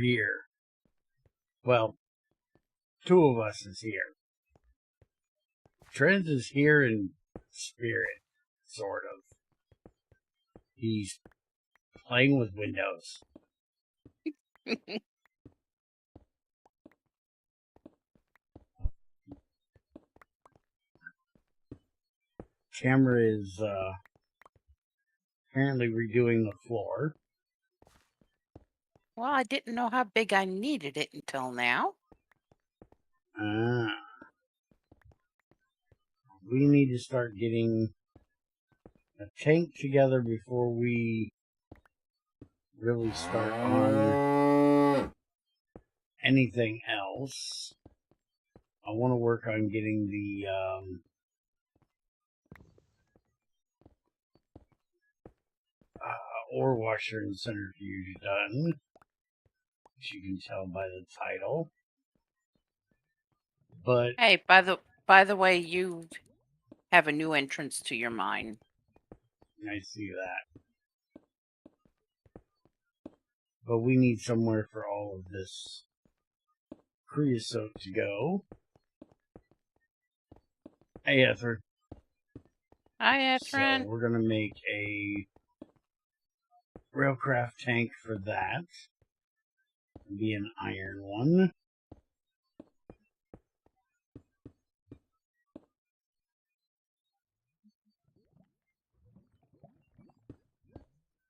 here. Well, two of us is here. Trent is here in spirit, sort of. He's playing with Windows. Camera is apparently redoing the floor. Well, I didn't know how big I needed it until now. We need to start getting a tank together before we really start on anything else. I want to work on getting the ore washer and centrifuge done, as you can tell by the title. But hey, by the way, you have a new entrance to your mine. I see that. But we need somewhere for all of this creosote to go. Hey, Ether. Hi, Ethren. So we're going to make a railcraft tank for that. It'll be an iron one.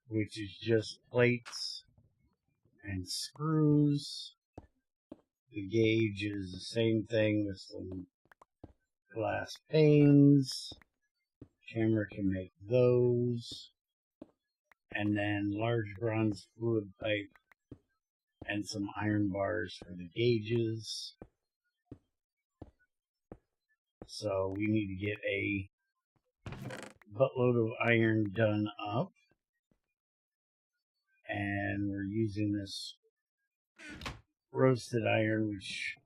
Which is just plates and screws. The gauge is the same thing with some glass panes. Camera can make those. And then large bronze fluid pipe and some iron bars for the gauges. So we need to get a buttload of iron done up. And we're using this roasted iron, which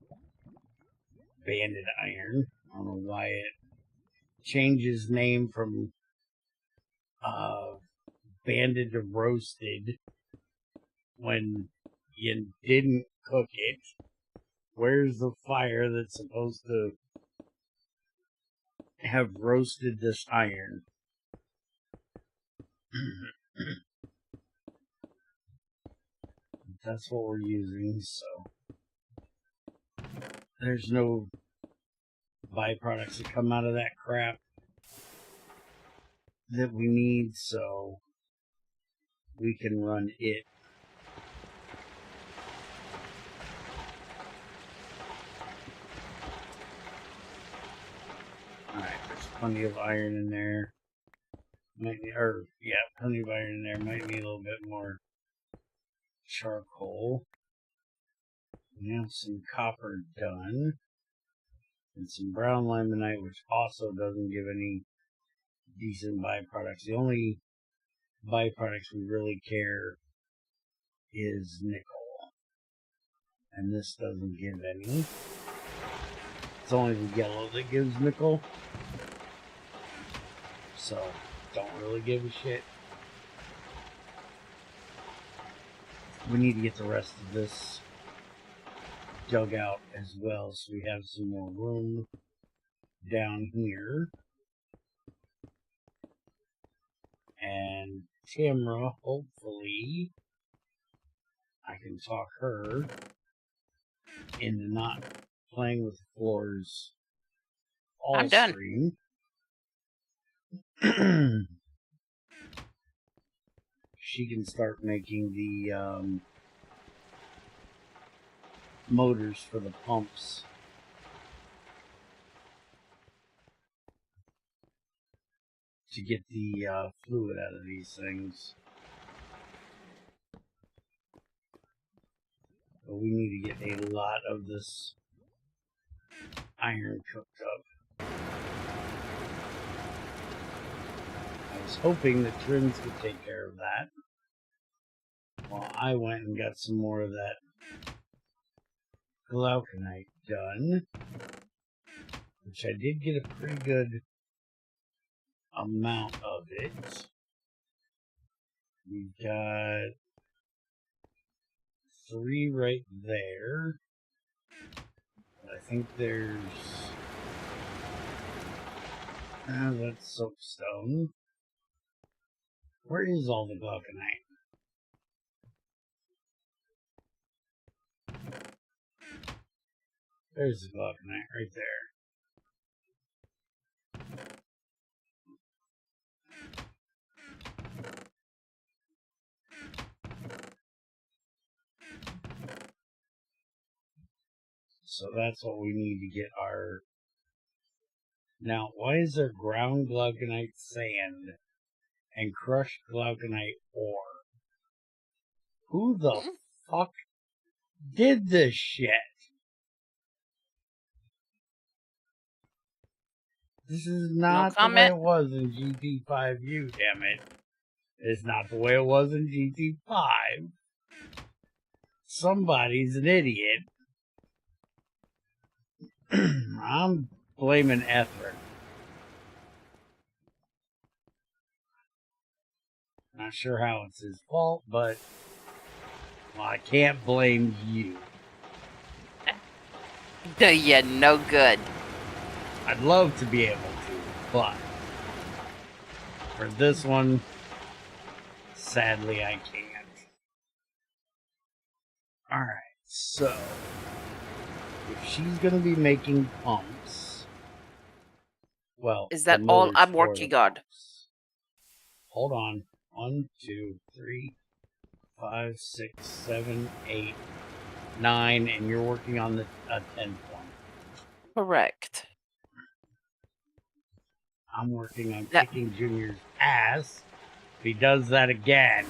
banded iron. I don't know why it changes name from banded to roasted when you didn't cook it. Where's the fire that's supposed to have roasted this iron? That's what we're using, so there's no byproducts that come out of that crap that we need, so we can run it. Alright, there's plenty of iron in there. Plenty of iron in there. Might need a little bit more charcoal. We have some copper done. And some brown limonite, which also doesn't give any decent byproducts. The only byproducts we really care is nickel. And this doesn't give any. It's only the yellow that gives nickel. So, don't really give a shit. We need to get the rest of this dug out as well, so we have some more room down here. And Tamra, hopefully, I can talk her into not playing with floors all I'm done. stream. She can start making the motors for the pumps. To get the fluid out of these things. But we need to get a lot of this iron cooked up. I was hoping that Trims would take care of that. Well, I went and got some more of that glauconite done. Which I did get a pretty good amount of it. We've got 3 right there. I think there's... that's soapstone. Where is all the glauconite? There's the glauconite right there. So that's what we need to get our... Now, why is there ground glauconite sand and crushed glauconite ore? Who the fuck did this shit? This is not the way it was in GT5U, damn it. It's not the way it was in GT5. Somebody's an idiot. I'm blaming Etherin. Not sure how it's his fault, but well, I can't blame you. Yeah, no good. I'd love to be able to, but for this one, sadly I can't. Alright, so if she's going to be making pumps, well, is that all I'm working on? Hold on. 1, 2, 3, 5, 6, 7, 8, 9, and you're working on the 10th one. Correct. I'm working on kicking Junior's ass. If he does that again.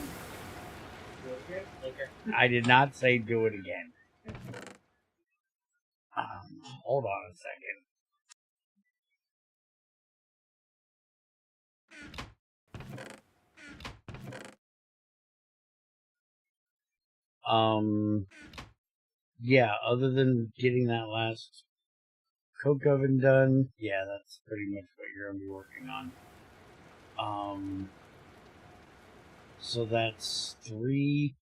I did not say do it again. Hold on a second. Yeah, other than getting that last coke oven done, yeah, that's pretty much what you're going to be working on. So that's 3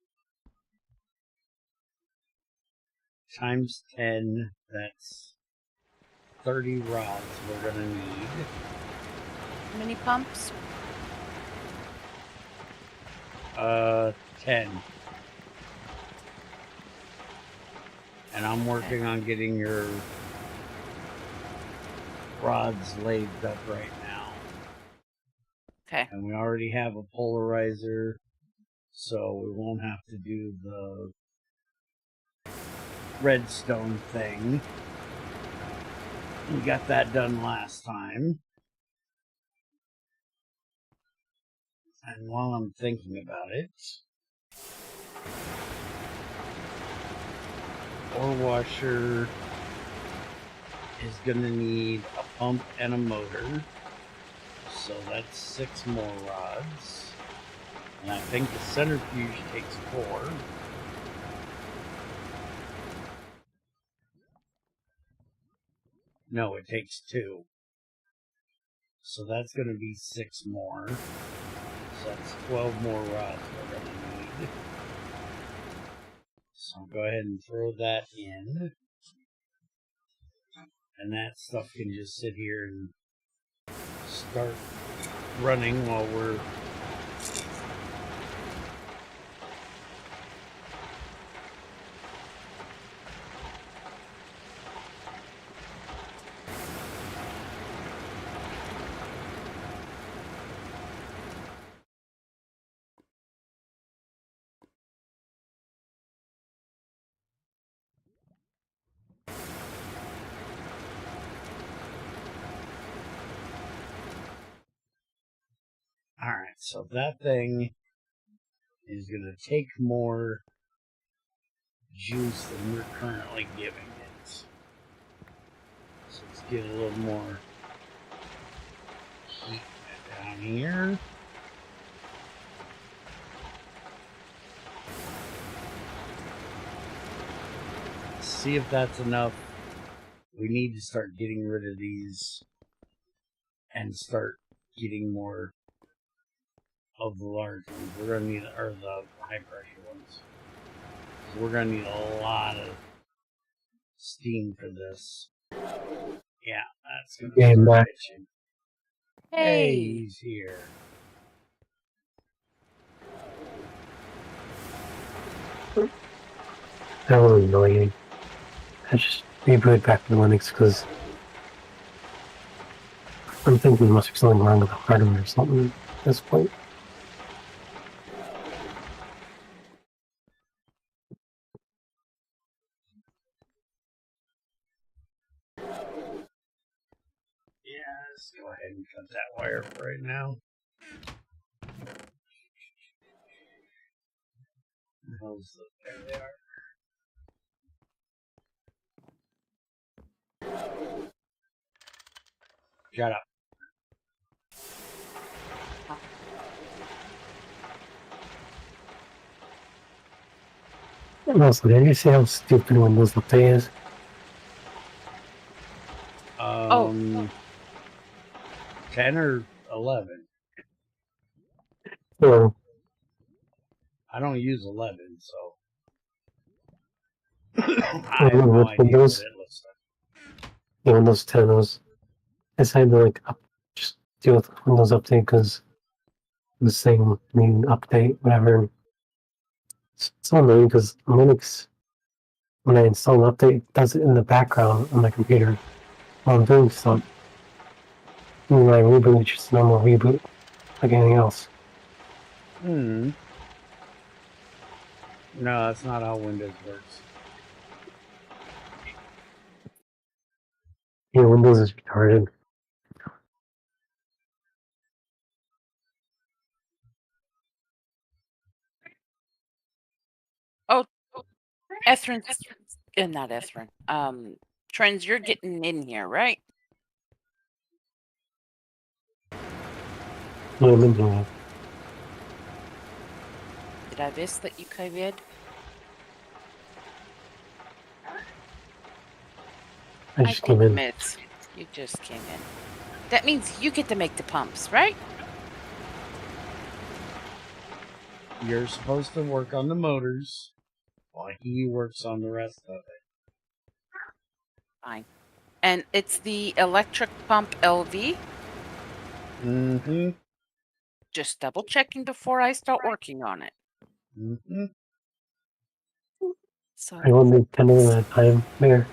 times 10, that's 30 rods we're going to need. How many pumps? 10. And I'm working on getting your rods laid up right now. Okay. And we already have a polarizer, so we won't have to do the redstone thing. We got that done last time. And while I'm thinking about it, ore washer is going to need a pump and a motor. So that's 6 more rods. And I think the centrifuge takes 4. No, it takes 2. So that's going to be 6 more. So that's 12 more rods we're going to need. So I'll go ahead and throw that in. And that stuff can just sit here and start running while we're Alright, so that thing is going to take more juice than we're currently giving it. So let's get a little more heat down here. See if that's enough. We need to start getting rid of these and start getting more of the large ones. We're going to need, or the high pressure ones. We're going to need a lot of steam for this. Yeah, that's going to start pitching. Hey, he's here. That was annoying. I just rebooted back to Linux because I'm thinking there must be something wrong with the hardware or something at this point. Yeah, let's go ahead and cut that wire for right now. There they are. Shut up. And also, did you see how stupid Windows Update is? 10 or 11? Well, I don't use 11, so I have no idea Windows, what it looks like. Yeah, Windows 10 was. I decided to just deal with Windows Update because the same update, whatever. It's so annoying because Linux, when I install an update, it does it in the background on my computer while I'm doing stuff. And when I reboot, it's just a normal reboot, like anything else. No, that's not how Windows works. Yeah, Windows is retarded. Oh, Ethrin, not Ethrin. Trends, you're getting in here, right? Yeah, I'm in here. Did I miss that you came in? I just came in. Miss. You just came in. That means you get to make the pumps, right? You're supposed to work on the motors while he works on the rest of it. Fine. And it's the electric pump LV? Mm-hmm. Just double checking before I start working on it. Mm-hmm. So I will make 10 of them at a time there.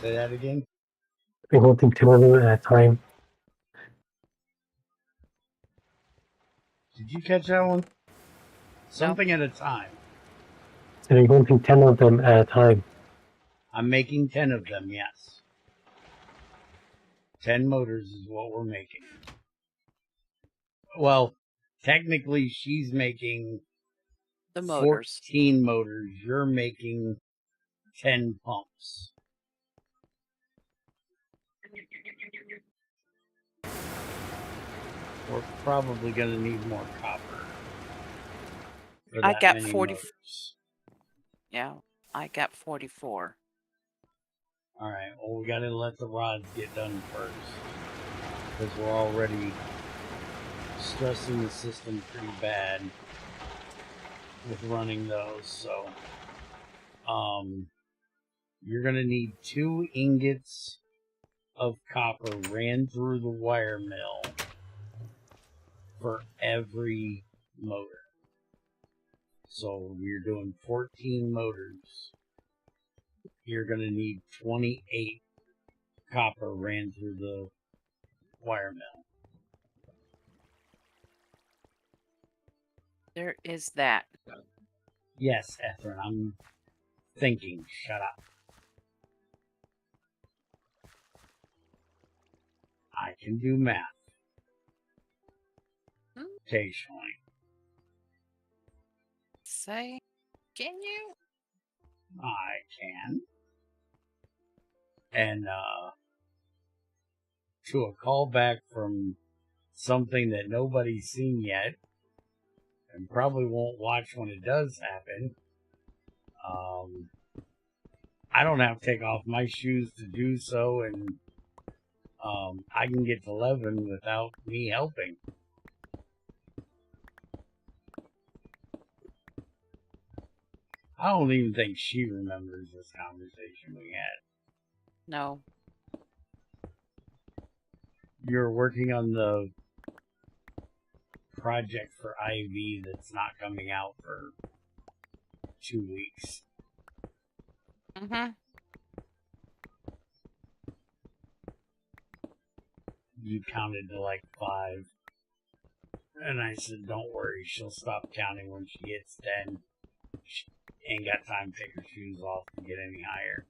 Say that again? I will take 10 of them at a time. Did you catch that one? Something at a time. And I'm going to take 10 of them at a time. I'm making 10 of them, yes. 10 motors is what we're making. Well, technically she's making the motors. 14 motors. You're making 10 pumps. We're probably going to need more copper. I got 40. Yeah, I got 44. All right. Well, we got to let the rods get done first, because we're already stressing the system pretty bad with running those. So, you're going to need 2 ingots of copper ran through the wire mill for every motor. So you're doing 14 motors. You're going to need 28 copper ran through the wire mill. There is that. Yes, Ethrin, I'm thinking. Shut up. I can do math. Occasionally. Say, can you? I can. And, to a callback from something that nobody's seen yet, and probably won't watch when it does happen, I don't have to take off my shoes to do so, and I can get to 11 without me helping. I don't even think she remembers this conversation we had. No. You're working on the project for IV that's not coming out for 2 weeks. Mm-hmm. You counted to like 5. And I said, don't worry, she'll stop counting when she hits 10. She ain't got time to take her shoes off to get any higher.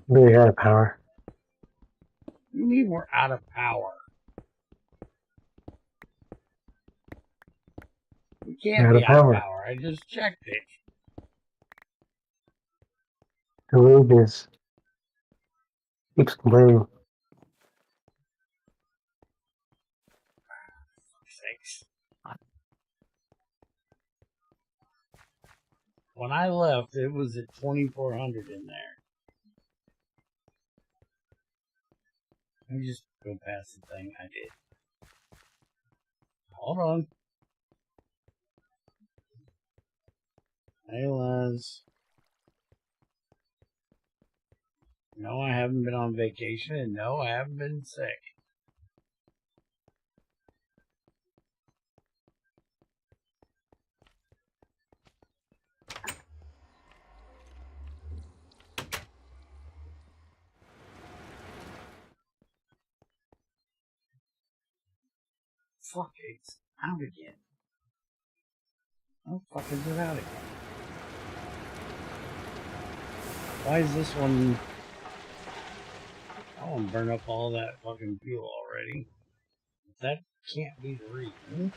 Really out of power. You mean we're out of power? We can't be out of power. I just checked it. The load is keeps complaining. Sakes. When I left, it was at 2,400 in there. Let me just go past the thing I did. Hold on. Hey, Les. No, I haven't been on vacation, and no, I haven't been sick. Fuck, it's out again. Oh, fuck, is it out again? Why is this one... I want to burn up all that fucking fuel already. That can't be the reason.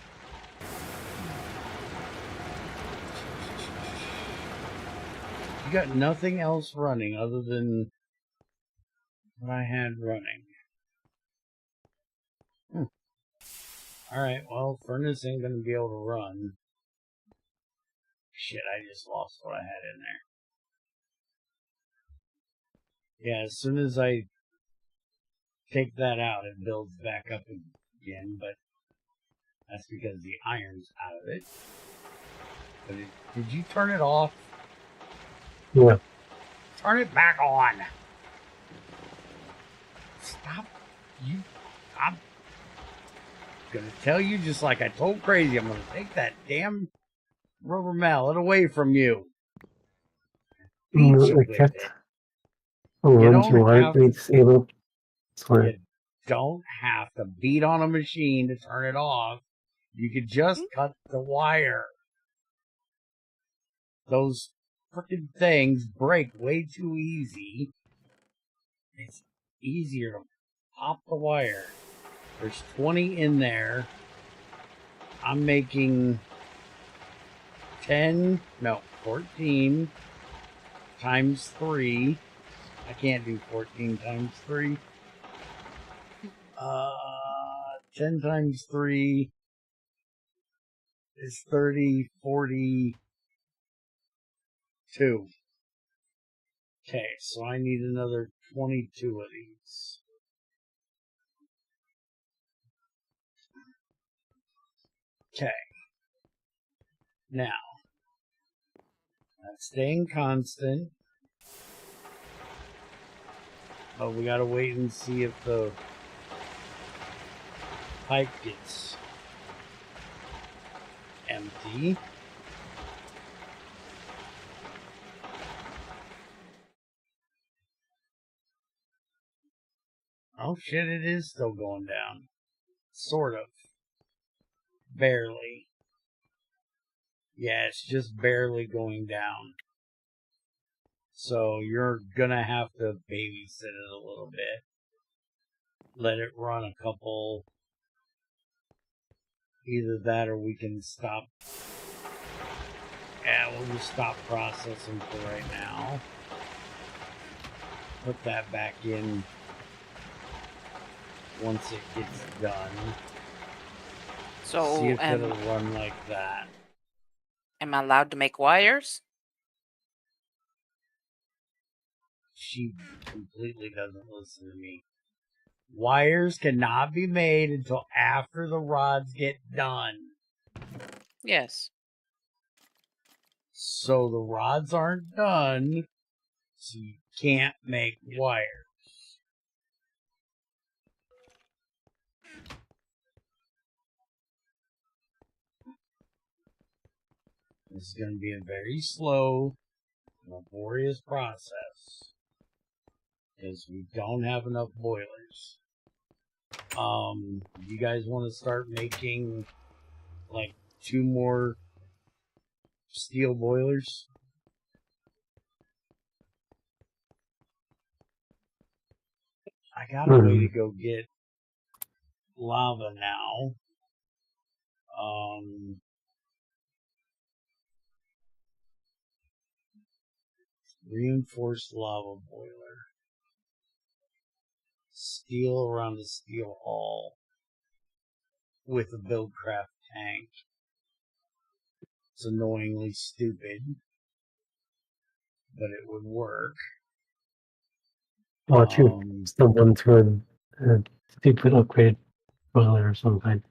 You got nothing else running other than what I had running. Alright, well, furnace ain't gonna be able to run. Shit, I just lost what I had in there. Yeah, as soon as I take that out, it builds back up again, but that's because the iron's out of it. But did you turn it off? Yeah. Turn it back on! Stop. I'm gonna tell you just like I told Crazy, I'm gonna take that damn rubber mallet away from you. Beat you with it. You don't have to beat on a machine to turn it off. You could just cut the wire. Those frickin' things break way too easy. It's easier to pop the wire. There's 20 in there. I'm making 14 times 3. I can't do 14 times 3. 10 times 3 is 30, 42. Okay, so I need another 22 of these. Okay. Now, that's staying constant. But we gotta wait and see if the pipe gets empty. Oh shit, it is still going down. Sort of. Barely. Yeah, it's just barely going down. So you're gonna have to babysit it a little bit. Let it run a couple. Either that or we can stop. Yeah, we'll just stop processing for right now. Put that back in once it gets done. So, see if it'll run like that. Am I allowed to make wires? She completely doesn't listen to me. Wires cannot be made until after the rods get done. Yes. So the rods aren't done, so you can't make wire. This is going to be a very slow, laborious process because we don't have enough boilers. You guys want to start making like 2 more steel boilers? I got a way to go get lava now. Reinforced lava boiler. Steel around the steel hull with a BuildCraft tank. It's annoyingly stupid, but it would work. Watch you stumble into a stupid upgrade boiler or something.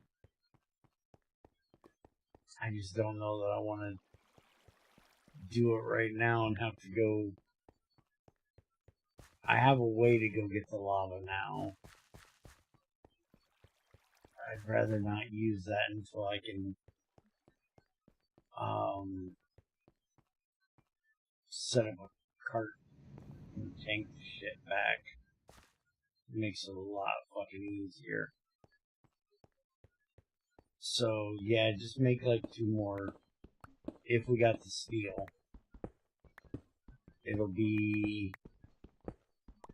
I just don't know that I want to do it right now and have to go. I have a way to go get the lava now. I'd rather not use that until I can set up a cart and tank the shit back. It makes it a lot fucking easier. So yeah, just make like 2 more. If we got the steel, it'll be.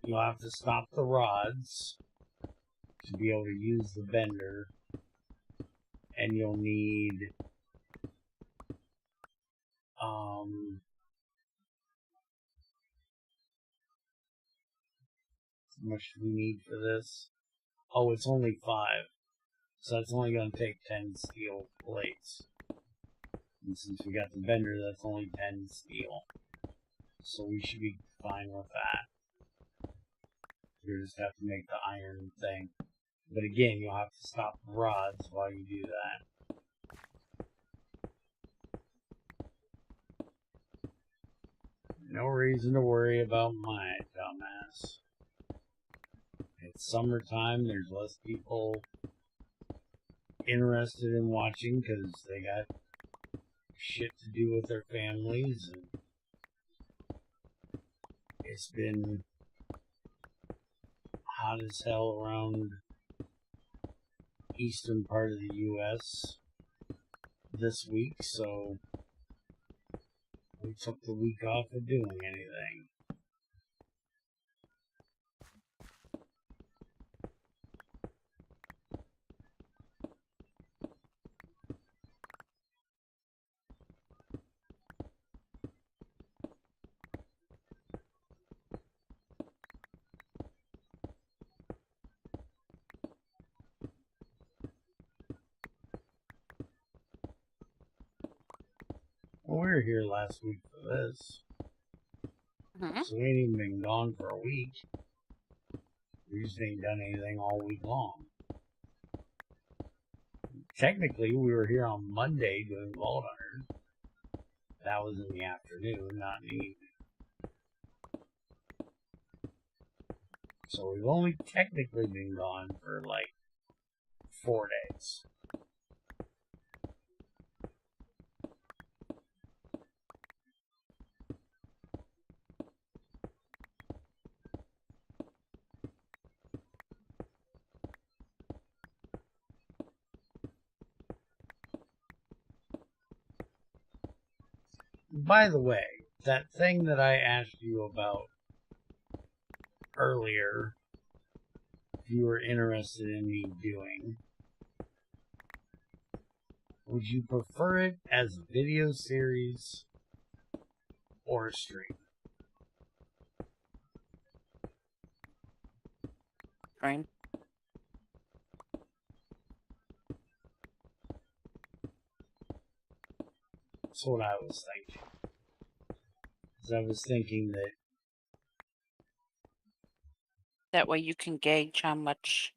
You'll have to stop the rods to be able to use the bender, and you'll need how much do we need for this? Oh, it's only 5, so that's only going to take 10 steel plates. And since we got the bender, that's only 10 steel, so we should be fine with that. You just have to make the iron thing. But again, you'll have to stop the rods while you do that. No reason to worry about my dumbass. It's summertime, there's less people interested in watching because they got shit to do with their families, and it's been hot as hell around eastern part of the U.S. this week, so we took the week off of doing anything. Well, we were here last week for this. So we ain't even been gone for a week. We just ain't done anything all week long. Technically, we were here on Monday doing Vault Hunters. That was in the afternoon, not in the evening. So we've only technically been gone for like 4 days. By the way, that thing that I asked you about earlier, if you were interested in me doing, would you prefer it as a video series or a stream? Stream. That's what I was thinking. Because I was thinking that way you can gauge how much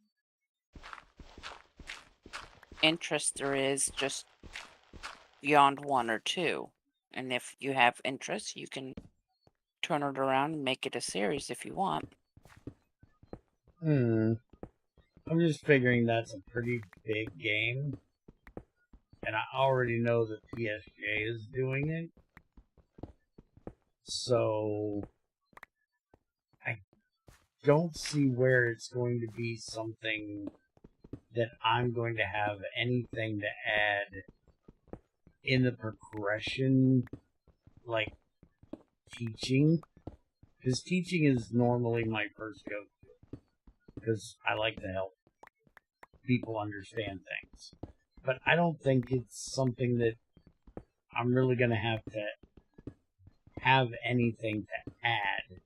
interest there is just beyond 1 or 2. And if you have interest, you can turn it around and make it a series if you want. I'm just figuring that's a pretty big game. And I already know that PSJ is doing it. So I don't see where it's going to be something that I'm going to have anything to add in the progression, like teaching. Because teaching is normally my first go-to. Because I like to help people understand things. But I don't think it's something that I'm really going to have anything to add.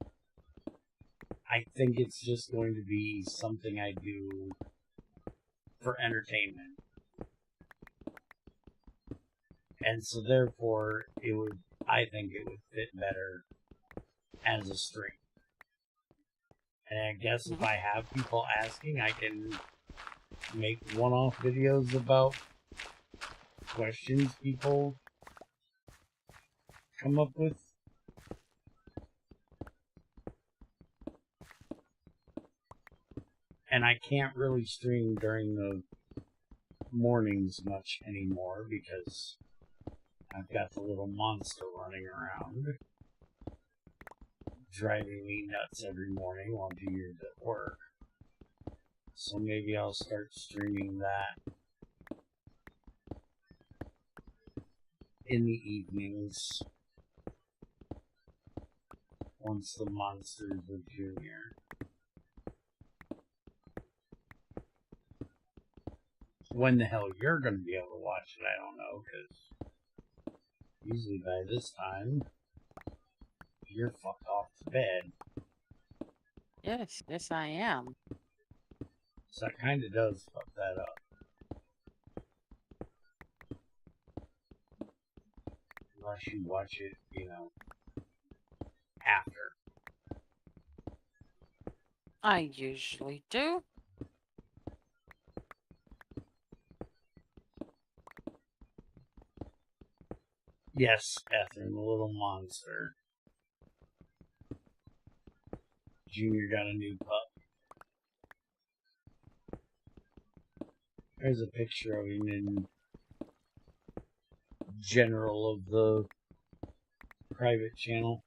I think it's just going to be something I do for entertainment. And so therefore, I think it would fit better as a stream. And I guess if I have people asking, I can make one-off videos about questions people come up with. And I can't really stream during the mornings much anymore because I've got the little monster running around, driving me nuts every morning while Junior's at work. So maybe I'll start streaming that in the evenings once the monsters are Junior. When the hell you're going to be able to watch it, I don't know, because usually by this time, you're fucked off to bed. Yes, I am. So that kind of does fuck that up. Unless you watch it, after. I usually do. Yes, Ethan, the little monster. Junior got a new pup. There's a picture of him in general of the private channel.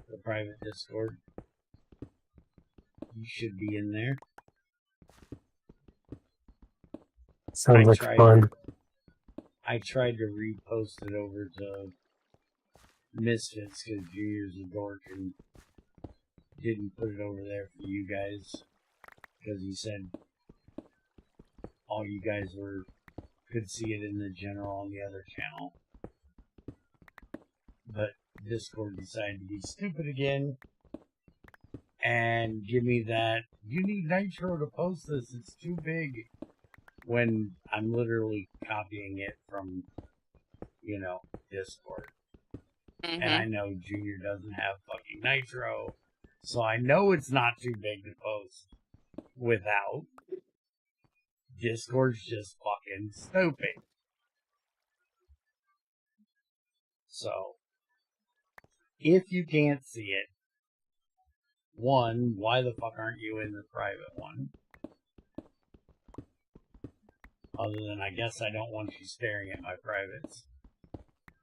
The private Discord. You should be in there. Sounds like fun. I tried to repost it over to Misfits because Junior's a dork and didn't put it over there for you guys because he said all you guys could see it in the general on the other channel. But Discord decided to be stupid again and give me that, you need Nitro to post this, it's too big, when I'm literally copying it from, Discord. And I know Junior doesn't have fucking Nitro, so I know it's not too big to post without. Discord's just fucking stupid. So, if you can't see it, one, why the fuck aren't you in the private one? Other than, I guess I don't want you staring at my privates.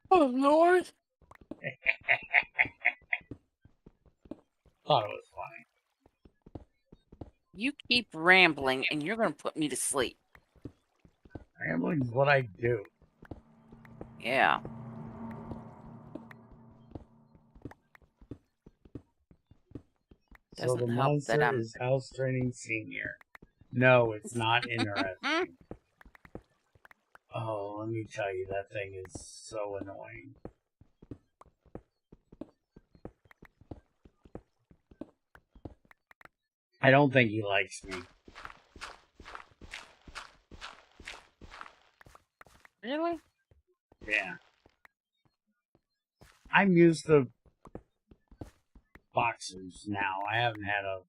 Oh, Lord. Thought it was funny. You keep rambling, and you're going to put me to sleep. Rambling's what I do. Yeah. So the Doesn't help that monster is house training senior. No, it's not interesting. Oh, let me tell you, that thing is so annoying. I don't think he likes me. Really? Yeah. I'm used to boxers now. I haven't had a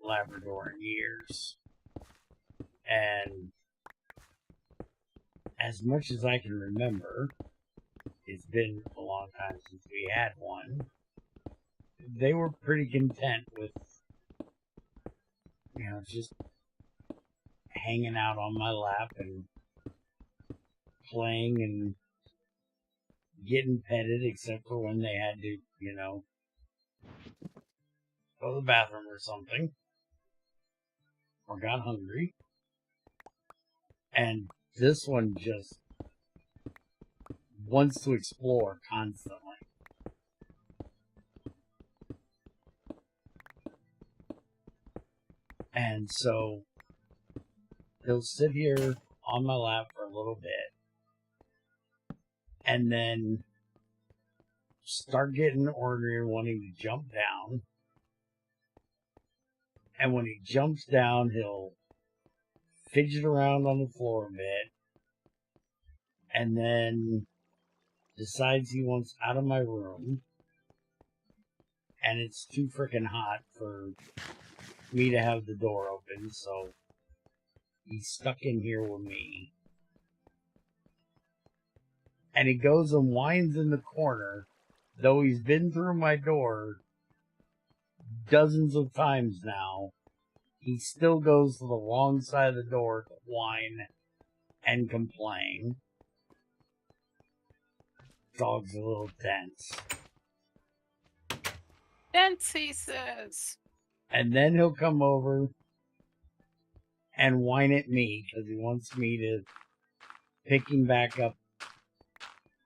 Labrador in years. And as much as I can remember, it's been a long time since we had one, they were pretty content with, just hanging out on my lap and playing and getting petted, except for when they had to, go to the bathroom or something, or got hungry. And this one just wants to explore constantly. And so he'll sit here on my lap for a little bit and then start getting ornery and wanting to jump down. And when he jumps down, he'll fidget around on the floor a bit and then decides he wants out of my room. And it's too freaking hot for me to have the door open, so he's stuck in here with me. And he goes and whines in the corner, though he's been through my door dozens of times now. He still goes to the wrong side of the door to whine and complain. Dog's a little dense. Dense, he says. And then he'll come over and whine at me because he wants me to pick him back up,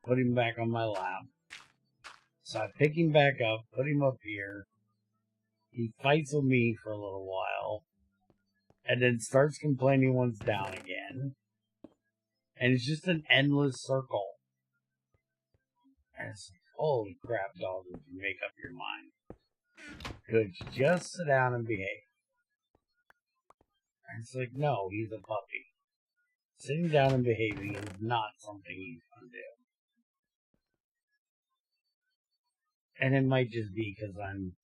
put him back on my lap. So I pick him back up, put him up here. He fights with me for a little while, and then starts complaining once down again. And it's just an endless circle. And it's like, holy crap, dog, would you make up your mind? Could you just sit down and behave? And it's like, no, he's a puppy. Sitting down and behaving is not something he's going to do. And it might just be because I'm,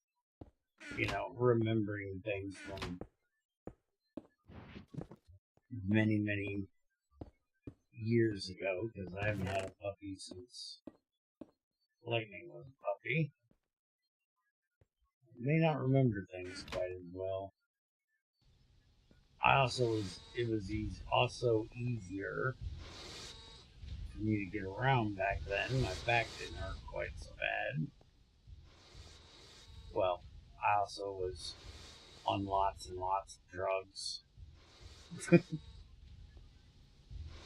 remembering things from many, many years ago, because I haven't had a puppy since Lightning was a puppy. I may not remember things quite as well. It was also easier for me to get around back then. My back didn't hurt quite so bad. Well, I also was on lots and lots of drugs.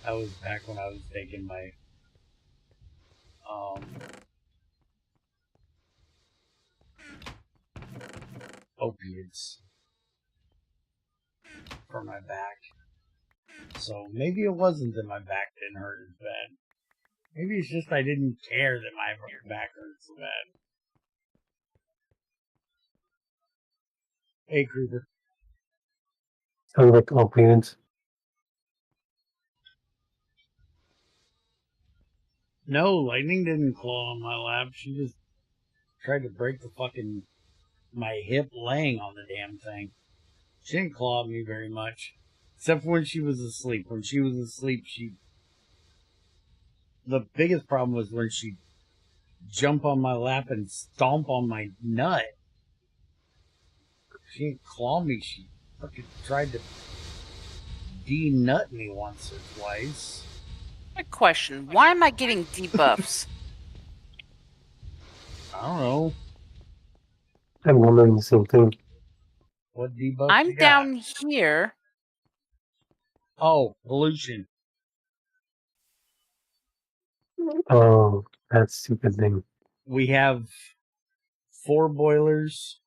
That was back when I was taking my opiates for my back. So maybe it wasn't that my back didn't hurt as bad. Maybe it's just I didn't care that my back hurt so bad. Hey, Creeper. Sounds like opiates. No, Lightning didn't claw on my lap. She just tried to break my hip laying on the damn thing. She didn't claw at me very much. Except for when she was asleep. When she was asleep, the biggest problem was when she'd jump on my lap and stomp on my nut. She didn't claw me. She fucking tried to de-nut me once or twice. A question. Why am I getting debuffs? I don't know. I'm wondering the same thing. What debuff I'm you got? down here. Oh, pollution. Oh, that stupid thing. We have 4 boilers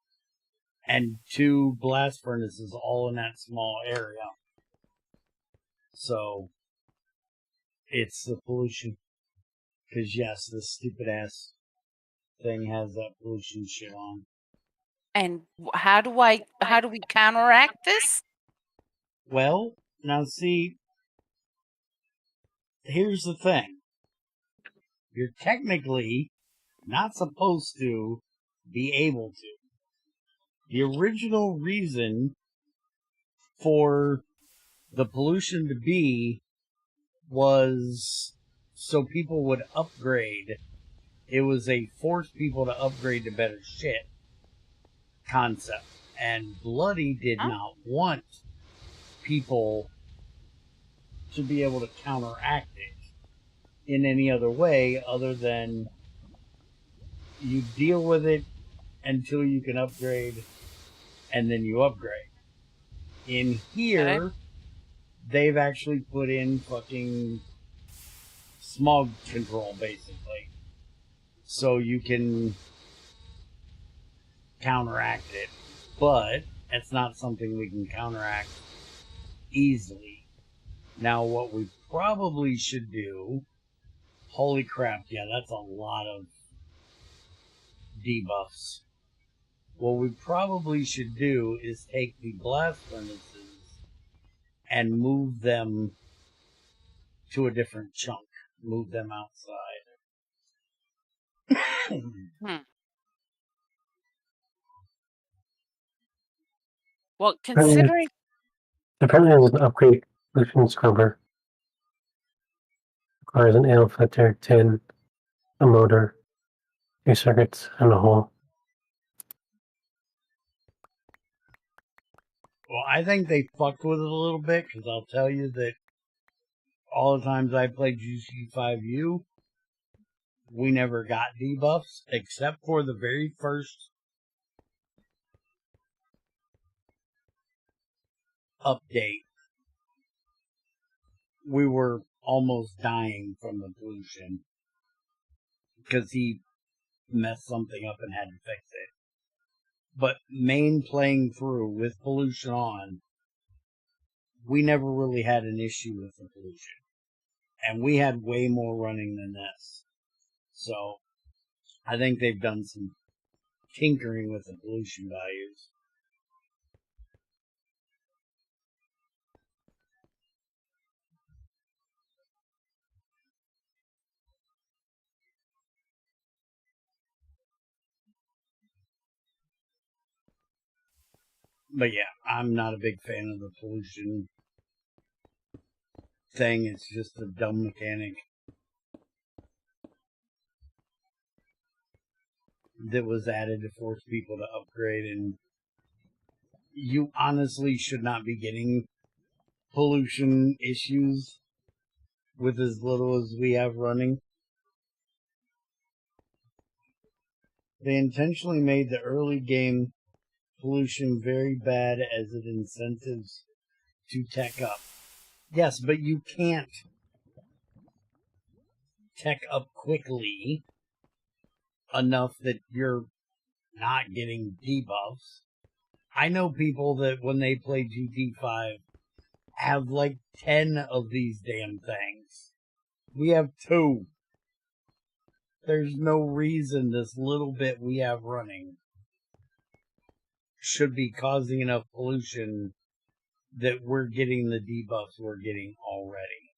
and 2 blast furnaces all in that small area. So, it's the pollution. Because, yes, this stupid ass thing has that pollution shit on. And how do we counteract this? Well, now see, here's the thing. You're technically not supposed to be able to. The original reason for the pollution to be was so people would upgrade. It was a force people to upgrade to better shit concept. And Bloody did Huh? not want people to be able to counteract it in any other way other than you deal with it until you can upgrade, and then you upgrade. In here, Okay. they've actually put in fucking smog control, basically. So you can counteract it. But it's not something we can counteract easily. Now, what we probably should do... Holy crap, yeah, that's a lot of debuffs. What we probably should do is take the blast furnaces and move them to a different chunk. Move them outside. Well, Apparently, considering apparently there's an upgrade pollution scrubber. Requires an ale filter, tin, a motor, 2 circuits, and a hole. Well, I think they fucked with it a little bit, because I'll tell you that all the times I played GC5U, we never got debuffs, except for the very first update. We were almost dying from the pollution, because he messed something up and had to fix it. But main playing through with pollution on, we never really had an issue with the pollution. And we had way more running than this. So, I think they've done some tinkering with the pollution values. But yeah, I'm not a big fan of the pollution thing. It's just a dumb mechanic that was added to force people to upgrade, and you honestly should not be getting pollution issues with as little as we have running. They intentionally made the early game pollution very bad as it incentives to tech up. Yes, but you can't tech up quickly enough that you're not getting debuffs. I know people that when they play GT5 have like 10 of these damn things. We have 2. There's no reason this little bit we have running should be causing enough pollution that we're getting the debuffs we're getting already.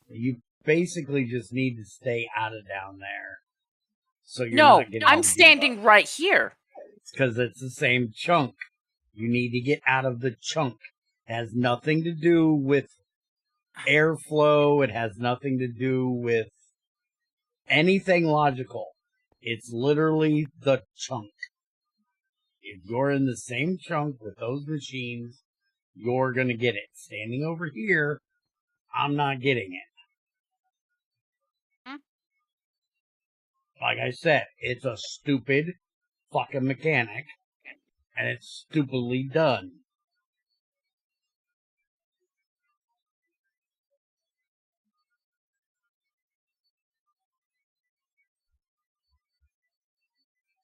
You basically just need to stay out of down there. So you're no, not getting I'm the standing debuffs. right here. It's because it's the same chunk. You need to get out of the chunk. It has nothing to do with airflow. It has nothing to do with anything logical. It's literally the chunk. If you're in the same chunk with those machines, you're going to get it. Standing over here, I'm not getting it. Like I said, it's a stupid fucking mechanic, and it's stupidly done.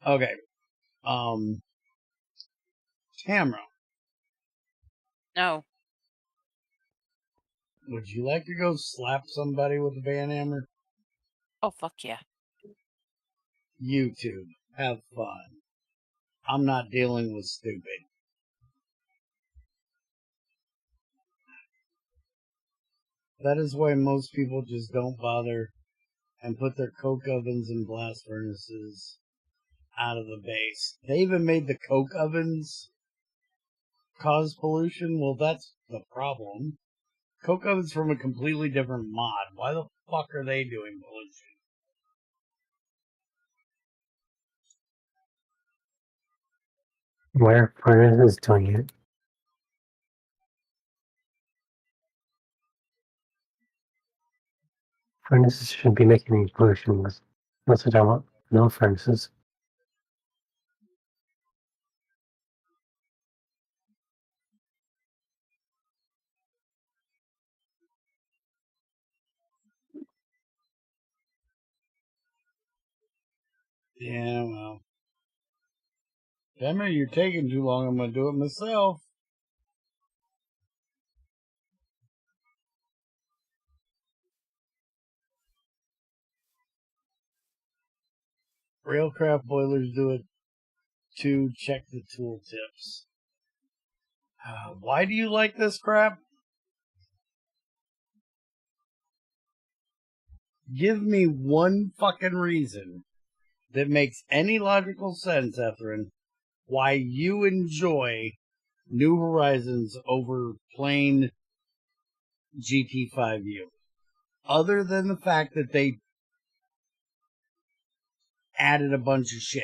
Okay. Tamara, No. would you like to go slap somebody with a banhammer? Oh, fuck yeah. YouTube. Have fun. I'm not dealing with stupid. That is why most people just don't bother and put their coke ovens and blast furnaces out of the base. They even made the coke ovens cause pollution. Well, that's the problem. Coke Oven's from a completely different mod. Why the fuck are they doing pollution? Where Furnace is doing it. Furnaces should be making any pollution. That's what I want. No furnaces. Yeah, well. Damn it, you're taking too long. I'm going to do it myself. Railcraft boilers do it too. Check the tooltips. Why do you like this crap? Give me one fucking reason that makes any logical sense, Etherin, why you enjoy New Horizons over plain GT5U. Other than the fact that they added a bunch of shit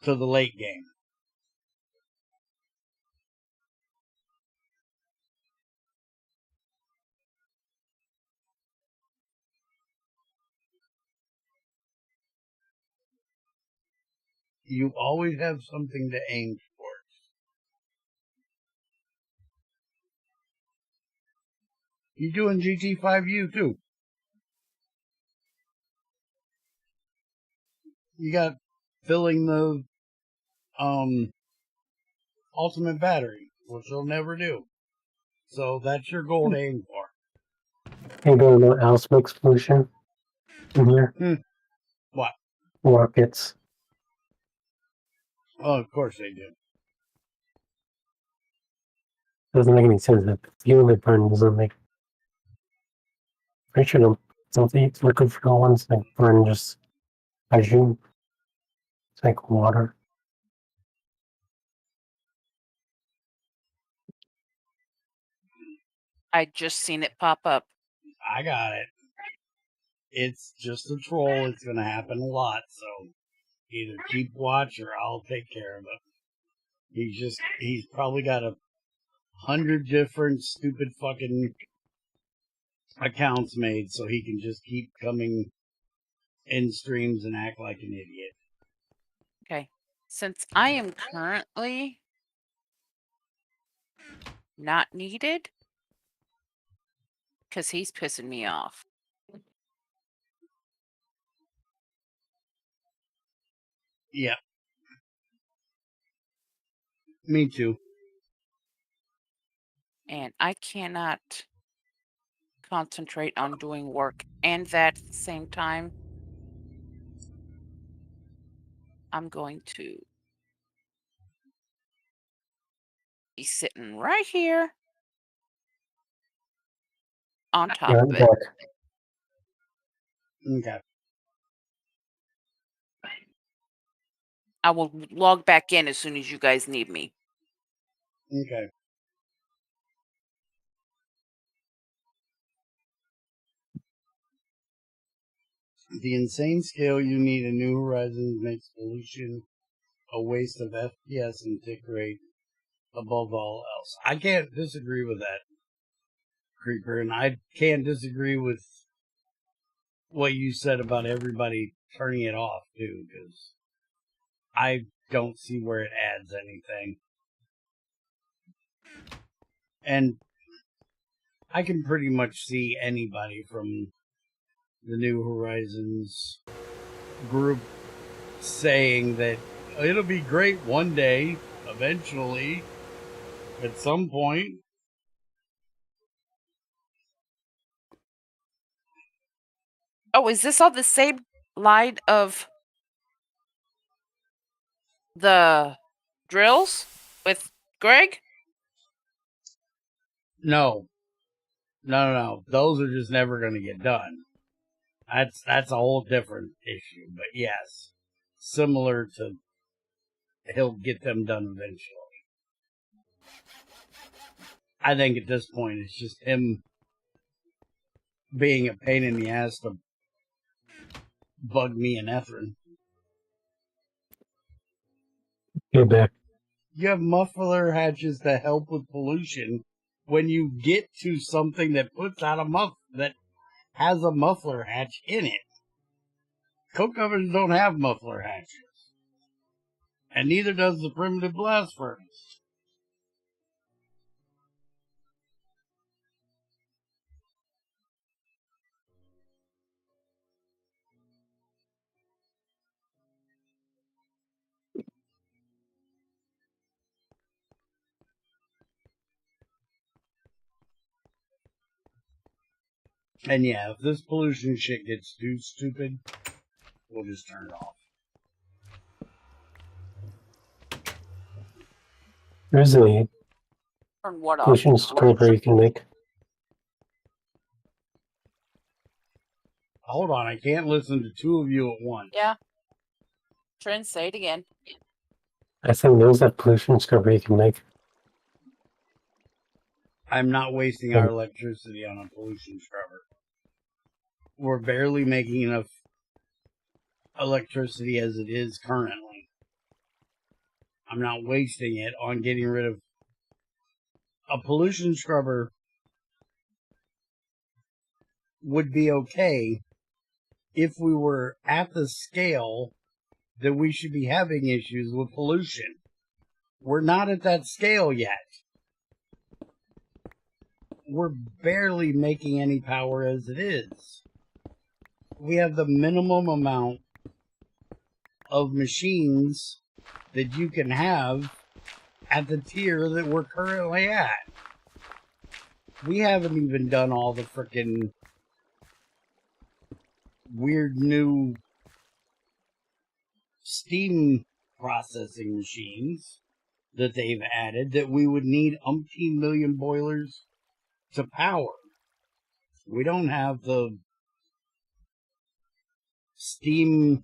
to the late game. You always have something to aim for. You doing GT5U too. You got filling the ultimate battery, which you'll never do. So that's your goal to aim for. Hey, do you know what else makes pollution in here? What? Rockets. Oh, of course they do. Doesn't make any sense that fuel burn doesn't make. Pretty sure the liquid fuel ones like burn just hydrogen. It's like water. I just seen it pop up. I got it. It's just a troll. It's going to happen a lot. So either keep watch or I'll take care of it. He's probably got 100 different stupid fucking accounts made so he can just keep coming in streams and act like an idiot. Okay. Since I am currently not needed, because he's pissing me off. Yeah. Me too. And I cannot concentrate on doing work and that at the same time. I'm going to be sitting right here on top of it. Okay. I will log back in as soon as you guys need me. Okay. The insane scale you need in New Horizons makes pollution a waste of FPS and tick rate above all else. I can't disagree with that, Creeper, and I can't disagree with what you said about everybody turning it off, too, because I don't see where it adds anything. And I can pretty much see anybody from the New Horizons group saying that it'll be great one day, eventually, at some point. Oh, is this on the same line of the drills with Greg? No. Those are just never going to get done. That's a whole different issue. But yes, similar to, he'll get them done eventually. I think at this point it's just him being a pain in the ass to bug me and Ethrin. Get back. You have muffler hatches that help with pollution when you get to something that puts out that has a muffler hatch in it. Coke ovens don't have muffler hatches. And neither does the primitive blast furnace. And yeah, if this pollution shit gets too stupid, we'll just turn it off. There's a Turn what off? pollution scrubber you can make. Hold on, I can't listen to two of you at once. Yeah. Trent, say it again. I think there's that pollution scrubber you can make. I'm not wasting our electricity on a pollution scrubber. We're barely making enough electricity as it is currently. I'm not wasting it on getting rid of a pollution scrubber. Would be okay if we were at the scale that we should be having issues with pollution. We're not at that scale yet. We're barely making any power as it is. We have the minimum amount of machines that you can have at the tier that we're currently at. We haven't even done all the frickin' weird new steam processing machines that they've added that we would need umpteen million boilers to power. We don't have the steam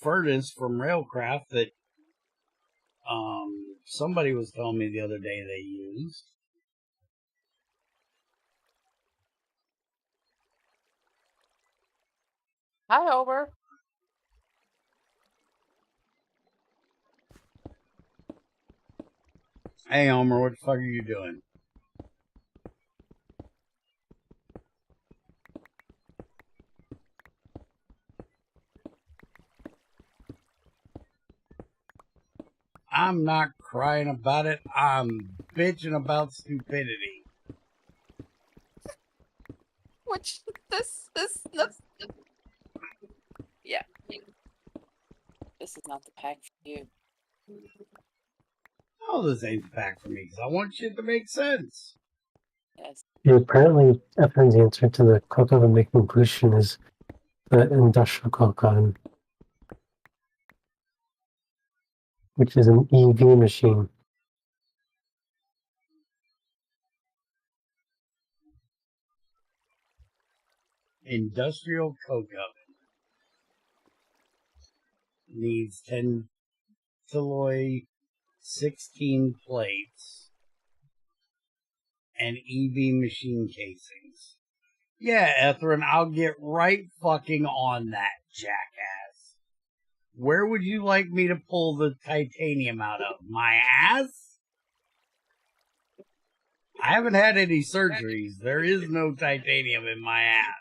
furnace from Railcraft that somebody was telling me the other day they used. Hi, Over. Hey, Homer, what the fuck are you doing? I'm not crying about it. I'm bitching about stupidity. Which, yeah. This is not the pack for you. No, this ain't the pack for me, because I want shit to make sense. Yes. Yeah, apparently, Efren's answer to the coke oven making pollution is the industrial coke oven, which is an EV machine. Industrial coke oven needs 10 Tilloy 16 plates and EV machine casings. Yeah, Ethrin, I'll get right fucking on that, jackass. Where would you like me to pull the titanium out of? My ass? I haven't had any surgeries. There is no titanium in my ass.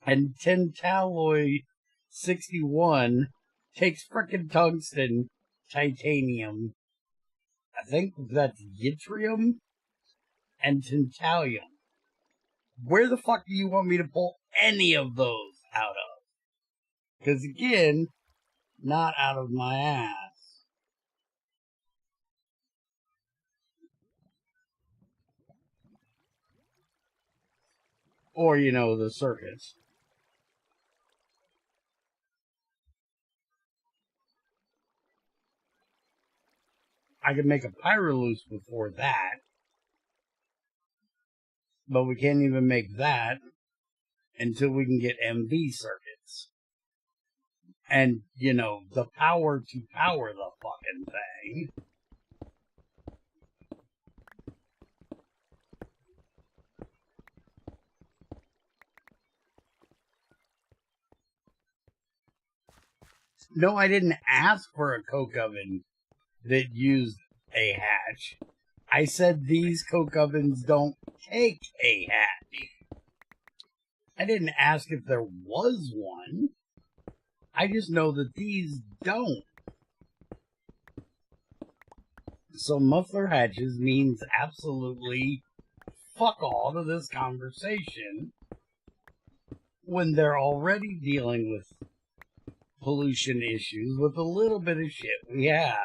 And Tintalloy 61 takes frickin' tungsten, titanium, I think that's yttrium, and tantalum. Where the fuck do you want me to pull any of those out of? Because again, not out of my ass. Or, you know, the circuits. I could make a Pyroluce before that. But we can't even make that until we can get MV circuits. And, you know, the power to power the fucking thing No, I didn't ask for a coke oven that used a hatch. I said these coke ovens don't take a hatch. I didn't ask if there was one. I just know that these don't. So muffler hatches means absolutely fuck all to this conversation when they're already dealing with pollution issues with a little bit of shit we have.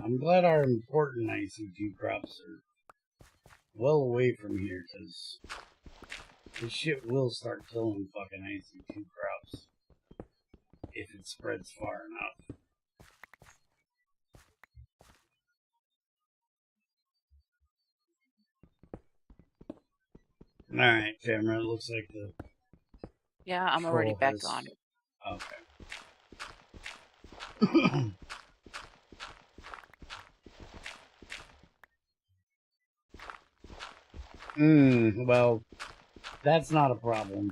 I'm glad our important IC2 crops are well away from here, because this shit will start killing fucking IC2 crops if it spreads far enough. Alright, Tamara, it looks like the Yeah, I'm already back on. Okay. Well, that's not a problem.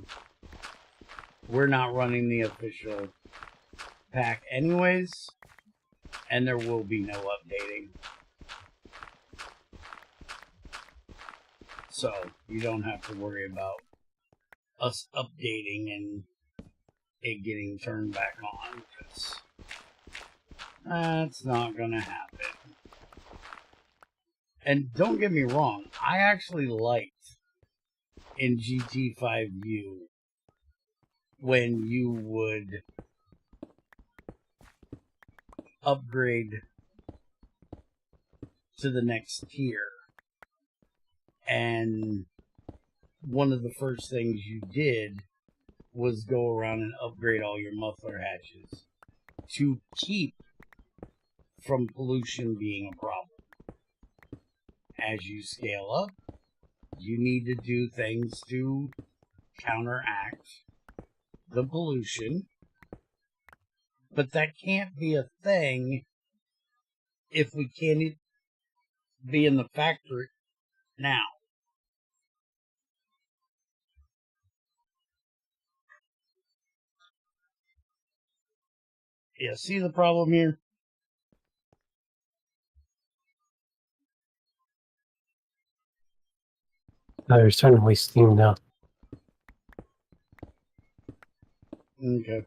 We're not running the official pack anyways, and there will be no updating. So, you don't have to worry about us updating and it getting turned back on, because that's not gonna happen. And don't get me wrong, I actually liked in GT5U when you would upgrade to the next tier, and one of the first things you did was go around and upgrade all your muffler hatches to keep from pollution being a problem. As you scale up, you need to do things to counteract the pollution, but that can't be a thing if we can't be in the factory now. Yeah, see the problem here? You're starting to waste steam now. Okay.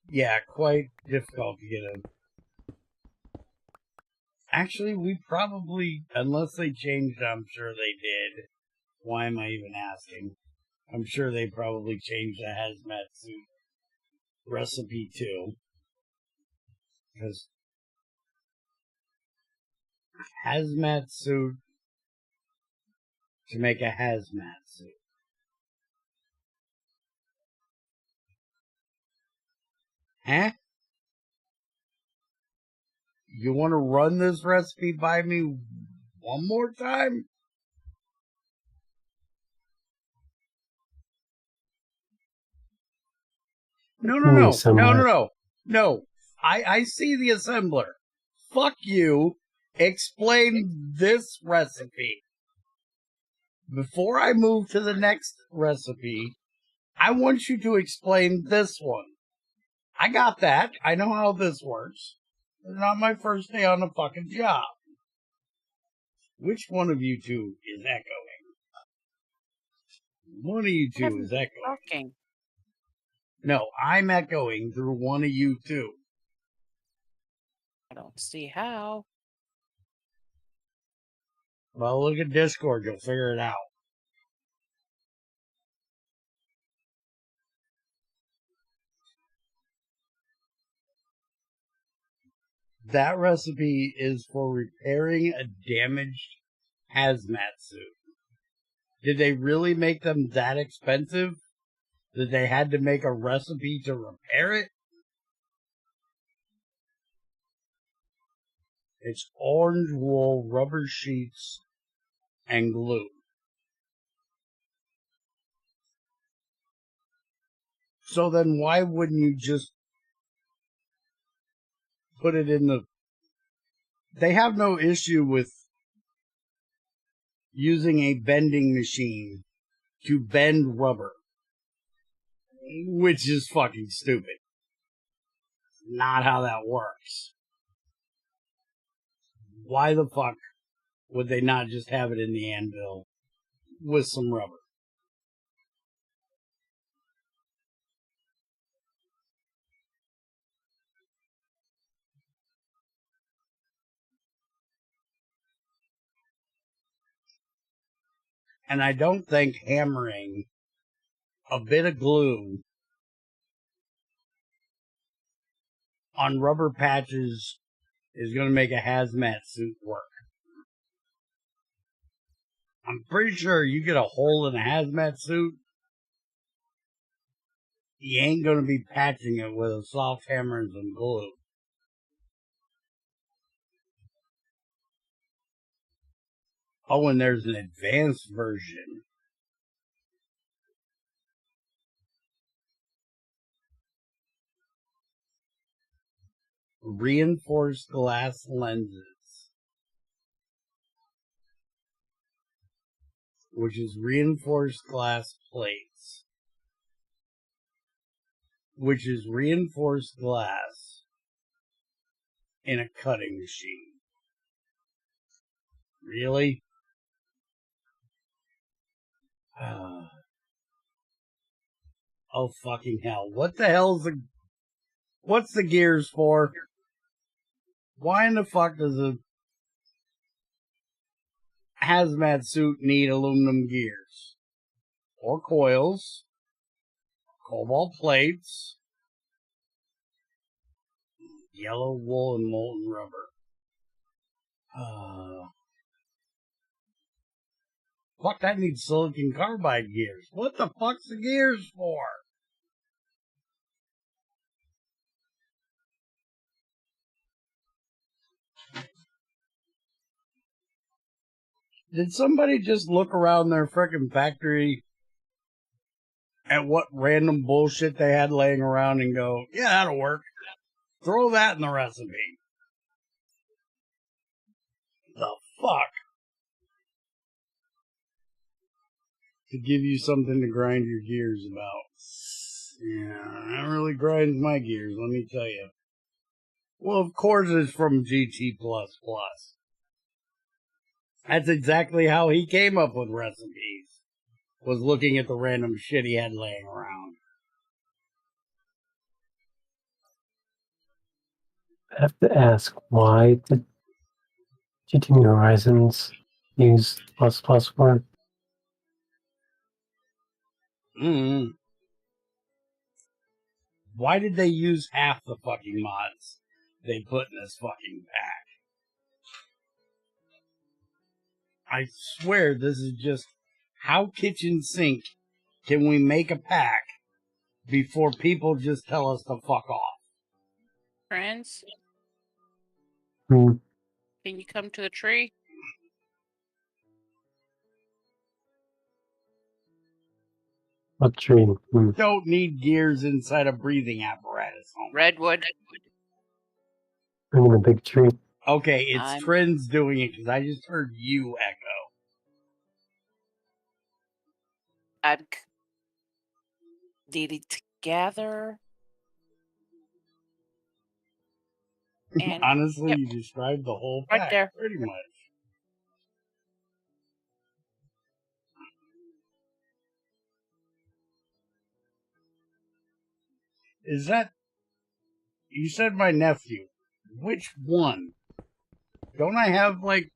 Yeah, quite difficult to get a... Actually, we probably, unless they changed, I'm sure they did. Why am I even asking? I'm sure they probably changed the hazmat suit recipe too. Because hazmat suit to make a hazmat suit. Huh? You want to run this recipe by me one more time? No. I see the assembler. Fuck you. Explain this recipe. Before I move to the next recipe, I want you to explain this one. I got that. I know how this works. It's not my first day on the fucking job. Which one of you two is echoing? One of you two is echoing. Talking. No, I'm echoing through one of you two. I don't see how. Well, look at Discord. You'll figure it out. That recipe is for repairing a damaged hazmat suit. Did they really make them that expensive that they had to make a recipe to repair it? It's orange wool, rubber sheets, and glue. So then why wouldn't you just put it in the... They have no issue with using a bending machine to bend rubber, which is fucking stupid. Not how that works. Why the fuck would they not just have it in the anvil with some rubber? And I don't think hammering a bit of glue on rubber patches is going to make a hazmat suit work. I'm pretty sure you get a hole in a hazmat suit, you ain't going to be patching it with a soft hammer and some glue. Oh, and there's an advanced version. Reinforced glass lenses, which is reinforced glass plates, which is reinforced glass in a cutting machine. Really? Oh, fucking hell. What the hell's the... What's the gears for? Why in the fuck does a hazmat suit need aluminum gears? Or coils? Cobalt plates? Yellow wool and molten rubber. Fuck, that needs silicon carbide gears. What the fuck's the gears for? Did somebody just look around their frickin' factory at what random bullshit they had laying around and go, yeah, that'll work. Throw that in the recipe. The fuck? To give you something to grind your gears about. Yeah, that really grinds my gears, let me tell you. Well, of course it's from GT++. That's exactly how he came up with recipes. Was looking at the random shit he had laying around. I have to ask, why did GT New Horizons use ++1? Why did they use half the fucking mods they put in this fucking pack? I swear this is just how kitchen sink can we make a pack before people just tell us to fuck off? Friends, Hmm. can you come to the tree? What tree? Don't need gears inside a breathing apparatus. Redwood. I'm in a big tree. Okay, it's Trends doing it because I just heard you echo. I'm needing to gather. And honestly, you described the whole pack right there. pretty much. Is that... You said my nephew. Which one? Don't I have, like,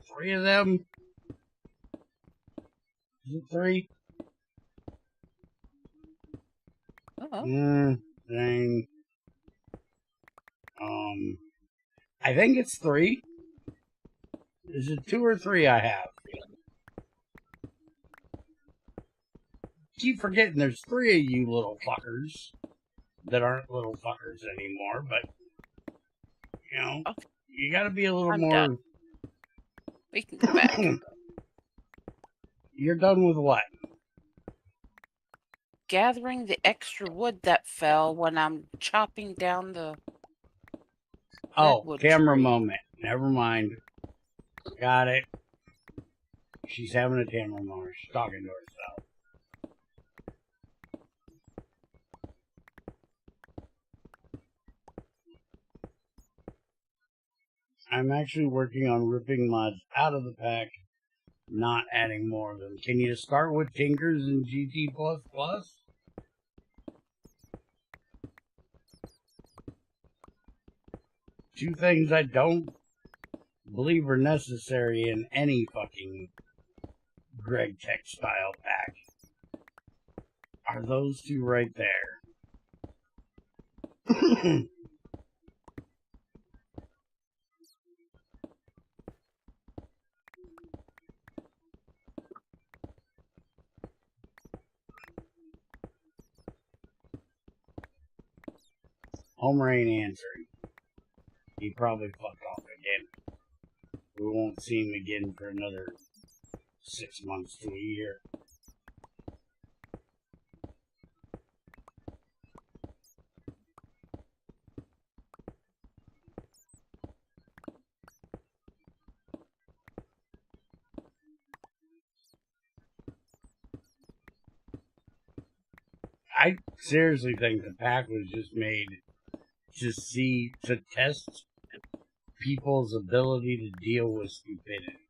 3 of them? Is it 3? Dang. I think it's 3. Is it 2 or 3 I have? Keep forgetting there's 3 of you little fuckers that aren't little fuckers anymore, but, you know, you gotta be a little more... Done. We can go back. You're done with what? Gathering the extra wood that fell when I'm chopping down the Oh, Redwood camera tree. moment. Never mind. Got it. She's having a camera moment. She's talking to herself. I'm actually working on ripping mods out of the pack, not adding more of them. Can you start with Tinkers and GT++? Two things I don't believe are necessary in any fucking GregTech style pack are those two right there. Homer ain't answering. He probably fucked off again. We won't see him again for another 6 months to a year. I seriously think the pack was just made to test people's ability to deal with stupidity.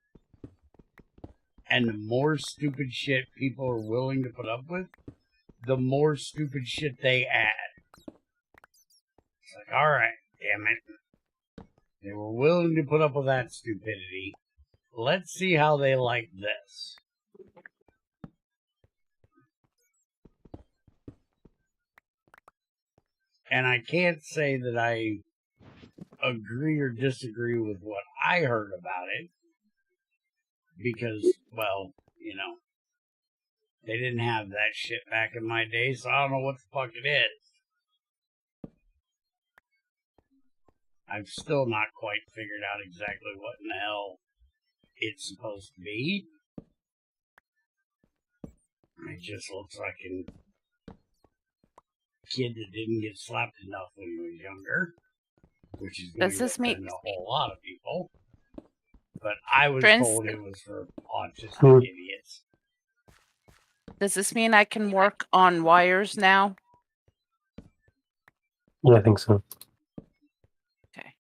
And the more stupid shit people are willing to put up with, the more stupid shit they add. It's like, alright, damn it. They were willing to put up with that stupidity. Let's see how they like this. And I can't say that I agree or disagree with what I heard about it. Because, well, you know, they didn't have that shit back in my day, so I don't know what the fuck it is. I've still not quite figured out exactly what in the hell it's supposed to be. It just looks like a kid that didn't get slapped enough when he was younger, which is going to offend a whole lot of people. But I was told it was for autistic idiots. Does this mean I can work on wires now? Yeah, I think so. Okay.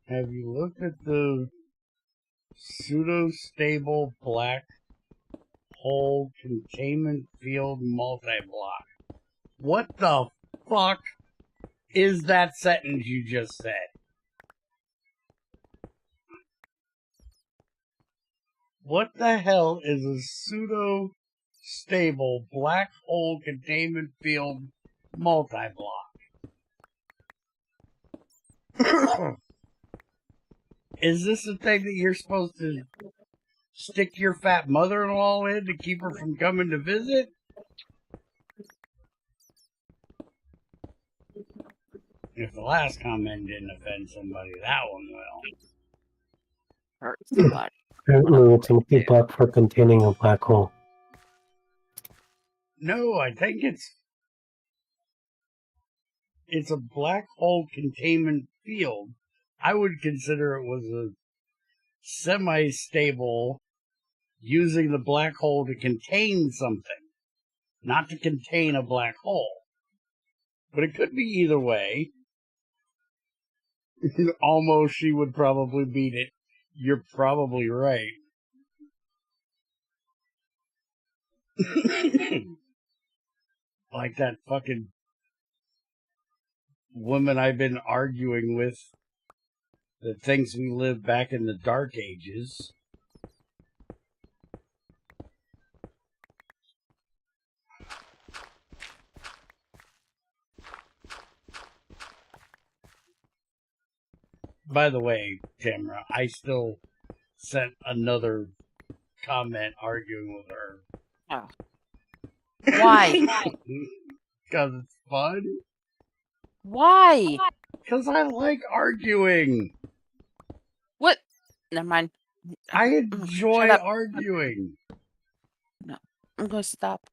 Have you looked at the pseudo-stable black hole containment field multi-block? What the fuck is that sentence you just said? What the hell is a pseudo-stable black hole containment field multi-block? Is this the thing that you're supposed to stick your fat mother-in-law in to keep her from coming to visit? If the last comment didn't offend somebody, that one will. Hurts somebody. Apparently, it's an e-block for containing a black hole. No, I think it's a black hole containment field. I would consider it was a semi-stable using the black hole to contain something, not to contain a black hole. But it could be either way. Almost, she would probably beat it. You're probably right. Like that fucking woman I've been arguing with that thinks we lived back in the Dark Ages. By the way, Tamara, I still sent another comment arguing with her. Oh. Why? Because it's fun. Why? Because I like arguing. What? Never mind. I enjoy arguing. I'm gonna stop.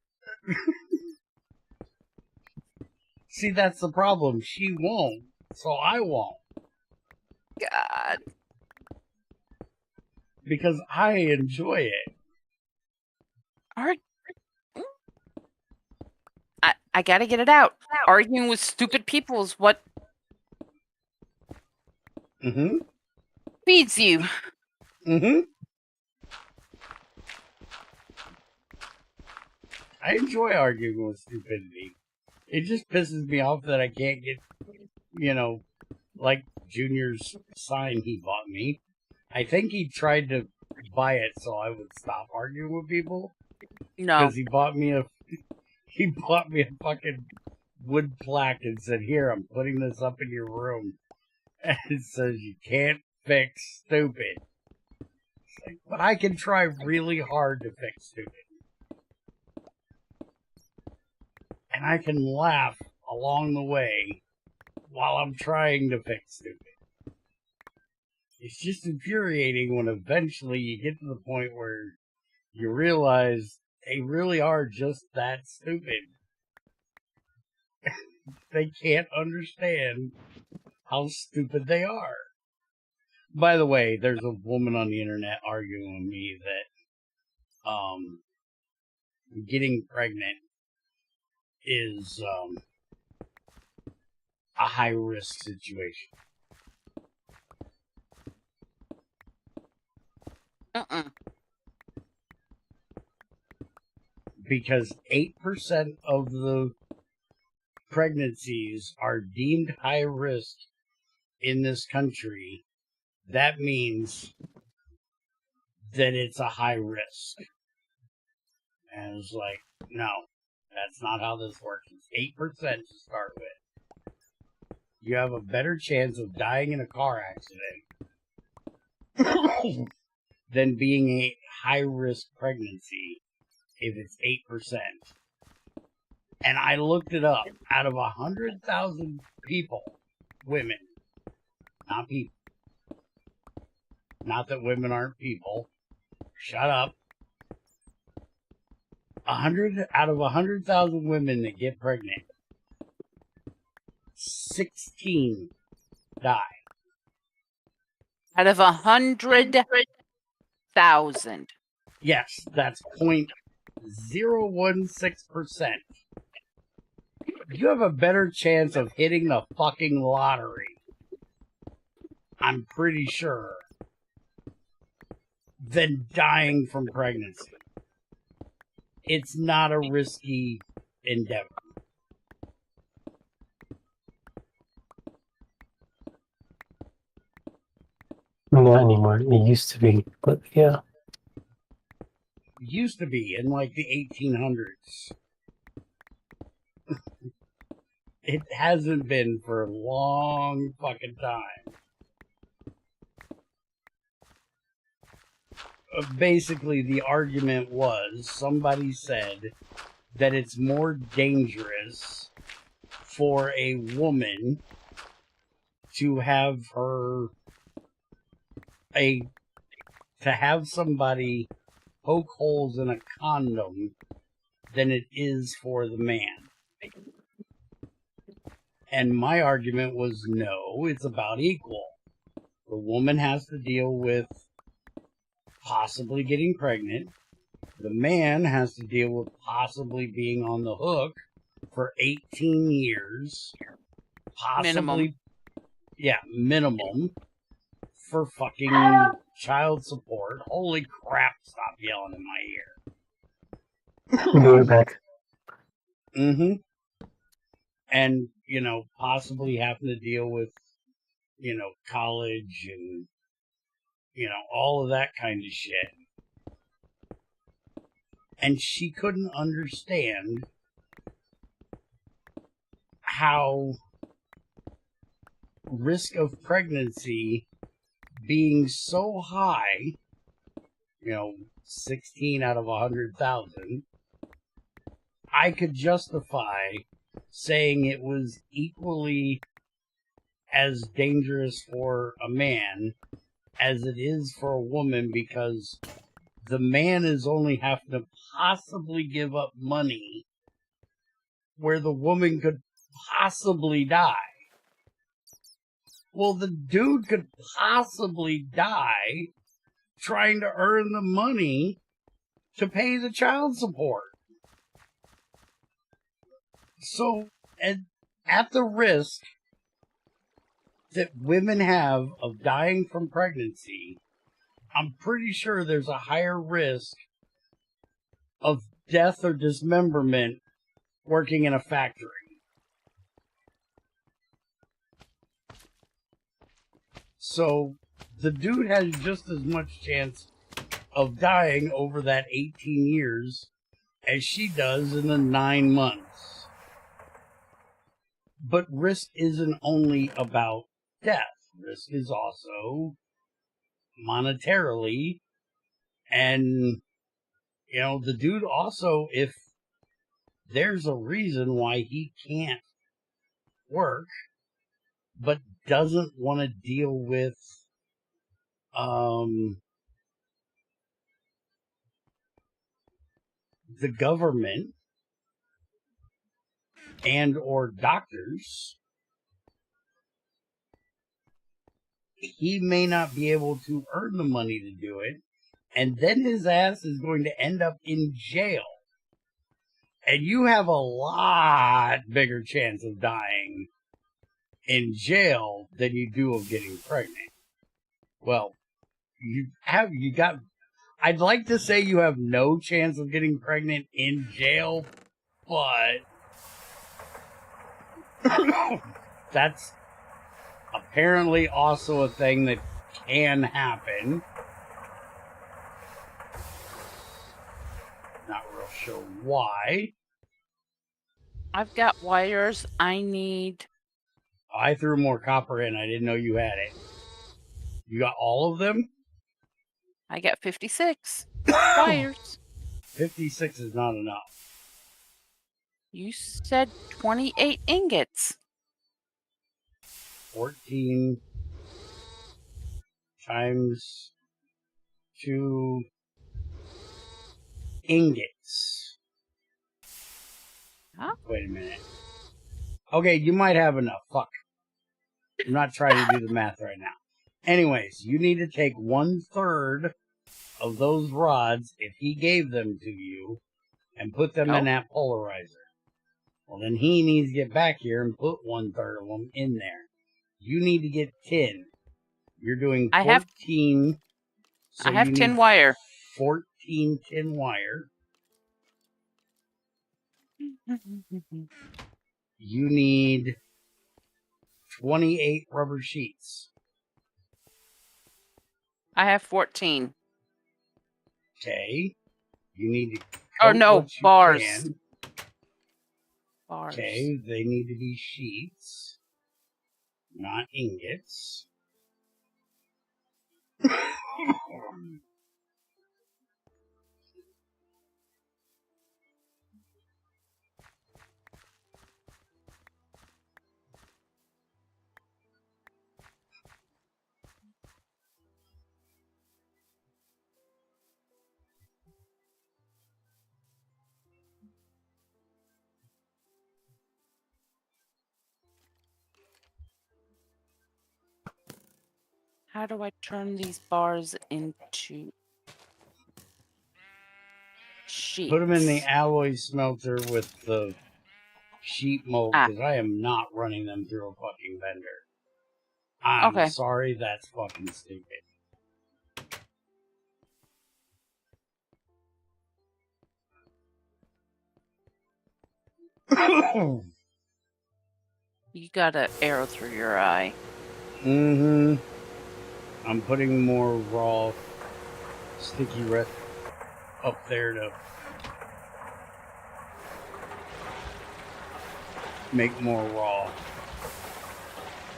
See, that's the problem. She won't, so I won't. God. Because I enjoy it. I gotta get it out. Arguing with stupid people is what feeds you. I enjoy arguing with stupidity. It just pisses me off that I can't get, like Junior's sign he bought me. I think he tried to buy it so I would stop arguing with people. No. Because he bought me a fucking wood plaque and said, "Here, I'm putting this up in your room." And it says, "You can't fix stupid." It's like, but I can try really hard to fix stupid. And I can laugh along the way while I'm trying to fix stupid. It's just infuriating when eventually you get to the point where you realize they really are just that stupid. They can't understand how stupid they are. By the way, there's a woman on the internet arguing with me that getting pregnant is a high-risk situation. Because 8% of the pregnancies are deemed high risk in this country. That means that it's a high risk. And it's like, no, that's not how this works. It's 8% to start with. You have a better chance of dying in a car accident than being a high-risk pregnancy if it's 8%. And I looked it up. Out of 100,000 people, women, not people. Not that women aren't people. Shut up. 100 out of 100,000 women that get pregnant, 16 die. Out of 100,000. Yes, that's 0.016%. You have a better chance of hitting the fucking lottery, I'm pretty sure, than dying from pregnancy. It's not a risky endeavor. Not anymore. It used to be, but yeah. It used to be in like the 1800s. It hasn't been for a long fucking time. Basically, the argument was, somebody said that it's more dangerous for a woman to have somebody poke holes in a condom than it is for the man. And my argument was, no, it's about equal. The woman has to deal with possibly getting pregnant. The man has to deal with possibly being on the hook for 18 years. Possibly, minimum. Yeah, minimum. For fucking child support. Holy crap, stop yelling in my ear. Do it back. And, possibly having to deal with, college and, all of that kind of shit. And she couldn't understand how risk of pregnancy being so high, 16 out of 100,000, I could justify saying it was equally as dangerous for a man as it is for a woman, because the man is only having to possibly give up money where the woman could possibly die. Well, the dude could possibly die trying to earn the money to pay the child support. So, at the risk that women have of dying from pregnancy, I'm pretty sure there's a higher risk of death or dismemberment working in a factory. So, the dude has just as much chance of dying over that 18 years as she does in the 9 months. But risk isn't only about death. Risk is also monetarily. And, you know, the dude also, if there's a reason why he can't work, but doesn't want to deal with, the government and or doctors, he may not be able to earn the money to do it, and then his ass is going to end up in jail. And you have a lot bigger chance of dying in jail than you do of getting pregnant. Well, I'd like to say you have no chance of getting pregnant in jail, but that's apparently also a thing that can happen. Not real sure why. I've got wires. I need... I threw more copper in. I didn't know you had it. You got all of them? I got 56 wires. 56 is not enough. You said 28 ingots. 14 times 2 ingots. Huh? Wait a minute. Okay, you might have enough. Fuck. I'm not trying to do the math right now. Anyways, you need to take 1/3 of those rods, if he gave them to you, and put them in that polarizer. Well, then he needs to get back here and put 1/3 of them in there. You need to get 10. You're doing 14. I have 10 wire. 14 10 wire. You need 28 rubber sheets. I have 14. Okay. You need to... Oh, no, bars. Bars. Okay, they need to be sheets, not ingots. How do I turn these bars into sheets? Put them in the alloy smelter with the sheet mold, because I am not running them through a fucking vendor. I'm sorry, that's fucking stupid. You got an arrow through your eye. Mm-hmm. I'm putting more raw sticky red up there to make more raw.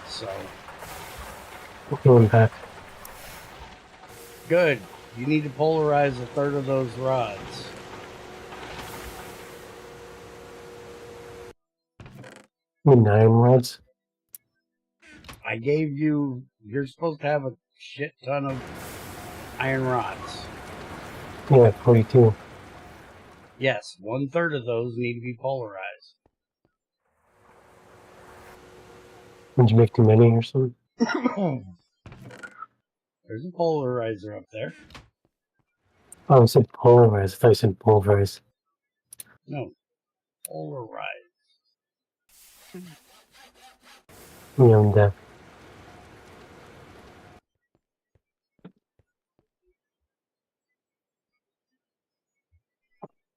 So. We're going back. Good. You need to polarize 1/3 of those rods. You mean 9 rods? I gave you... You're supposed to have a shit ton of iron rods. Yeah, 42. Yes, 1/3 of those need to be polarized. Did you make too many or something? There's a polarizer up there. Oh, I said polarized. I thought you said pulverized. No, polarized. Yeah, I'm deaf.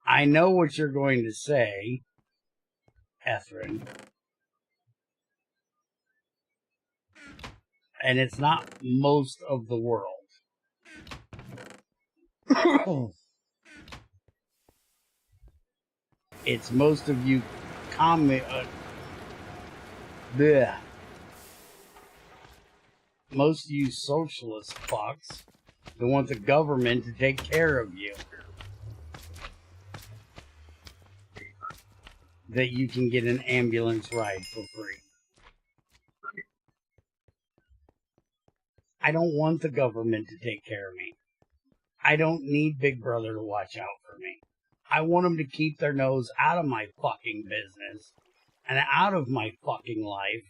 I know what you're going to say, Ethrin. And it's not most of the world. It's most of you most of you socialist fucks that want the government to take care of you. That you can get an ambulance ride for free. I don't want the government to take care of me. I don't need Big Brother to watch out for me. I want them to keep their nose out of my fucking business and out of my fucking life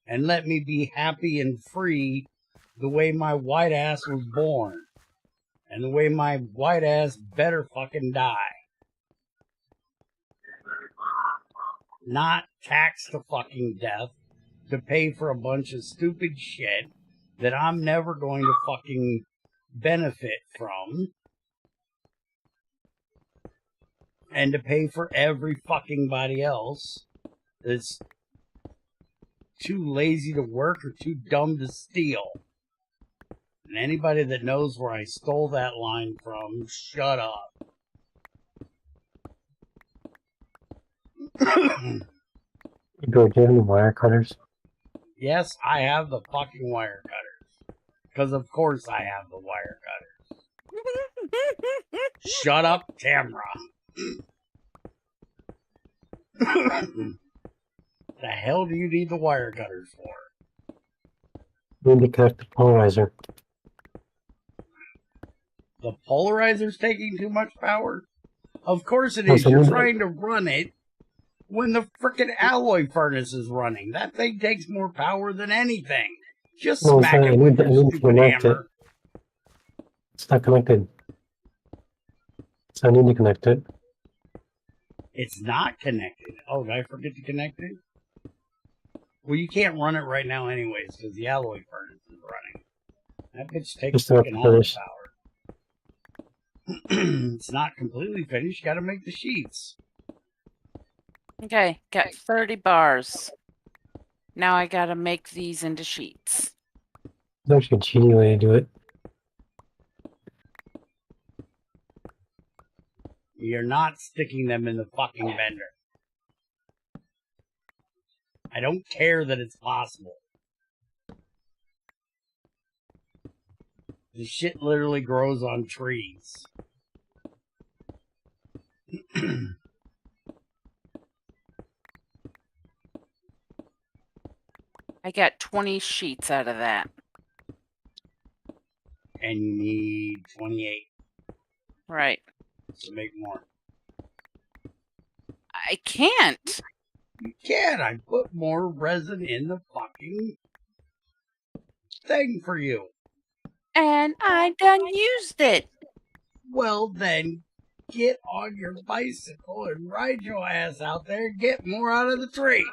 and let me be happy and free the way my white ass was born and the way my white ass better fucking die. Not taxed to fucking death to pay for a bunch of stupid shit that I'm never going to fucking benefit from, and to pay for every fucking body else that's too lazy to work or too dumb to steal. And anybody that knows where I stole that line from, shut up. Do you have any wire cutters? Yes, I have the fucking wire cutters. Because of course I have the wire cutters. Shut up, Tamra. The hell do you need the wire cutters for? We need to connect the polarizer. The polarizer's taking too much power? Of course it Oh, is. so You're we- trying to run it when the frickin' alloy furnace is running. That thing takes more power than anything. Just No, smack sorry, it I with need your to stupid connect it. hammer. It's not connected. So I need to connect it. It's not connected. Oh, did I forget to connect it? Well, you can't run it right now anyways, because the alloy furnace is running. That bitch takes Just about frickin' all the finished. power. It's not completely finished. Gotta make the sheets. Okay, got 30 bars. Now I gotta make these into sheets. There's actually a cheating way to do it. You're not sticking them in the fucking bender. I don't care that it's possible. The shit literally grows on trees. I got 20 sheets out of that. And you need 28 Right. to make more. I can't. You can. I put more resin in the fucking thing for you. And I done used it. Well, then get on your bicycle and ride your ass out there and get more out of the tree.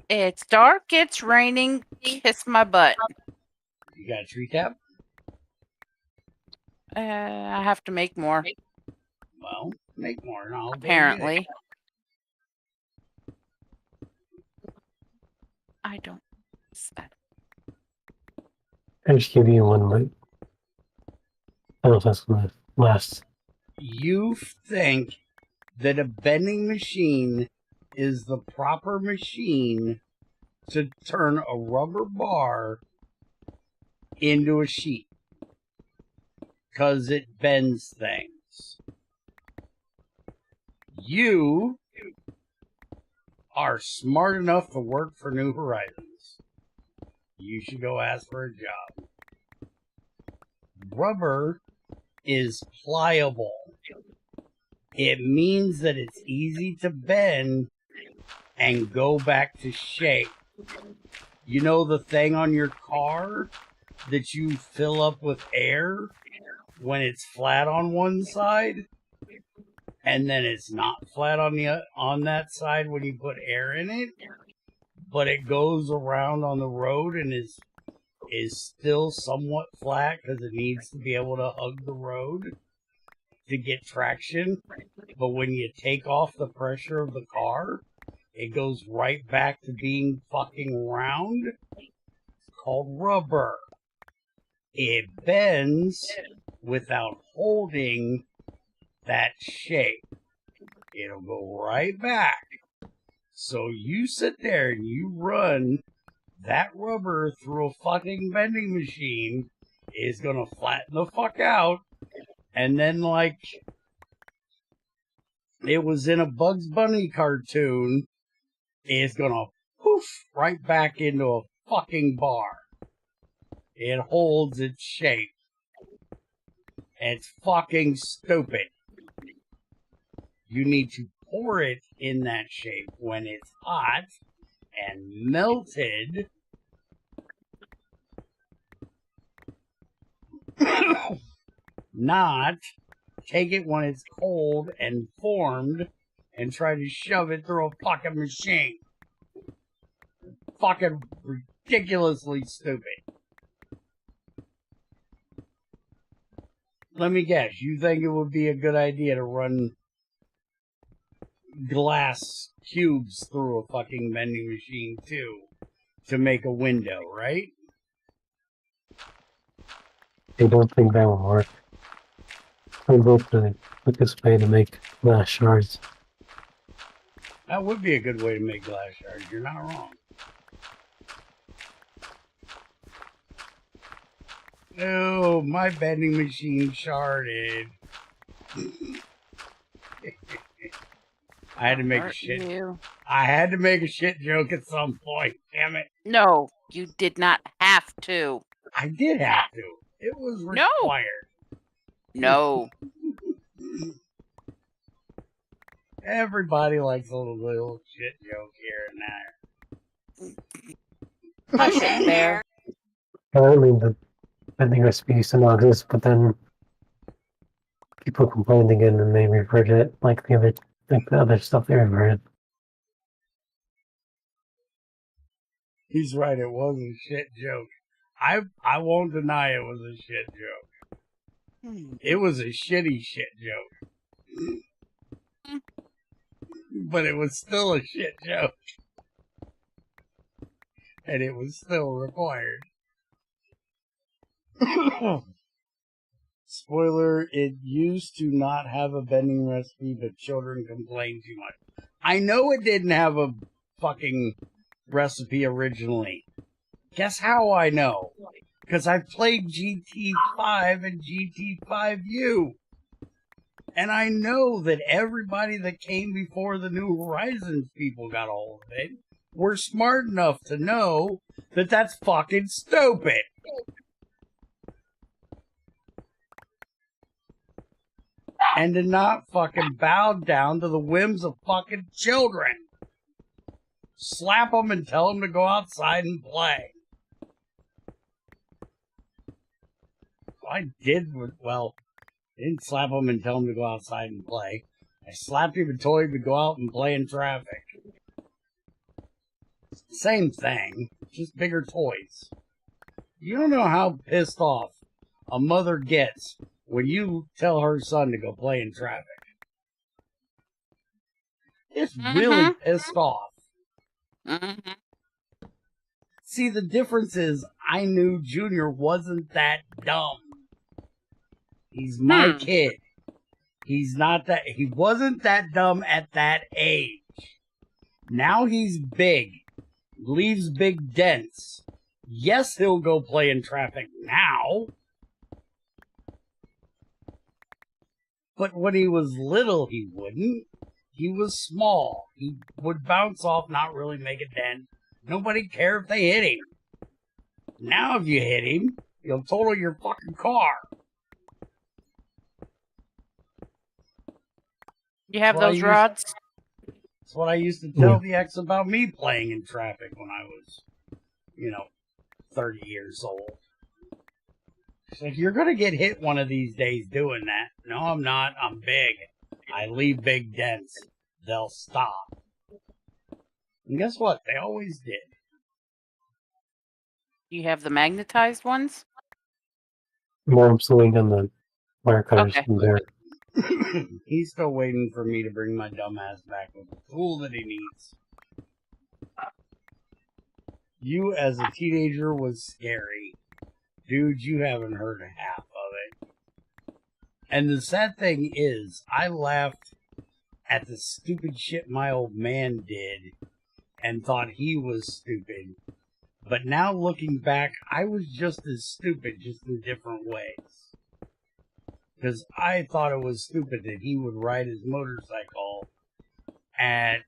It's dark, it's raining, kiss my butt. You got a tree tap? I have to make more, Well, make more and I'll go get it. apparently. I don't. I just give you one light. I don't know if that's gonna last. You think that a bending machine is the proper machine to turn a rubber bar into a sheet because it bends things. You are smart enough to work for New Horizons. You should go ask for a job. Rubber is pliable. it means that it's easy to bend and go back to shape. You know the thing on your car that you fill up with air when it's flat on one side, and then it's not flat on that side when you put air in it, but it goes around on the road and is still somewhat flat because it needs to be able to hug the road to get traction. But when you take off the pressure of the car, it goes right back to being fucking round. It's called rubber. It bends without holding that shape. It'll go right back. So you sit there and you run that rubber through a fucking bending machine, is gonna flatten the fuck out, and then like it was in a Bugs Bunny cartoon, is gonna poof right back into a fucking bar. It holds its shape. It's fucking stupid. You need to pour it in that shape when it's hot and melted. Not take it when it's cold and formed and try to shove it through a fucking machine. Fucking ridiculously stupid. Let me guess, you think it would be a good idea to run glass cubes through a fucking vending machine too to make a window, right? I don't think that will work. I hope the quickest way to make glass shards. That would be a good way to make glass shards. You're not wrong. Oh, my vending machine sharded. I had to make a shit. I had to make a shit joke at some point. Damn it! No, you did not have to. I did have to. It was required. No. Everybody likes a little shit joke here and there. Hush it, Bear. Apparently the vending recipe used to not exist, but then people complained again and they reverted it like the other stuff they reverted. He's right, it was a shit joke. I won't deny it was a shit joke. It was a shitty shit joke. But it was still a shit joke. And it was still required. Spoiler, it used to not have a bending recipe, but children complained too much. I know it didn't have a fucking recipe originally. Guess how I know? Because I've played GT5 and GT5U. And I know that everybody that came before the New Horizons people got a hold of it were smart enough to know that that's fucking stupid. And to not fucking bow down to the whims of fucking children. Slap them and tell them to go outside and play. I did, well, I didn't slap them and tell them to go outside and play. I slapped him and told him to go out and play in traffic. Same thing, just bigger toys. You don't know how pissed off a mother gets when you tell her son to go play in traffic. It's really pissed off. See, the difference is I knew Junior wasn't that dumb. He's my kid. He wasn't that dumb at that age. Now he's big. Leaves big dents. Yes, he'll go play in traffic now. But when he was little, he wouldn't. He was small. He would bounce off, not really make a dent. Nobody cared if they hit him. Now if you hit him, he'll total your fucking car. You have Well, those rods? That's what I used to tell the ex about me playing in traffic when I was, 30 years old. She's like, you're going to get hit one of these days doing that. No, I'm not. I'm big. I leave big dents. They'll stop. And guess what? They always did. You have the magnetized ones? No, I'm still waiting on the wire cutters Okay. from there. He's still waiting for me to bring my dumbass back with the tool that he needs. You as a teenager was scary. Dude, you haven't heard half of it. And the sad thing is, I laughed at the stupid shit my old man did and thought he was stupid. But now looking back, I was just as stupid, just in different ways. Because I thought it was stupid that he would ride his motorcycle at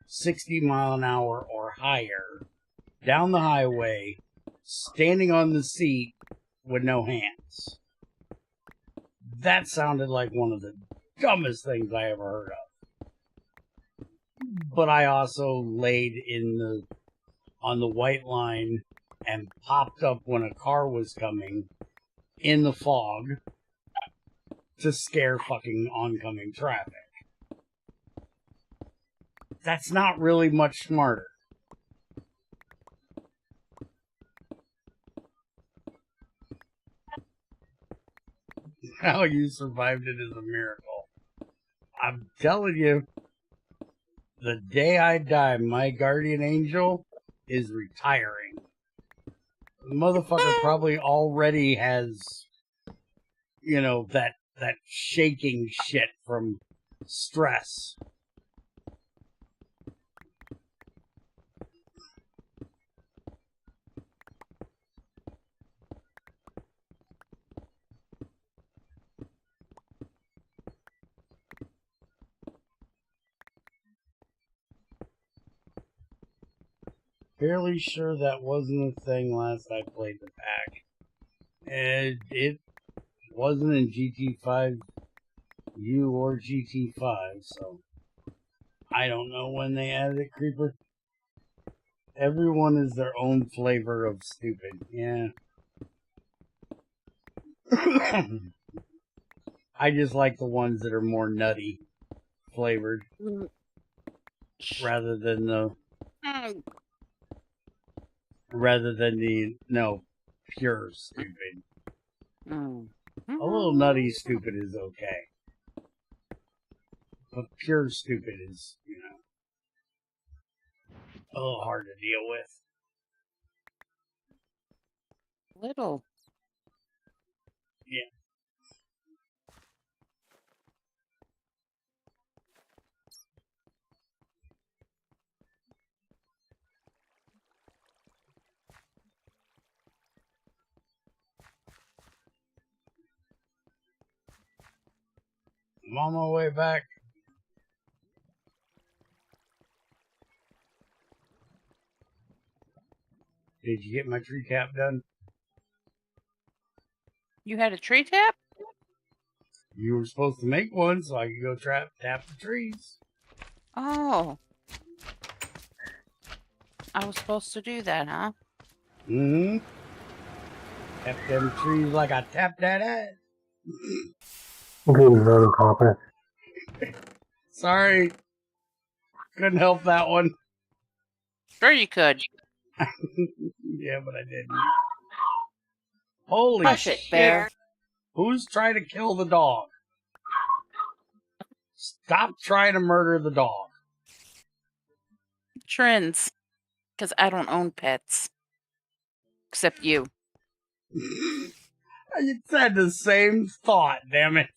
60 mile an hour or higher down the highway, standing on the seat with no hands. That sounded like one of the dumbest things I ever heard of. But I also laid on the white line and popped up when a car was coming in the fog to scare fucking oncoming traffic. That's not really much smarter. How you survived it is a miracle. I'm telling you, the day I die, my guardian angel is retiring. The motherfucker probably already has, that shaking shit from stress. Fairly sure that wasn't a thing last I played the pack. And it wasn't in GT5U or GT5, so I don't know when they added it, Creeper. Everyone is their own flavor of stupid, yeah. I just like the ones that are more nutty flavored rather than the pure stupid. A little nutty stupid is okay. But pure stupid is, a little hard to deal with. Little. Yeah. I'm on my way back. Did you get my tree tap done? You had a tree tap? You were supposed to make one so I could go tap the trees. Oh. I was supposed to do that, huh? Mm-hmm. Tap them trees like I tapped that ass. Green road copper. Sorry. Couldn't help that one. Sure you could. Yeah, but I didn't. Holy Push it, shit. Bear. Who's trying to kill the dog? Stop trying to murder the dog. Trends. Because I don't own pets. Except you. You said the same thought, damn it.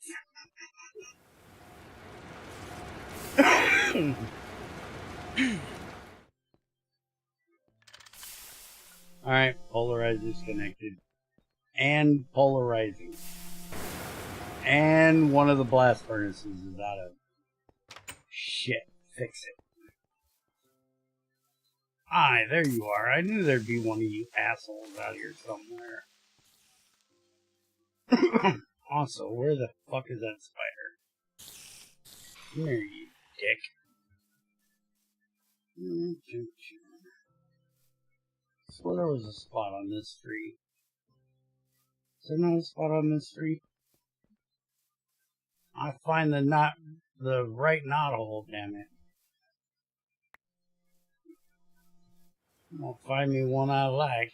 Alright, polarizer's connected. And polarizing. And one of the blast furnaces is out of shit. Fix it. Aye, there you are. I knew there'd be one of you assholes out here somewhere. Also, where the fuck is that spider? Come here, you dick. So there was a spot on this tree. Is there not a spot on this tree? I find the right knot hole, damn it. I'll find me one I like.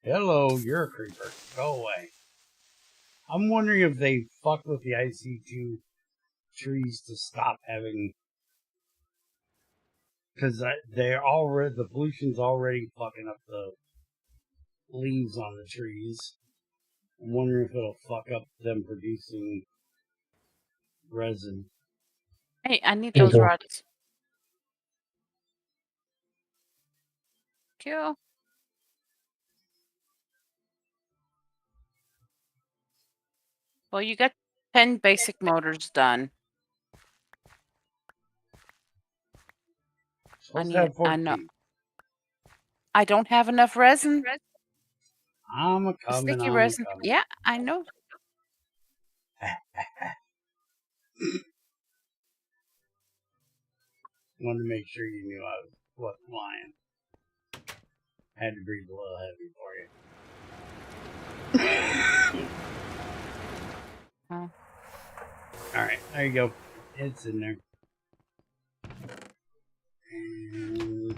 Hello, you're a creeper. Go away. I'm wondering if they fucked with the IC2 trees to stop having... Because the pollution's already fucking up the leaves on the trees. I'm wondering if it'll fuck up them producing resin. Hey, I need Yeah, those go. rods. Cool. Well, you got 10 basic motors done. Supposed to have 14. I know. I don't have enough resin. I'm Sticky resin. Yeah, I know. Wanted to make sure you knew I wasn't lying. Had to breathe a little heavy for you. Oh. Alright, there you go. It's in there. And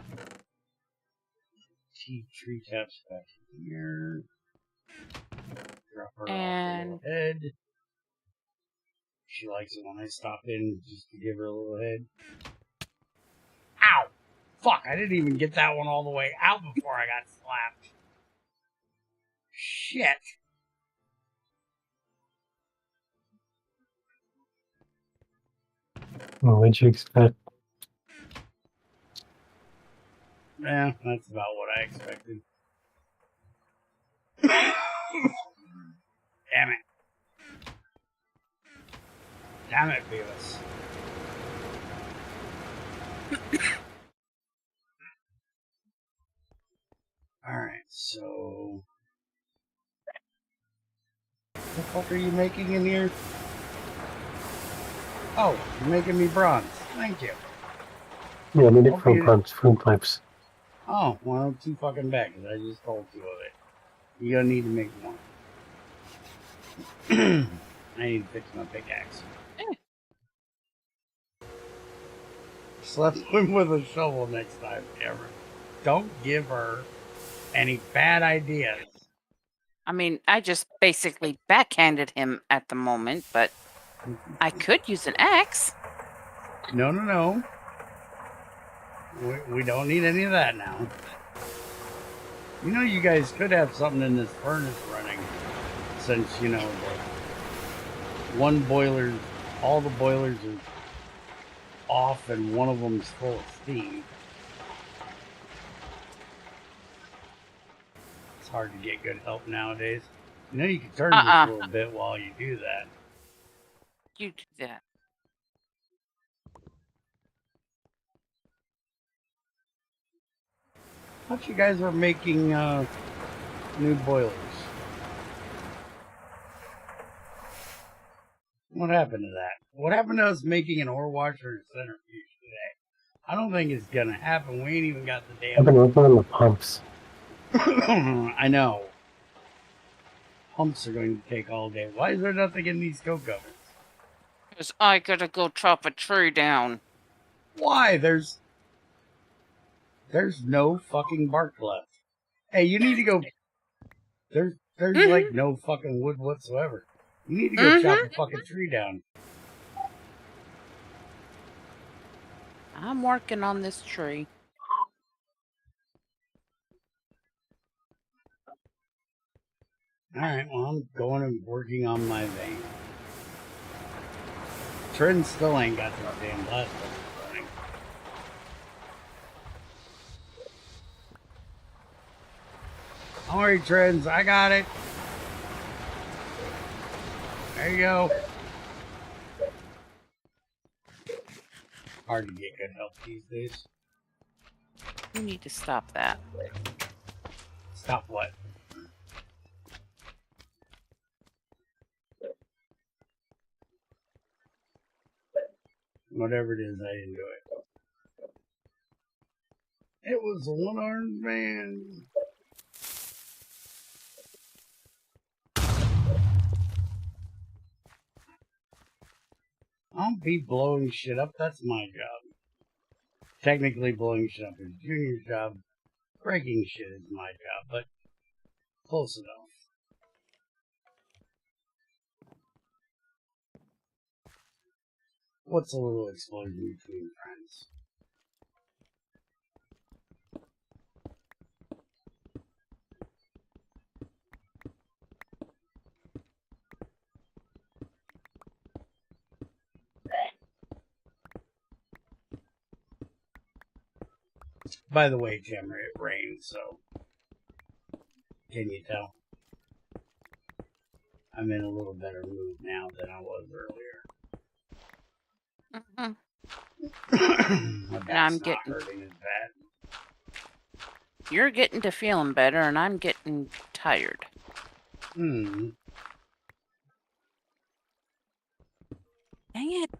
tree taps back here. Drop her off a little head. She likes it when I stop in just to give her a little head. Ow! Fuck, I didn't even get that one all the way out before I got slapped. Shit. What'd you expect? Yeah, that's about what I expected. Damn it. Damn it, Beavis. Alright, so... What the fuck are you making in here? Oh, you're making me bronze. Thank you. Yeah, I need it Hope from you- food pipes. Oh, well, too fucking bad, because I just told you of it. You're gonna need to make more. I need to fix my pickaxe. Slap him with a shovel next time, Cameron. Don't give her any bad ideas. I mean, I just basically backhanded him at the moment, but I could use an axe. No. We don't need any of that now. You know, you guys could have something in this furnace running, since, you know, one boiler, all the boilers are off and one of them's full of steam. It's hard to get good help nowadays. You know, you can turn this a little bit while you do that. You do that. I thought you guys were making new boilers. What happened to that? What happened to us making an ore washer and centrifuge today? I don't think it's gonna happen. We ain't even got the damn... I've been working on the pumps. I know. Pumps are going to take all day. Why is there nothing in these coke ovens? Because I gotta go chop a tree down. Why? There's no fucking bark left. Hey, you need to go... There's like no fucking wood whatsoever. You need to go chop a fucking tree down. I'm working on this tree. Alright, well, I'm going and working on my vein. Trent still ain't got this damn blast running. Don't worry, Trends, I got it. There you go. Hard to get good help these days. You need to stop that. Stop what? Whatever it is, I enjoy it. It was a one-armed man. I'll be blowing shit up. That's my job. Technically, blowing shit up is Junior's job. Breaking shit is my job, but close enough. What's a little explosion between friends? By the way, Jammer, it rained, so can you tell? I'm in a little better mood now than I was earlier. My back's not hurting as bad. You're getting to feeling better, and I'm getting tired. Hmm. Dang it.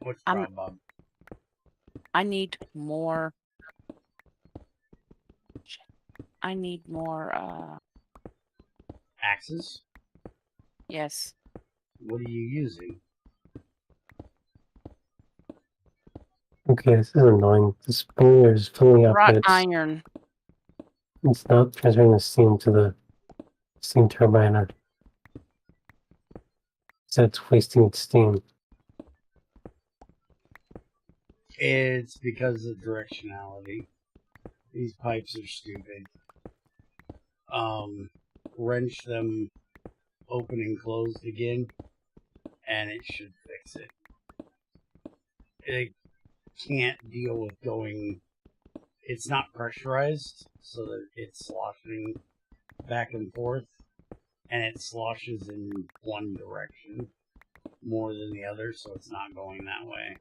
What's the problem, Bob? I need more. I need more, Axes? Yes. What are you using? Okay, this is annoying. The spinner is filling up, Wrought but iron. it's not transferring the steam to the steam turbine. So it's wasting its steam. It's because of directionality. These pipes are stupid. Wrench them open and closed again, and it should fix it. It can't deal with going... It's not pressurized, so that it's sloshing back and forth, and it sloshes in one direction more than the other, so it's not going that way.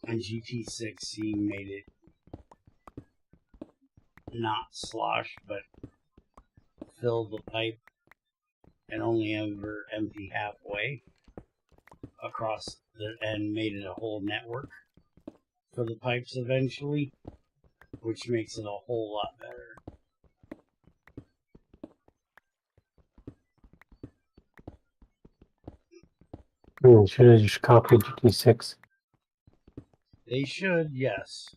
And GT6C made it not slosh, but fill the pipe and only ever empty halfway across and made it a whole network for the pipes eventually, which makes it a whole lot better. Should have just copied GT6. They should, yes.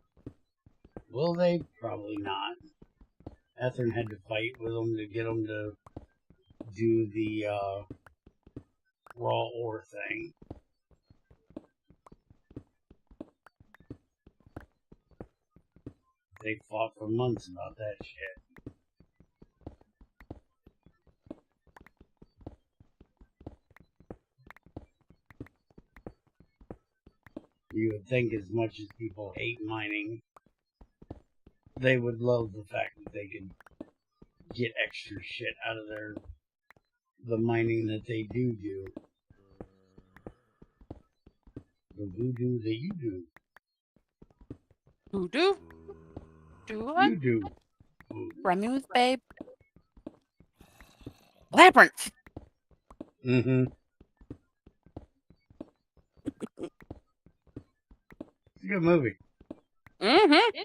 Will they? Probably not. Ethern had to fight with them to get them to do the raw ore thing. They fought for months about that shit. You would think as much as people hate mining, they would love the fact that they could get extra shit out of the mining that they do. The voodoo that you do. Voodoo? Do what? You do. Remove, babe. Labyrinth! Mm-hmm. It's a good movie. Mm-hmm.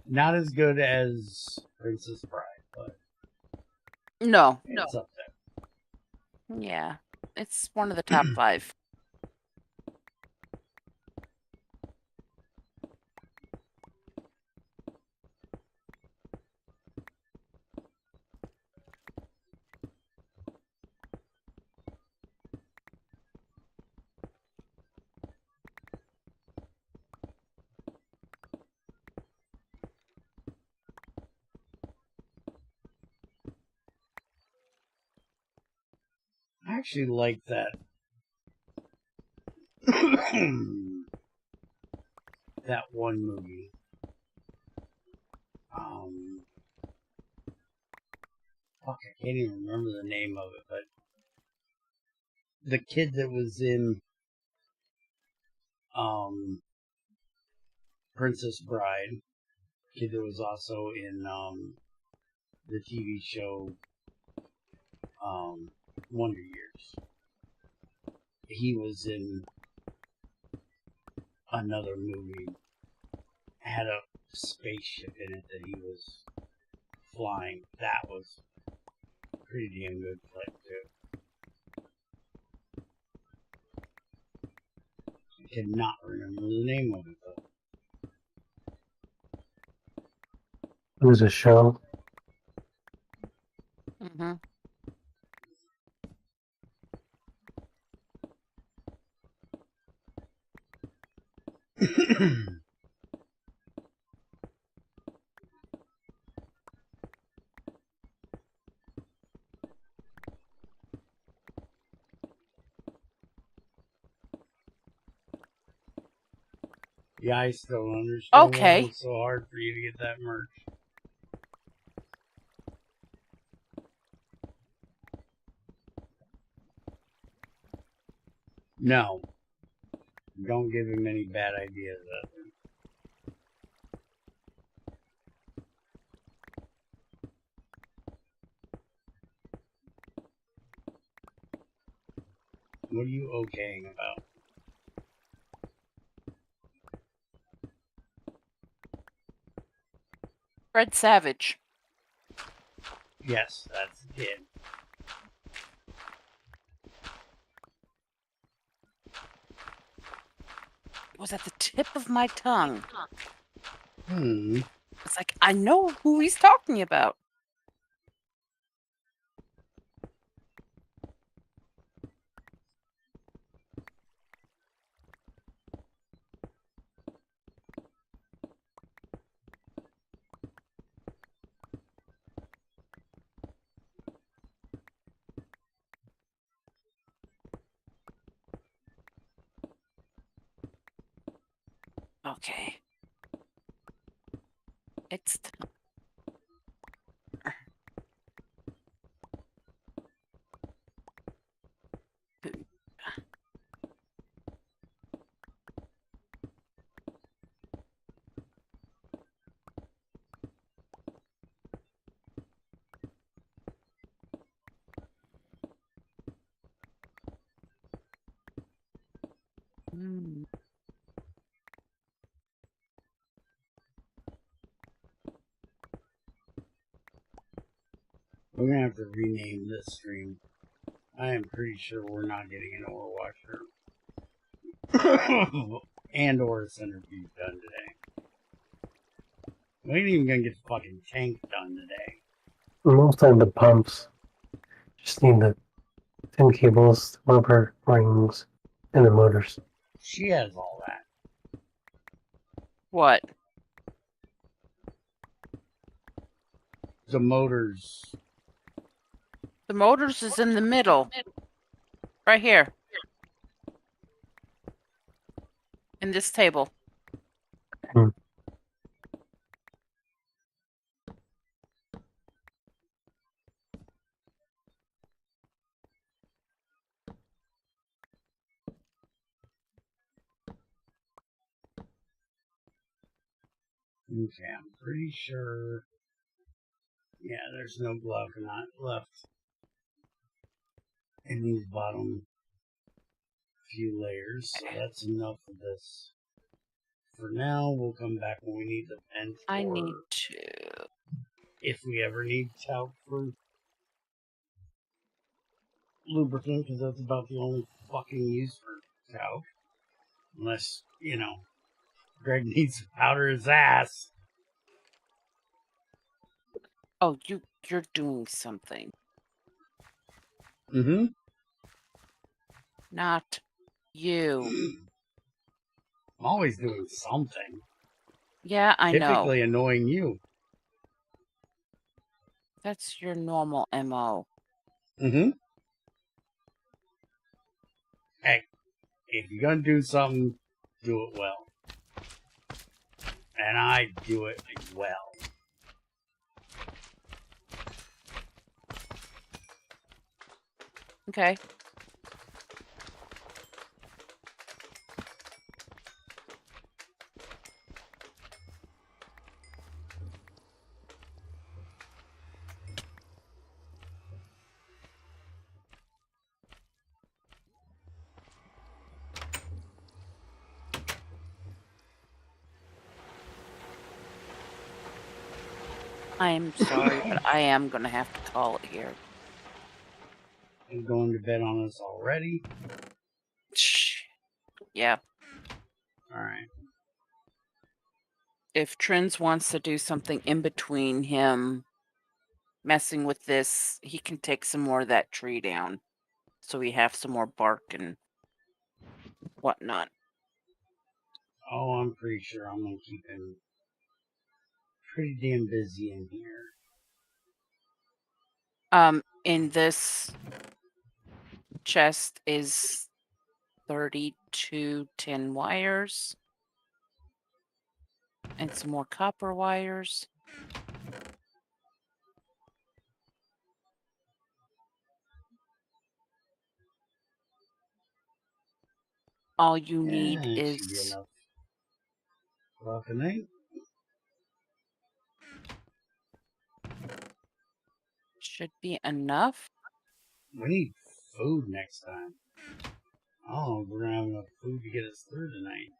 Not as good as Princess Bride, but No. it's up there. Yeah. It's one of the top 5. I actually like that. That one movie. Fuck, I can't even remember the name of it, but the kid that was in Princess Bride, kid that was also in the TV show Wonder Years. He was in another movie, had a spaceship in it that he was flying. That was a pretty damn good flick too. I cannot remember the name of it though. It was a show. Mm-hmm. Yeah, I still don't understand why Okay. it was so hard for you to get that merch. No. Don't give him any bad ideas, Ethan. What are you okaying about? Fred Savage. Yes, that's the kid. It was at the tip of my tongue. It's like, I know who he's talking about. Okay. It's time. We're gonna have to rename this stream. I am pretty sure we're not getting an ore washer and or a centrifuge done today. We ain't even gonna get the fucking tank done today. Most of the pumps just need the 10 cables, rubber rings, and the motors. She has all that. What? The motors. The motors is in the middle. Right here. In this table. Okay, I'm pretty sure. Yeah, there's no glove knot left in these bottom few layers. So that's enough of this. For now, we'll come back when we need the vent. I or need to. if we ever need talc for lubricant, because that's about the only fucking use for talc. Unless, you know, Greg needs to powder his ass. Oh, you're doing something. Mm-hmm. Not you. I'm always doing something. Yeah, I know. Typically annoying you. That's your normal MO. Mm-hmm. Hey, if you're gonna do something, do it well. And I do it well. Okay. I'm sorry, but I am going to have to call it here. You going to bed on us already? Shh. Yeah. Alright. If Trins wants to do something in between him messing with this, he can take some more of that tree down. So we have some more bark and whatnot. Oh, I'm pretty sure I'm going to keep him pretty damn busy in here. In this chest is 32 tin wires and some more copper wires. All you need Should be is enough. Well, good night. should be enough. We need food next time. Oh, we're going to have enough food to get us through tonight.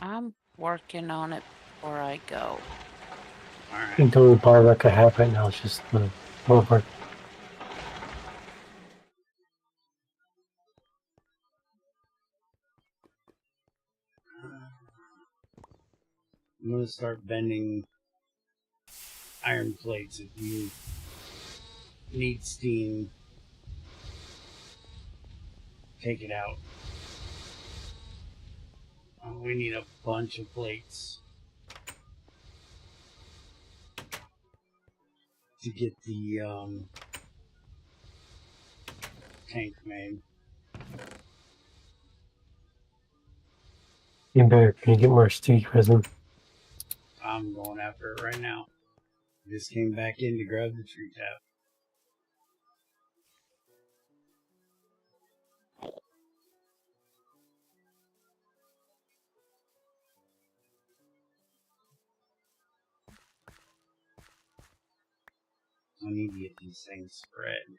I'm working on it before I go. You Alright. can totally bar like I have right now. It's just the over. I'm going to start bending iron plates if you need steam. Take it out. We need a bunch of plates to get the tank made. You better. Can you get more steak resin? I'm going after it right now. Just came back in to grab the tree tap. I need to get these things spread.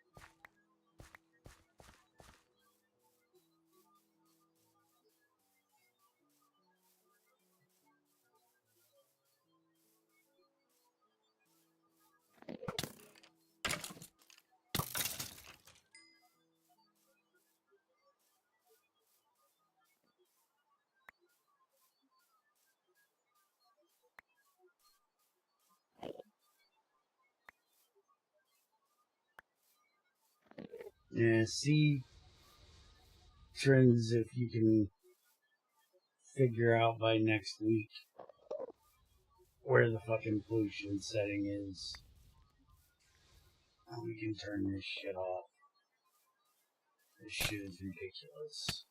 Yeah, see trends if you can figure out by next week where the fucking pollution setting is. And we can turn this shit off. This shit is ridiculous.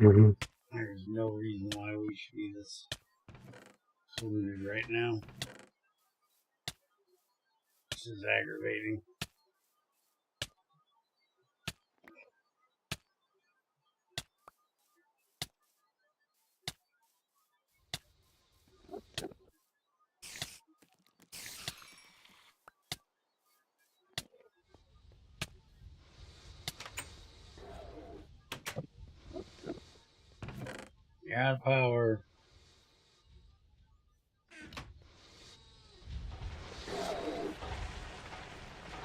Mm-hmm. There's no reason why we should be this polluted right now. This is aggravating. You're out of power.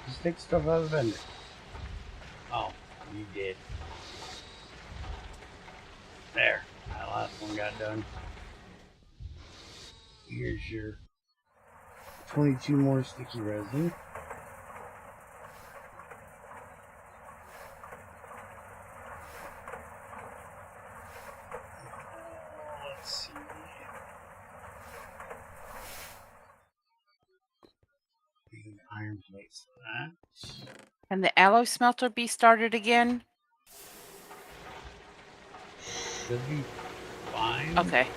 Just take stuff out of the vendor. Oh, you did. There. That last one got done. Here's your 22 more sticky resin. Let's see. Need iron plates for that. Can the alloy smelter be started again? Should be fine. Okay.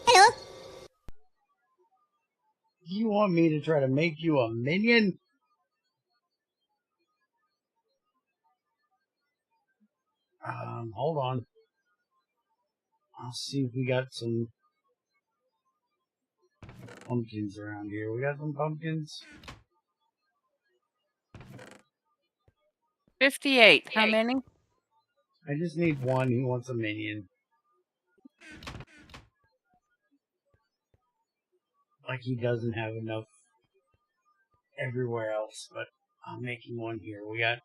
Hello. You want me to try to make you a minion? Hold on. I'll see if we got some pumpkins around here. We got some pumpkins? 58. How many? I just need one. He wants a minion. Like he doesn't have enough everywhere else, but I'm making one here. We got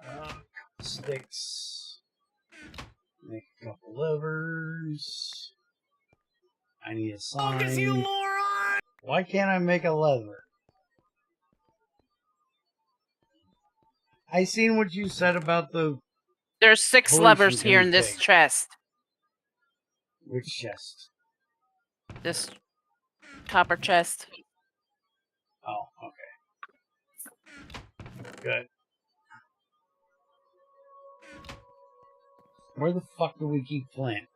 a couple sticks. Make a couple levers. I need a sign. Focus, you moron! Why can't I make a lever? I seen what you said about the... There's 6 Pollution levers here in this thing. chest. Which chest? This copper chest. Oh, okay. Good. Where the fuck do we keep Flint?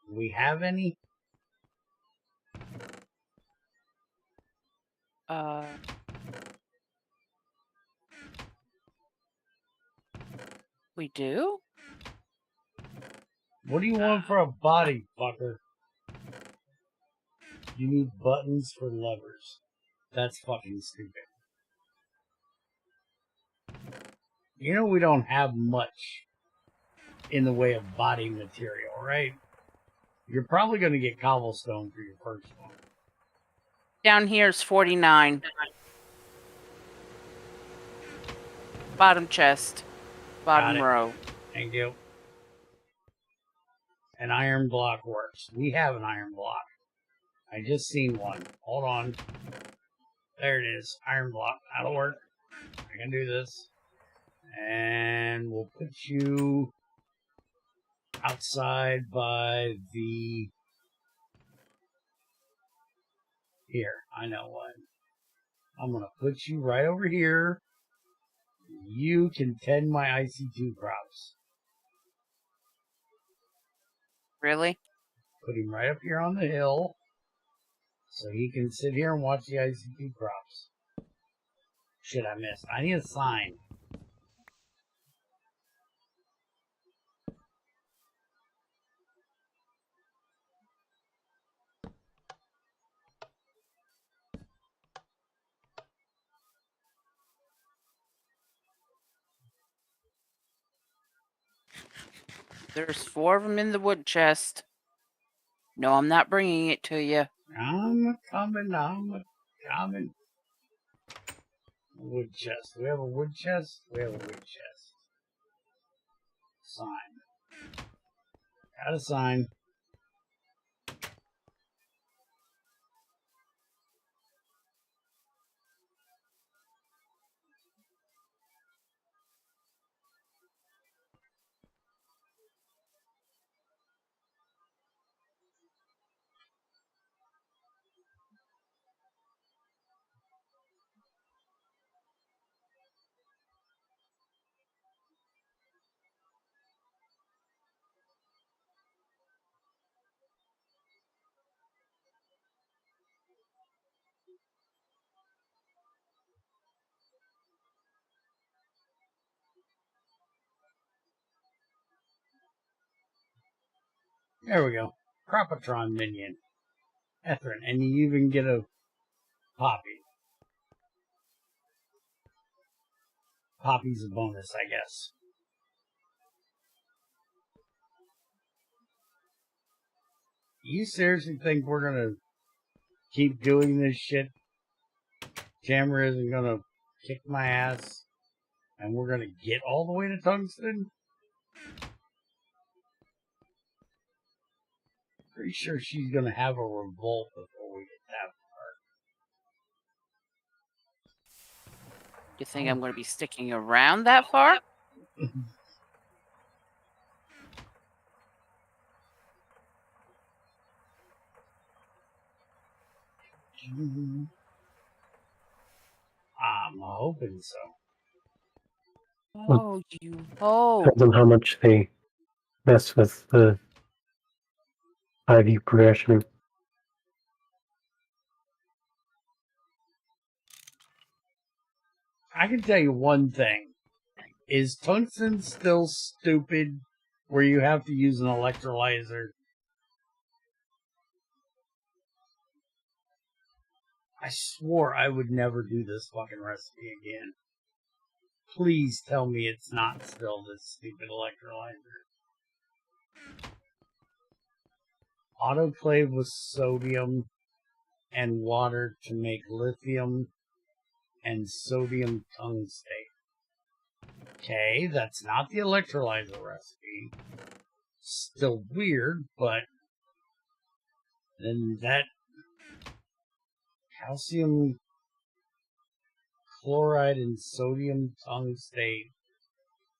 Do we have any? We do? What do you want for a body, fucker? You need buttons for levers. That's fucking stupid. You know we don't have much in the way of body material, right? You're probably going to get cobblestone for your first one. Down here is 49. Bottom chest. Bottom Got it. row. Thank you. An iron block works. We have an iron block. I just seen one. Hold on. There it is. Iron block. That'll work. I can do this. And we'll put you outside by the... Here. I know what. I'm going to put you right over here. You can tend my IC2 crops. Really? Put him right up here on the hill. So he can sit here and watch the IC2 crops. Shit, I missed. I need a sign. There's 4 of them in the wood chest. No, I'm not bringing it to you. I'm coming. Wood chest. Do we have a wood chest? We have a wood chest. Sign. Got a sign. There we go. Cropatron minion. Ethrin. And you even get a poppy. Poppy's a bonus, I guess. You seriously think we're gonna keep doing this shit? Camera isn't gonna kick my ass, and we're gonna get all the way to tungsten? Pretty sure she's gonna have a revolt before we get that You think I'm going to be sticking around that far? I'm hoping so. Oh, you hope. Depends on how much they mess with the IV progression. I can tell you one thing. Is tungsten still stupid where you have to use an electrolyzer? I swore I would never do this fucking recipe again. Please tell me it's not still this stupid electrolyzer. Autoclave with sodium and water to make lithium and sodium tungstate. Okay, that's not the electrolyzer recipe. Still weird, but then that calcium chloride and sodium tungstate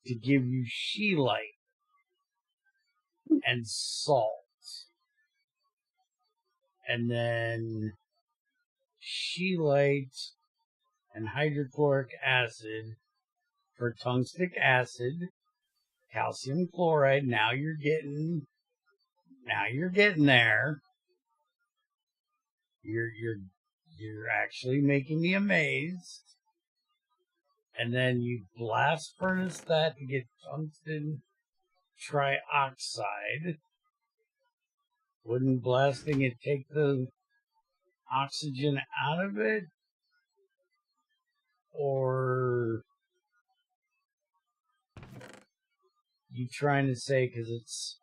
to give you scheelite and salt. And then scheelite and hydrochloric acid for tungstic acid, calcium chloride. Now you're getting there. You're actually making me amazed. And then you blast furnace that to get tungsten trioxide. Wouldn't blasting it take the oxygen out of it? Or you trying to say because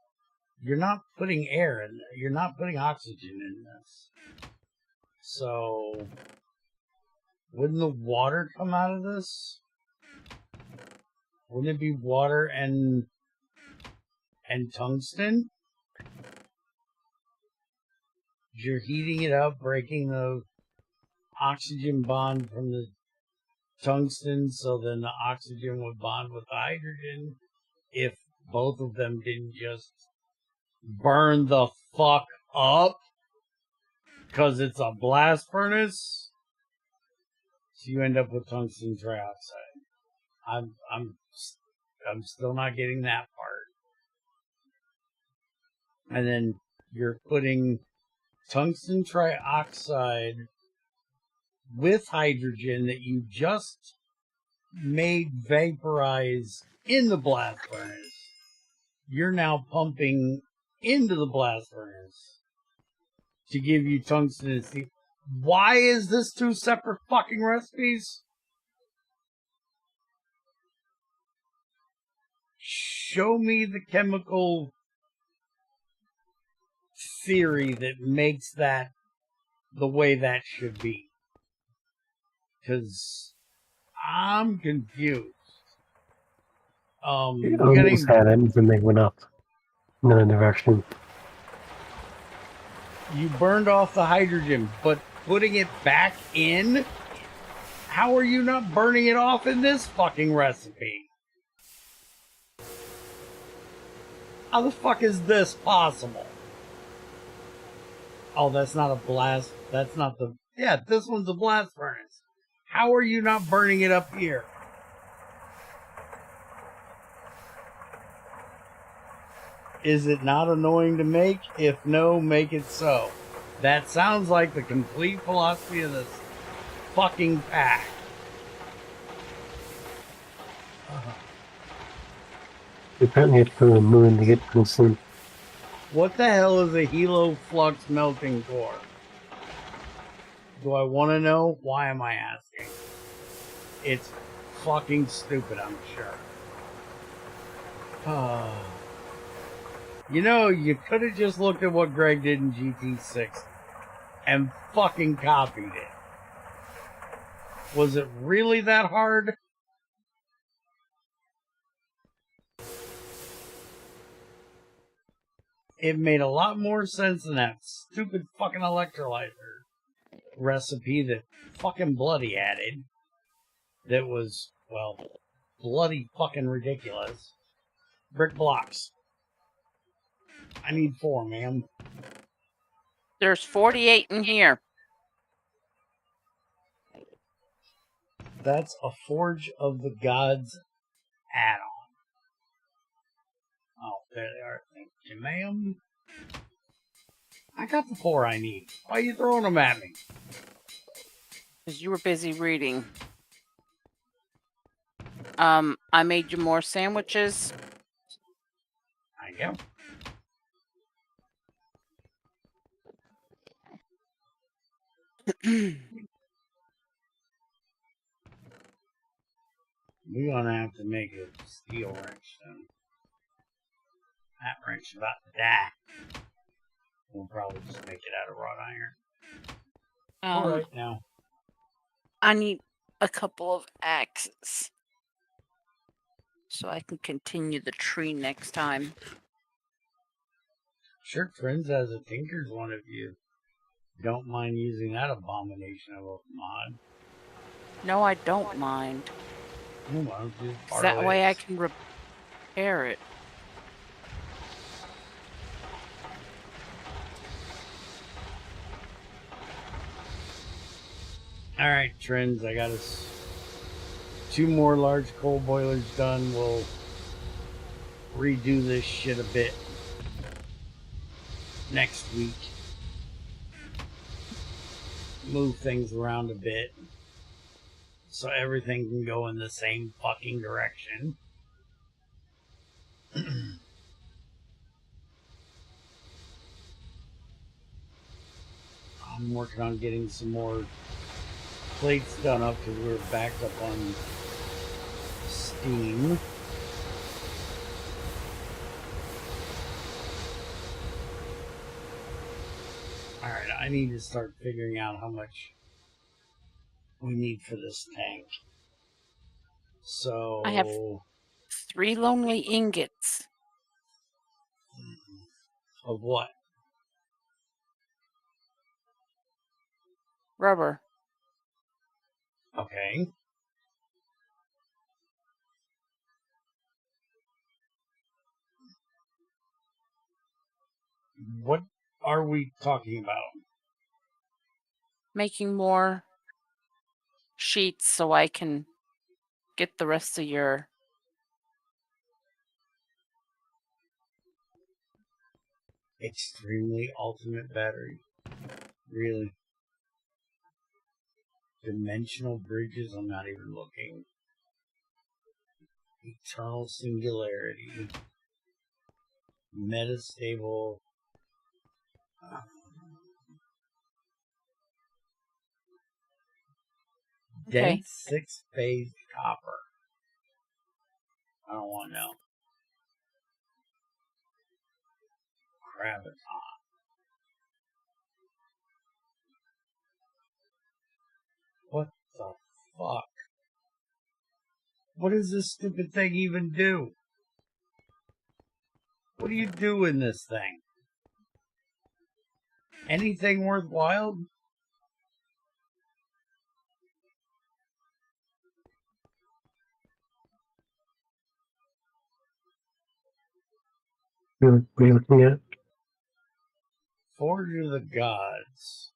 you're not putting air in there, you're not putting oxygen in this. So wouldn't the water come out of this? Wouldn't it be water and tungsten? You're heating it up, breaking the oxygen bond from the tungsten, so then the oxygen would bond with the hydrogen if both of them didn't just burn the fuck up because it's a blast furnace. So you end up with tungsten trioxide. I'm still not getting that part. And then you're putting tungsten trioxide with hydrogen that you just made vaporize in the blast furnace. You're now pumping into the blast furnace to give you tungsten and steel. Why is this two separate fucking recipes? Show me the chemical theory that makes that the way that should be. Because I'm confused. It almost had it, and then they went up in another direction. You burned off the hydrogen, but putting it back in? How are you not burning it off in this fucking recipe? How the fuck is this possible? Oh, that's not a blast. That's not the... Yeah, this one's a blast furnace. How are you not burning it up here? Is it not annoying to make? If no, make it so. That sounds like the complete philosophy of this fucking pack. Apparently, it's for the moon to get tungsten. What the hell is a heloflux melting core? Do I want to know? Why am I asking? It's fucking stupid, I'm sure. You know, you could have just looked at what Greg did in GT6 and fucking copied it. Was it really that hard? It made a lot more sense than that stupid fucking electrolyzer recipe that fucking Bloody added. That was, well, bloody fucking ridiculous. Brick blocks. I need 4, ma'am. There's 48 in here. That's a Forge of the Gods add-on. Oh, There they are. Thank you, ma'am. I got the 4 I need. Why are you throwing them at me? Because you were busy reading. I made you more sandwiches. I go. We're gonna have to make a steel wrench then. That wrench is about to die. We'll probably just make it out of wrought iron. Alright now. I need a couple of axes so I can continue the tree next time. Sure, friends, as a tinker's one of you. Don't mind using that abomination of a mod. No, I don't mind. Oh, why don't you 'Cause that borrow way I it? can repair it. Alright, Trends, I got us 2 more large coal boilers done. We'll redo this shit a bit next week. Move things around a bit so everything can go in the same fucking direction. I'm working on getting some more plates done up because we're backed up on Steam. Alright, I need to start figuring out how much we need for this tank. So I have 3 lonely ingots. of what? Rubber. Okay. What are we talking about? Making more sheets so I can get the rest of your... Extremely ultimate battery. Really? Dimensional bridges? I'm not even looking. Eternal singularity. Metastable. Okay. Dense 6-phase copper. I don't want to know. Graviton. What the fuck? What does this stupid thing even do? What do you do in this thing? Anything worthwhile? What are you looking at? Forge of the Gods.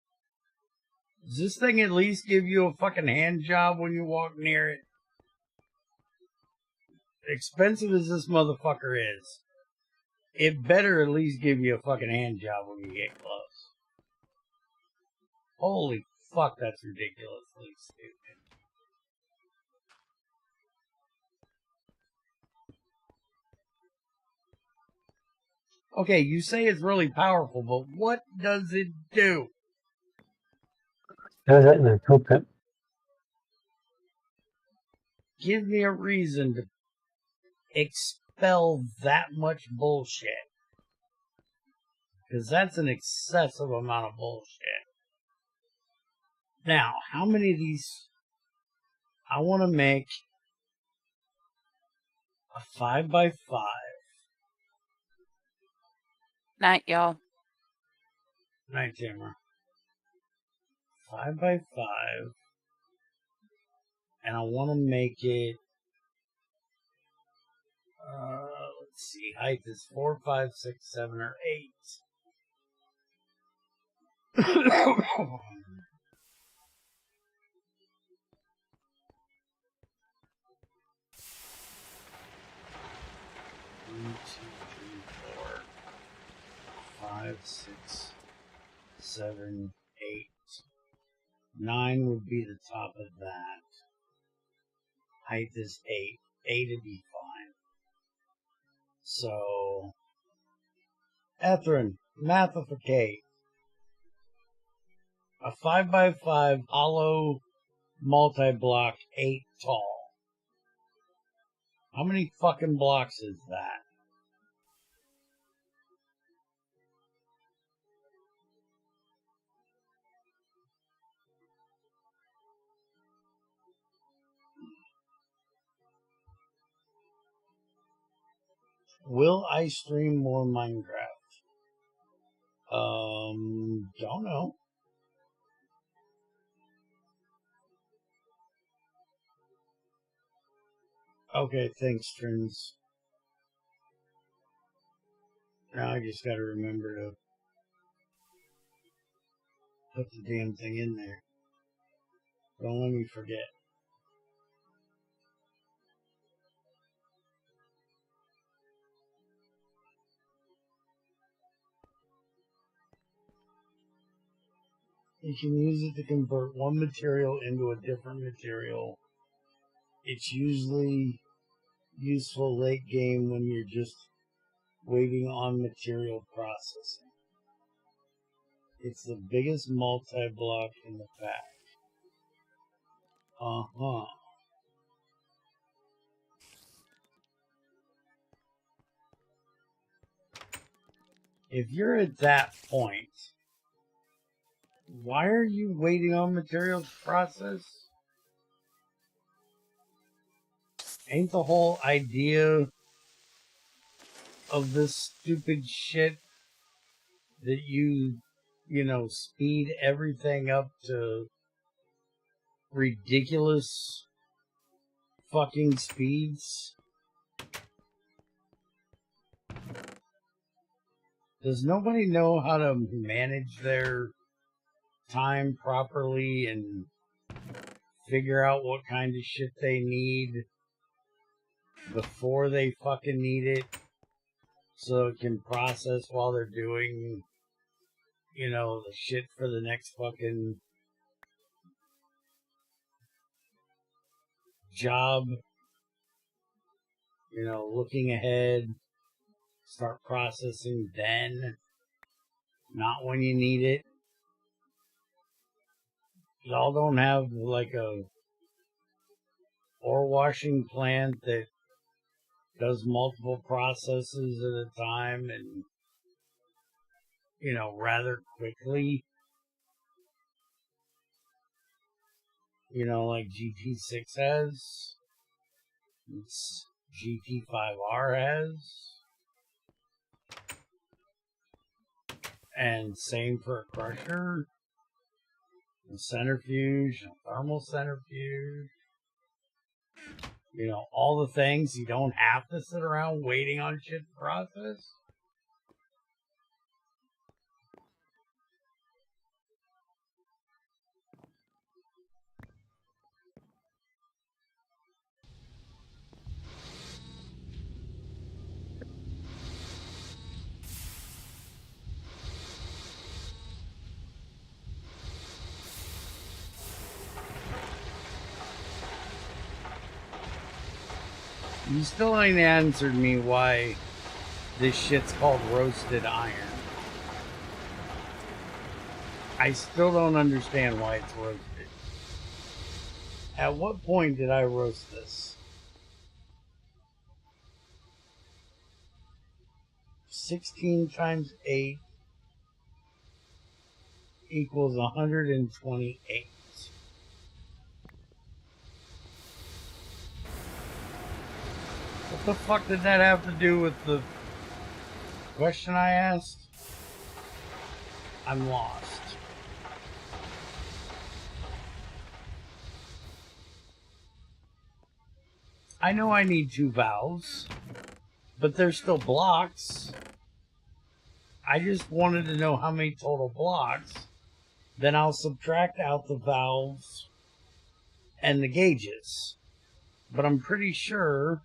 Does this thing at least give you a fucking hand job when you walk near it? Expensive as this motherfucker is, it better at least give you a fucking hand job when you get close. Holy fuck, that's ridiculously stupid. Okay, you say it's really powerful, but what does it do? How's that in a coal pit? Give me a reason to expel that much bullshit. Because that's an excessive amount of bullshit. Now, how many of these... I want to make a 5x5. Night, y'all. Night, Timmer. 5x5. And I want to make it... let's see. Height is 4, 5, 6, 7, or 8. 1, 2, 3, 5, 6, 7, 8. 9 would be the top of that. Height is 8. 8 would be fine. So, Ethrin, mathificate. A 5x5 hollow multi-block 8 tall. How many fucking blocks is that? Will I stream more Minecraft? Don't know. Okay, thanks, Trins. Now I just gotta remember to put the damn thing in there. Don't let me forget. You can use it to convert one material into a different material. It's usually useful late game when you're just waiting on material processing. It's the biggest multi-block in the pack. Uh-huh. If you're at that point, why are you waiting on materials to process? Ain't the whole idea of this stupid shit that you speed everything up to ridiculous fucking speeds? Does nobody know how to manage their time properly and figure out what kind of shit they need before they fucking need it so it can process while they're doing, the shit for the next fucking job? Looking ahead, start processing then, not when you need it. Y'all don't have like a ore washing plant that does multiple processes at a time and, rather quickly. Like GT6 has. It's GT5R has. And same for a crusher. A centrifuge, a thermal centrifuge. All the things you don't have to sit around waiting on shit to process. You still ain't answered me why this shit's called roasted iron. I still don't understand why it's roasted. At what point did I roast this? 16 times 8 equals 128. What the fuck did that have to do with the question I asked? I'm lost. I know I need 2 valves, but they're still blocks. I just wanted to know how many total blocks. Then I'll subtract out the valves and the gauges. But I'm pretty sure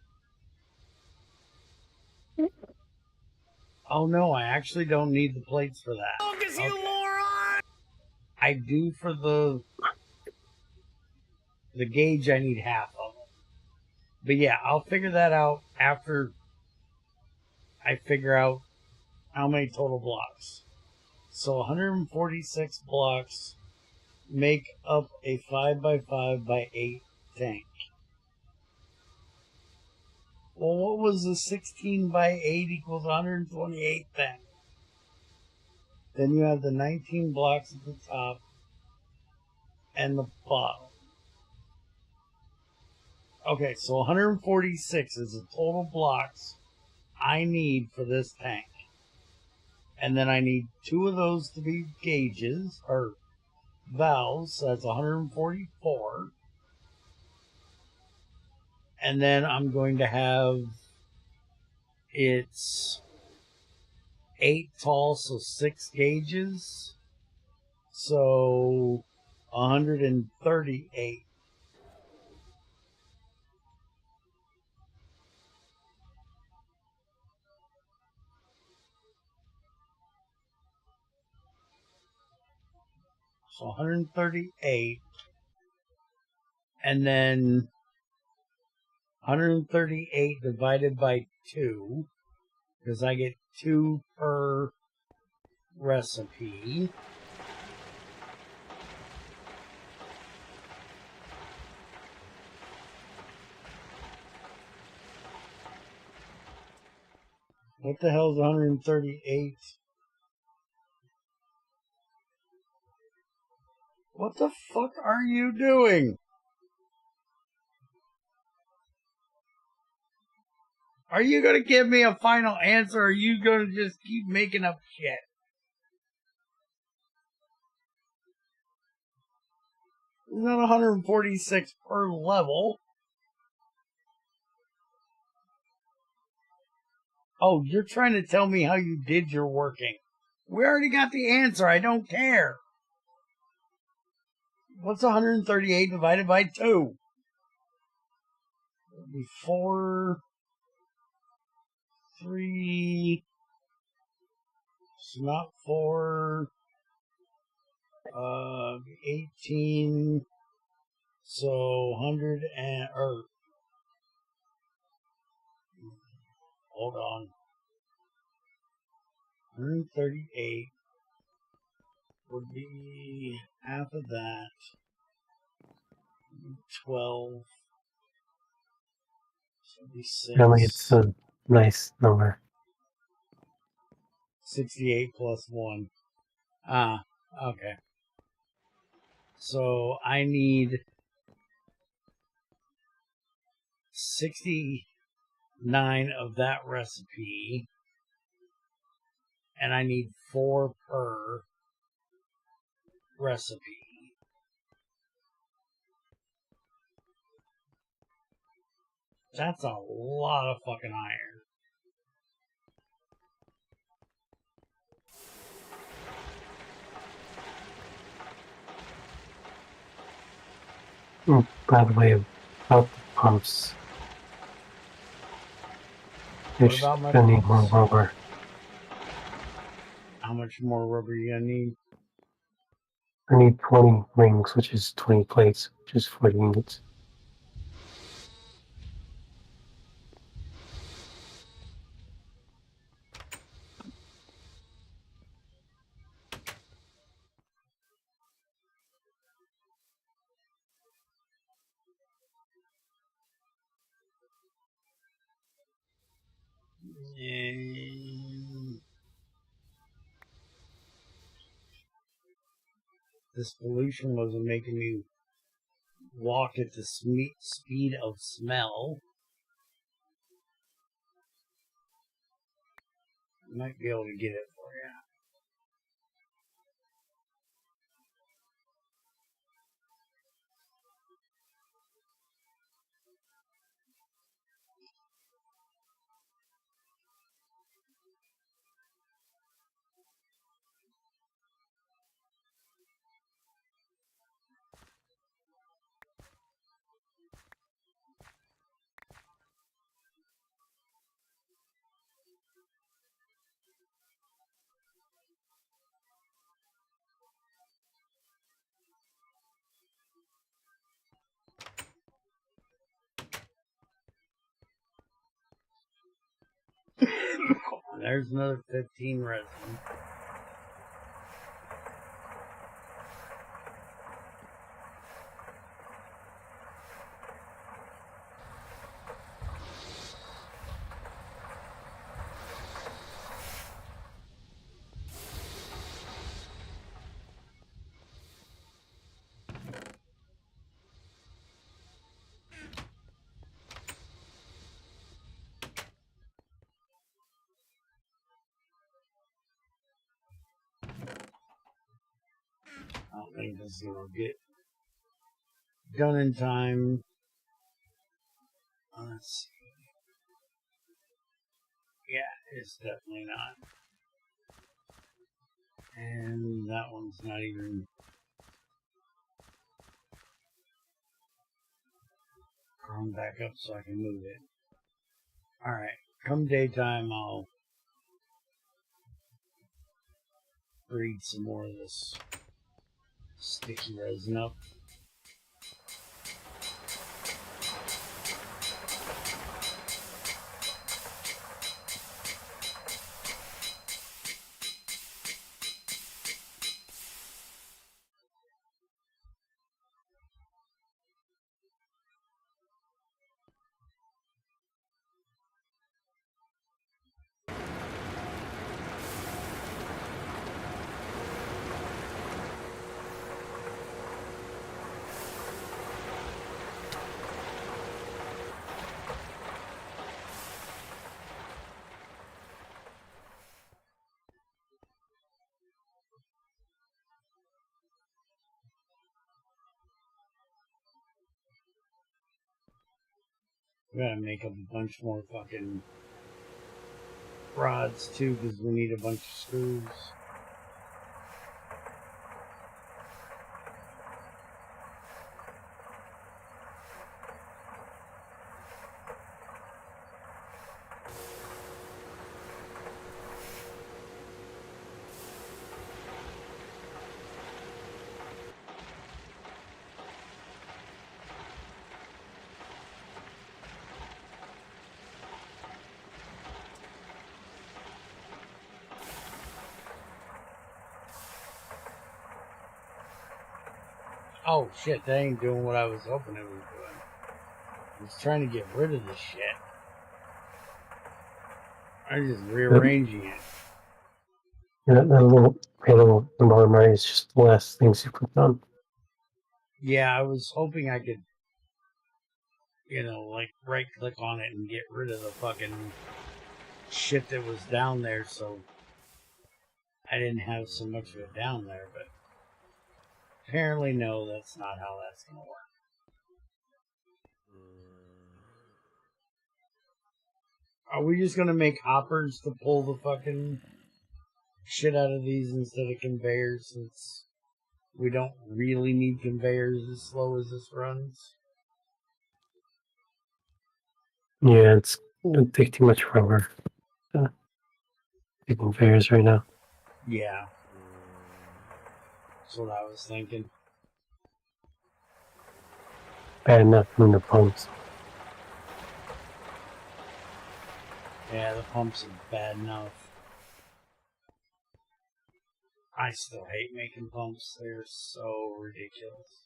Oh no, I actually don't need the plates for that. Focus, you Okay. moron! I do for the gauge. I need half of it. But yeah, I'll figure that out after I figure out how many total blocks. So 146 blocks make up a 5x5x8 tank. Well, what was the 16x8 equals 128 then? Then you have the 19 blocks at the top and the bottom. Okay, so 146 is the total blocks I need for this tank. And then I need 2 of those to be gauges, or valves, so that's 144. And then I'm going to have it's 8 tall, so 6 gauges. So 138. So 138. And then 138 divided by 2, because I get 2 per recipe. What the hell is 138? What the fuck are you doing? Are you going to give me a final answer, or are you going to just keep making up shit? It's not 146 per level. Oh, you're trying to tell me how you did your working. We already got the answer. I don't care. What's 138 divided by 2? It'll be 4, 3. It's not 4. 18. So 100 and, or, hold on. 138 would be half of that. 12. 76. Really, it's a nice number. 68 plus 1. Ah, okay. So I need 69 of that recipe, and I need 4 per recipe. That's a lot of fucking iron. By the way, about the pumps, you're What about my gonna need more pumps? rubber. How much more rubber you gonna need? I need 20 rings, which is 20 plates, which is 40 units. And this pollution wasn't making me walk at the speed of smell. Might be able to get it for you. There's another 15 resin. I don't think this is going to get done in time. Let's see. Yeah, it's definitely not. And that one's not even grown back up so I can move it. Alright, come daytime I'll breed some more of this sticky resin up. We gotta make up a bunch more fucking rods too, because we need a bunch of screws. Oh shit, that ain't doing what I was hoping it was doing. I was trying to get rid of this shit. I'm just rearranging it. Yeah, that little panel on the bottom right is just the last things you put on. Yeah, I was hoping I could, like right click on it and get rid of the fucking shit that was down there so I didn't have so much of it down there, but apparently no, that's not how that's gonna work. Are we just gonna make hoppers to pull the fucking shit out of these instead of conveyors, since we don't really need conveyors as slow as this runs? Yeah, it's going to take too much rubber. Taking conveyors right now. Yeah. That's what I was thinking. Bad enough from the pumps. Yeah, the pumps are bad enough. I still hate making pumps. They're so ridiculous.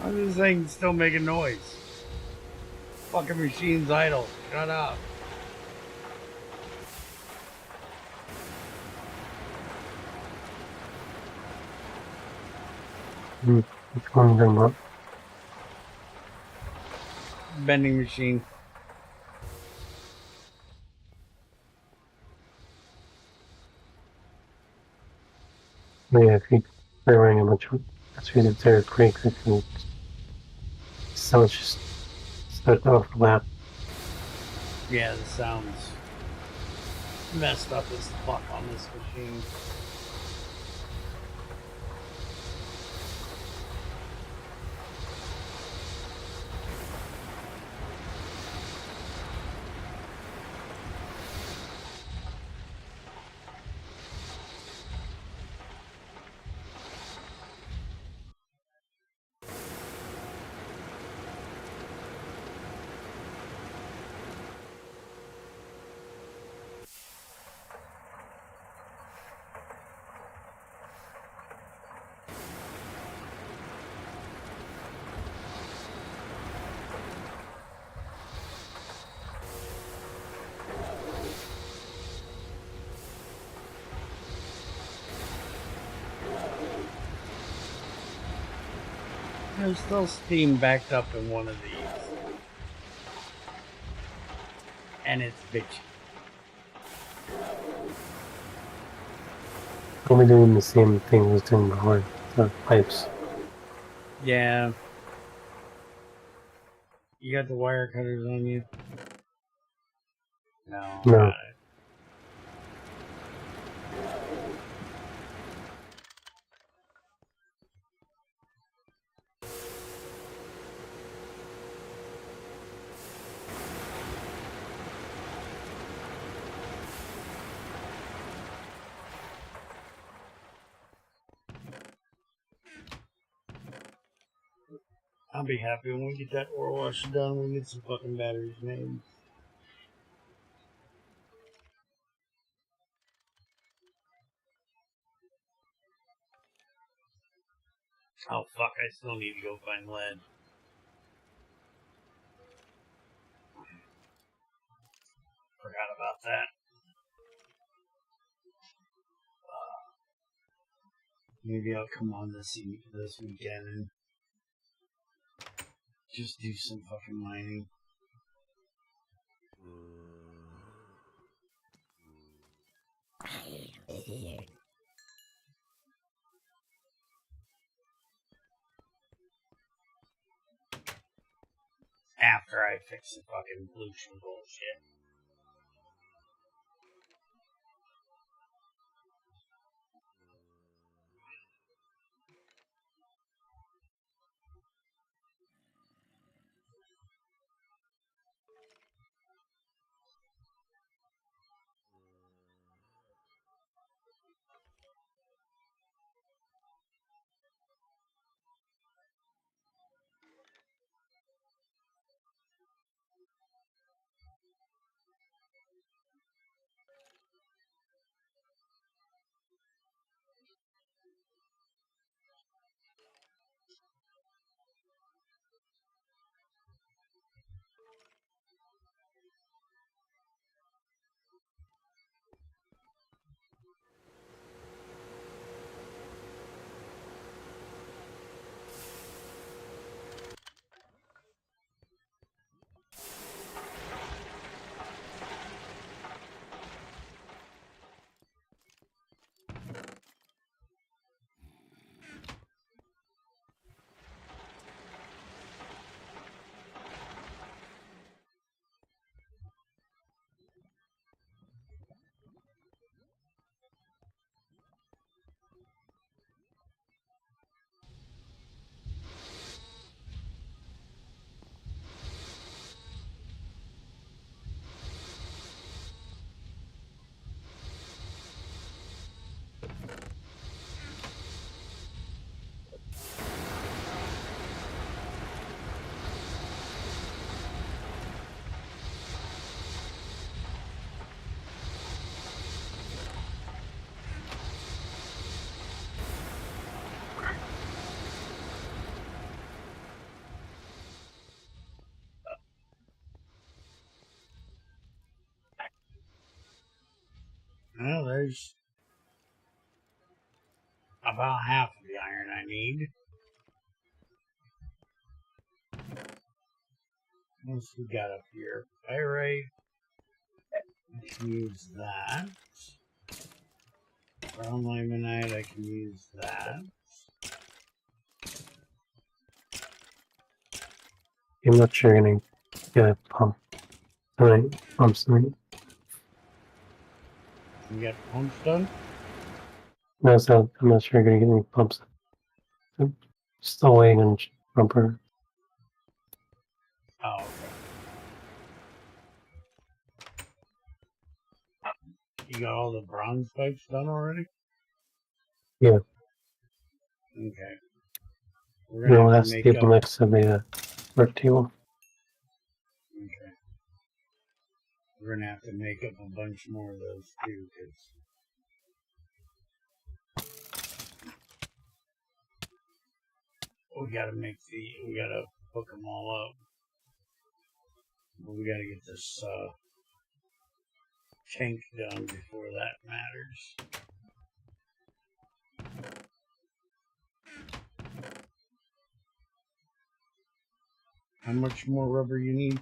How's this thing still making noise? Fucking machine's idle. Shut up. Which one do you want? Bending machine. Yeah, if you're wearing a bunch of treated there pretty quickly, so it's just start to overlap. Yeah, the sound's messed up as fuck on this machine. There's still steam backed up in one of these. And it's bitchy. Only doing the same thing I was doing before, the pipes. Yeah. You got the wire cutters on you? No. No. Got it. I'll be happy when we get that ore wash done. We get some fucking batteries made. Oh fuck, I still need to go find lead. Forgot about that. Maybe I'll come on this weekend and just do some fucking mining. After I fix the fucking pollution bullshit. Well, there's about half of the iron I need. What else we got up here? Pyrite. I can use that. Brown limonite, I can use that. I'm not sure you're gonna get a pump. Alright, pumps. You got pumps done? No, so I'm not sure you're gonna get any pumps. I'm still waiting on bumper. Oh, okay. You got all the bronze pipes done already? Yeah. Okay. We're You gonna know, have to that's the make table up. next to the work table. Okay. We're gonna have to make up a bunch more of those too, because we gotta hook them all up. But we gotta get this tank done before that matters. How much more rubber you need?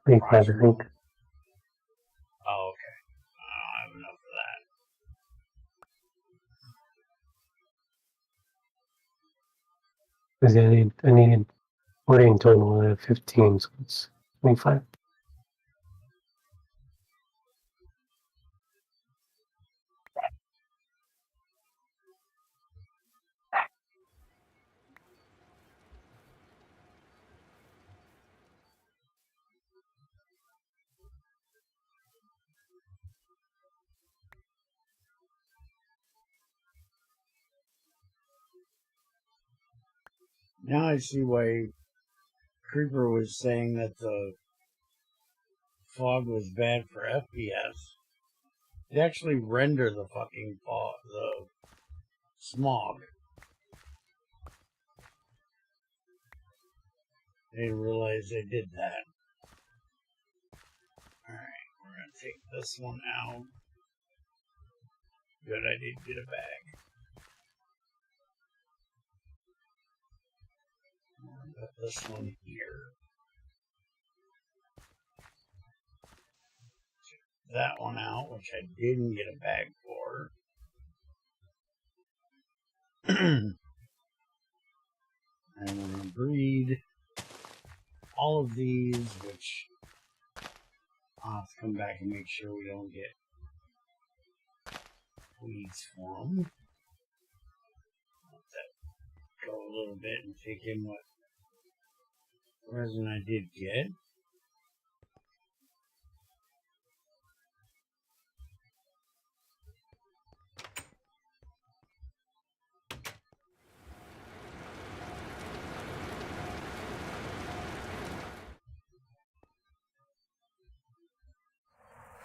25, I think. Oh, okay. I don't have enough of that. Because I needed 40 in total, I have 15, so it's 25. Now I see why Creeper was saying that the fog was bad for FPS. They actually render the fucking fog, the smog. I didn't realize they did that. Alright, we're gonna take this one out. Good, I did get a bag. Put this one here. Take that one out, which I didn't get a bag for. And we're gonna breed all of these, which I'll have to come back and make sure we don't get weeds for them. Let that go a little bit and take in what resin I did get.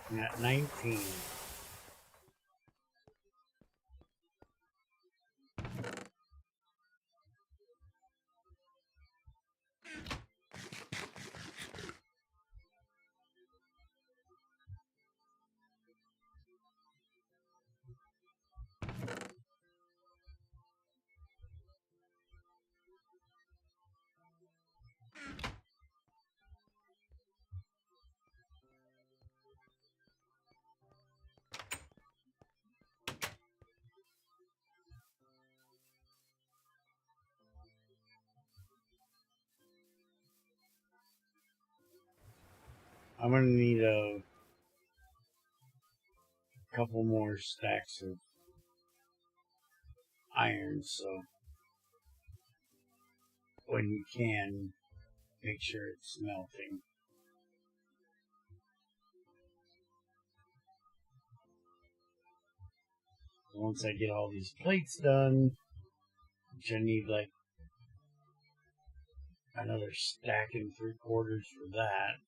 I'm at 19. I'm gonna need a couple more stacks of iron, so when you can, make sure it's melting. Once I get all these plates done, which I need like another stack and 3/4 for that,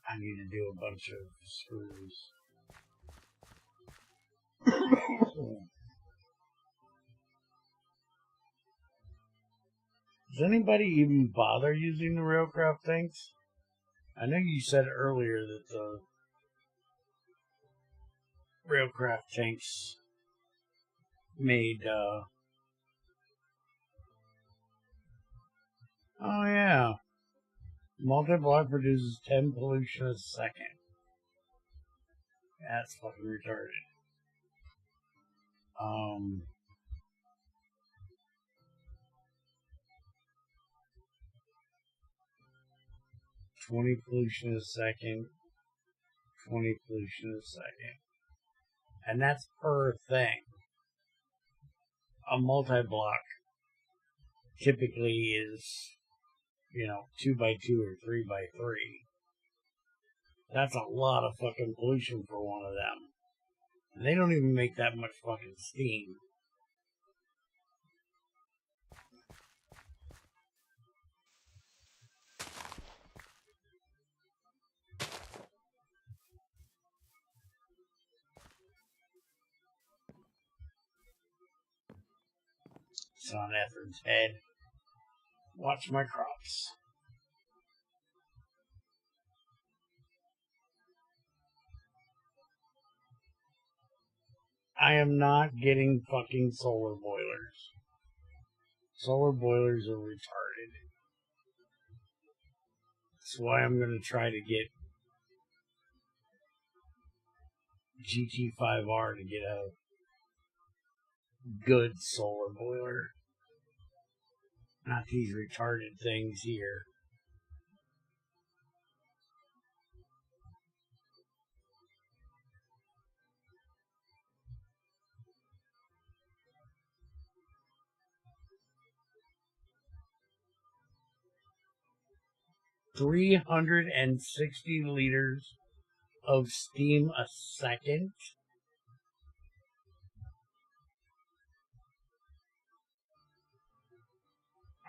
I need to do a bunch of screws. Does anybody even bother using the railcraft tanks? I know you said earlier that the railcraft tanks made, oh yeah, multi-block produces 10 pollution a second. That's fucking retarded. 20 pollution a second, 20 pollution a second. And that's per thing. A multi-block typically is, 2x2 or 3x3. That's a lot of fucking pollution for one of them. And they don't even make that much fucking steam. It's on Etherid's head. Watch my crops. I am not getting fucking solar boilers. Solar boilers are retarded. That's why I'm going to try to get GT5R to get a good solar boiler. Not these retarded things here. $360 liters of steam a second?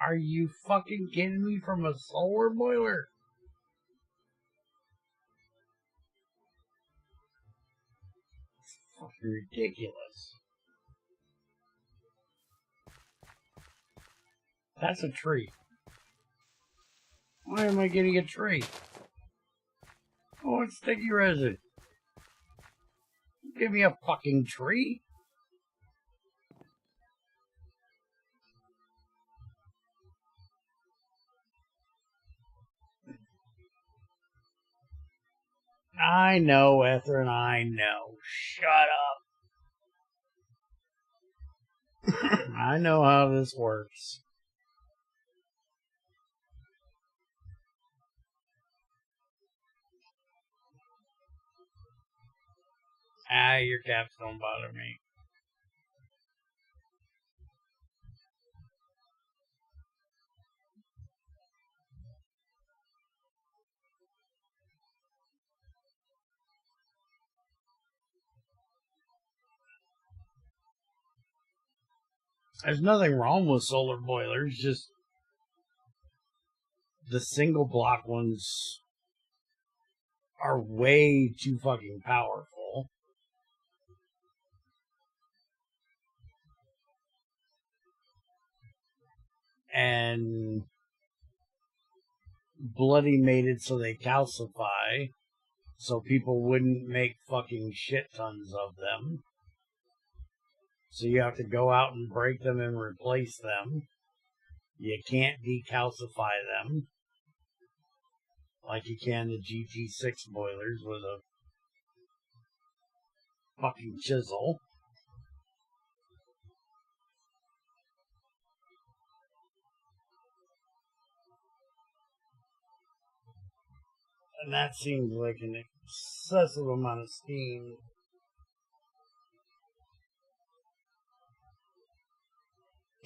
Are you fucking kidding me from a solar boiler? It's fucking ridiculous. That's a tree. Why am I getting a tree? Oh, it's sticky resin. Give me a fucking tree. I know, Etherin, I know. Shut up. I know how this works. Your caps don't bother me. There's nothing wrong with solar boilers, just the single block ones are way too fucking powerful. And Bloody made it so they calcify, so people wouldn't make fucking shit tons of them. So you have to go out and break them and replace them. You can't decalcify them like you can the GT6 boilers with a fucking chisel. And that seems like an excessive amount of steam.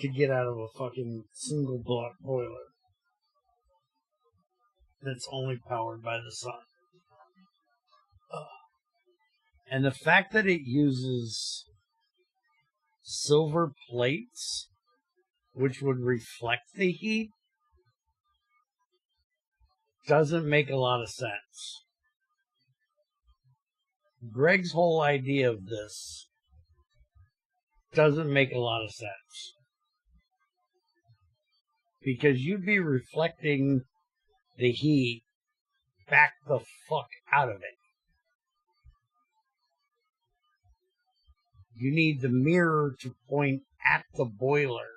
To get out of a fucking single block boiler that's only powered by the sun. And the fact that it uses silver plates, which would reflect the heat, doesn't make a lot of sense. Greg's whole idea of this doesn't make a lot of sense. because you'd be reflecting the heat back the fuck out of it. You need the mirror to point at the boiler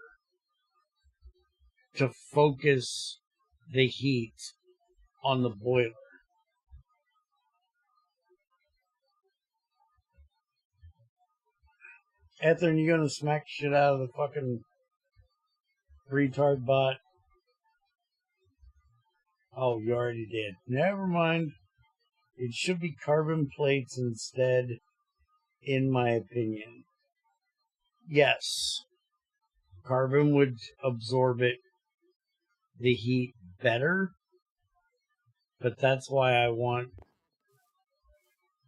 to focus the heat on the boiler. Ethan, you gonna smack shit out of the fucking retard bot? Oh, you already did. Never mind. It should be carbon plates instead, in my opinion. Yes. Carbon would absorb the heat better, but that's why I want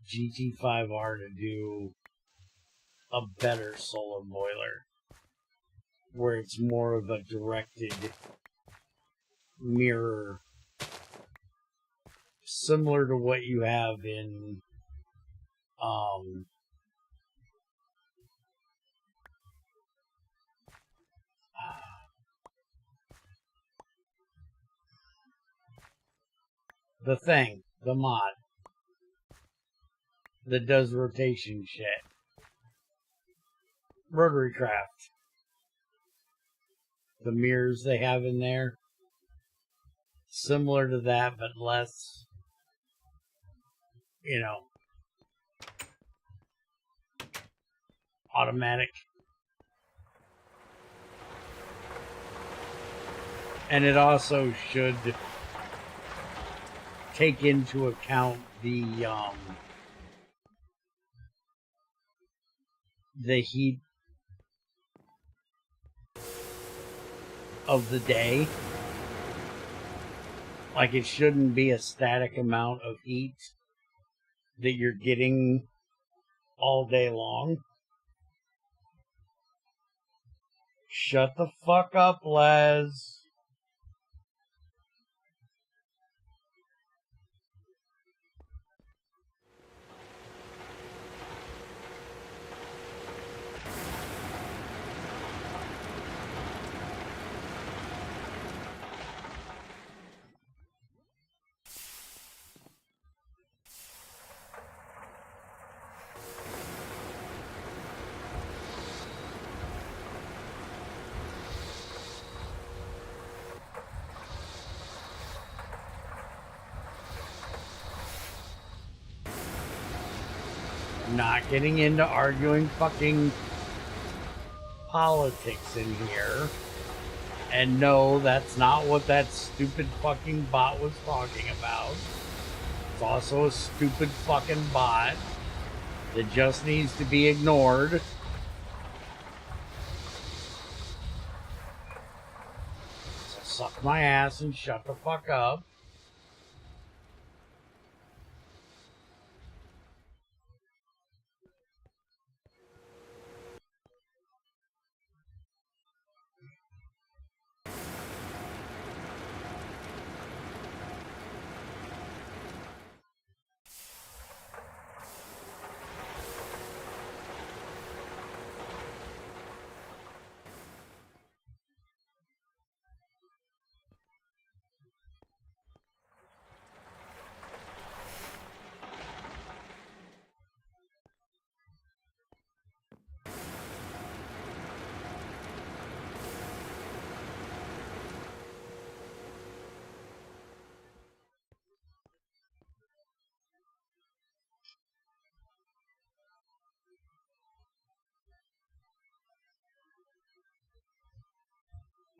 GT5R to do a better solar boiler, where it's more of a directed mirror, similar to what you have in the thing, the mod that does rotation shit. Rotary Craft. The mirrors they have in there, similar to that, but less, automatic. And it also should take into account the heat of the day. Like, it shouldn't be a static amount of heat that you're getting all day long. Shut the fuck up, Les. Not getting into arguing fucking politics in here. And no, that's not what that stupid fucking bot was talking about. It's also a stupid fucking bot that just needs to be ignored. So suck my ass and shut the fuck up.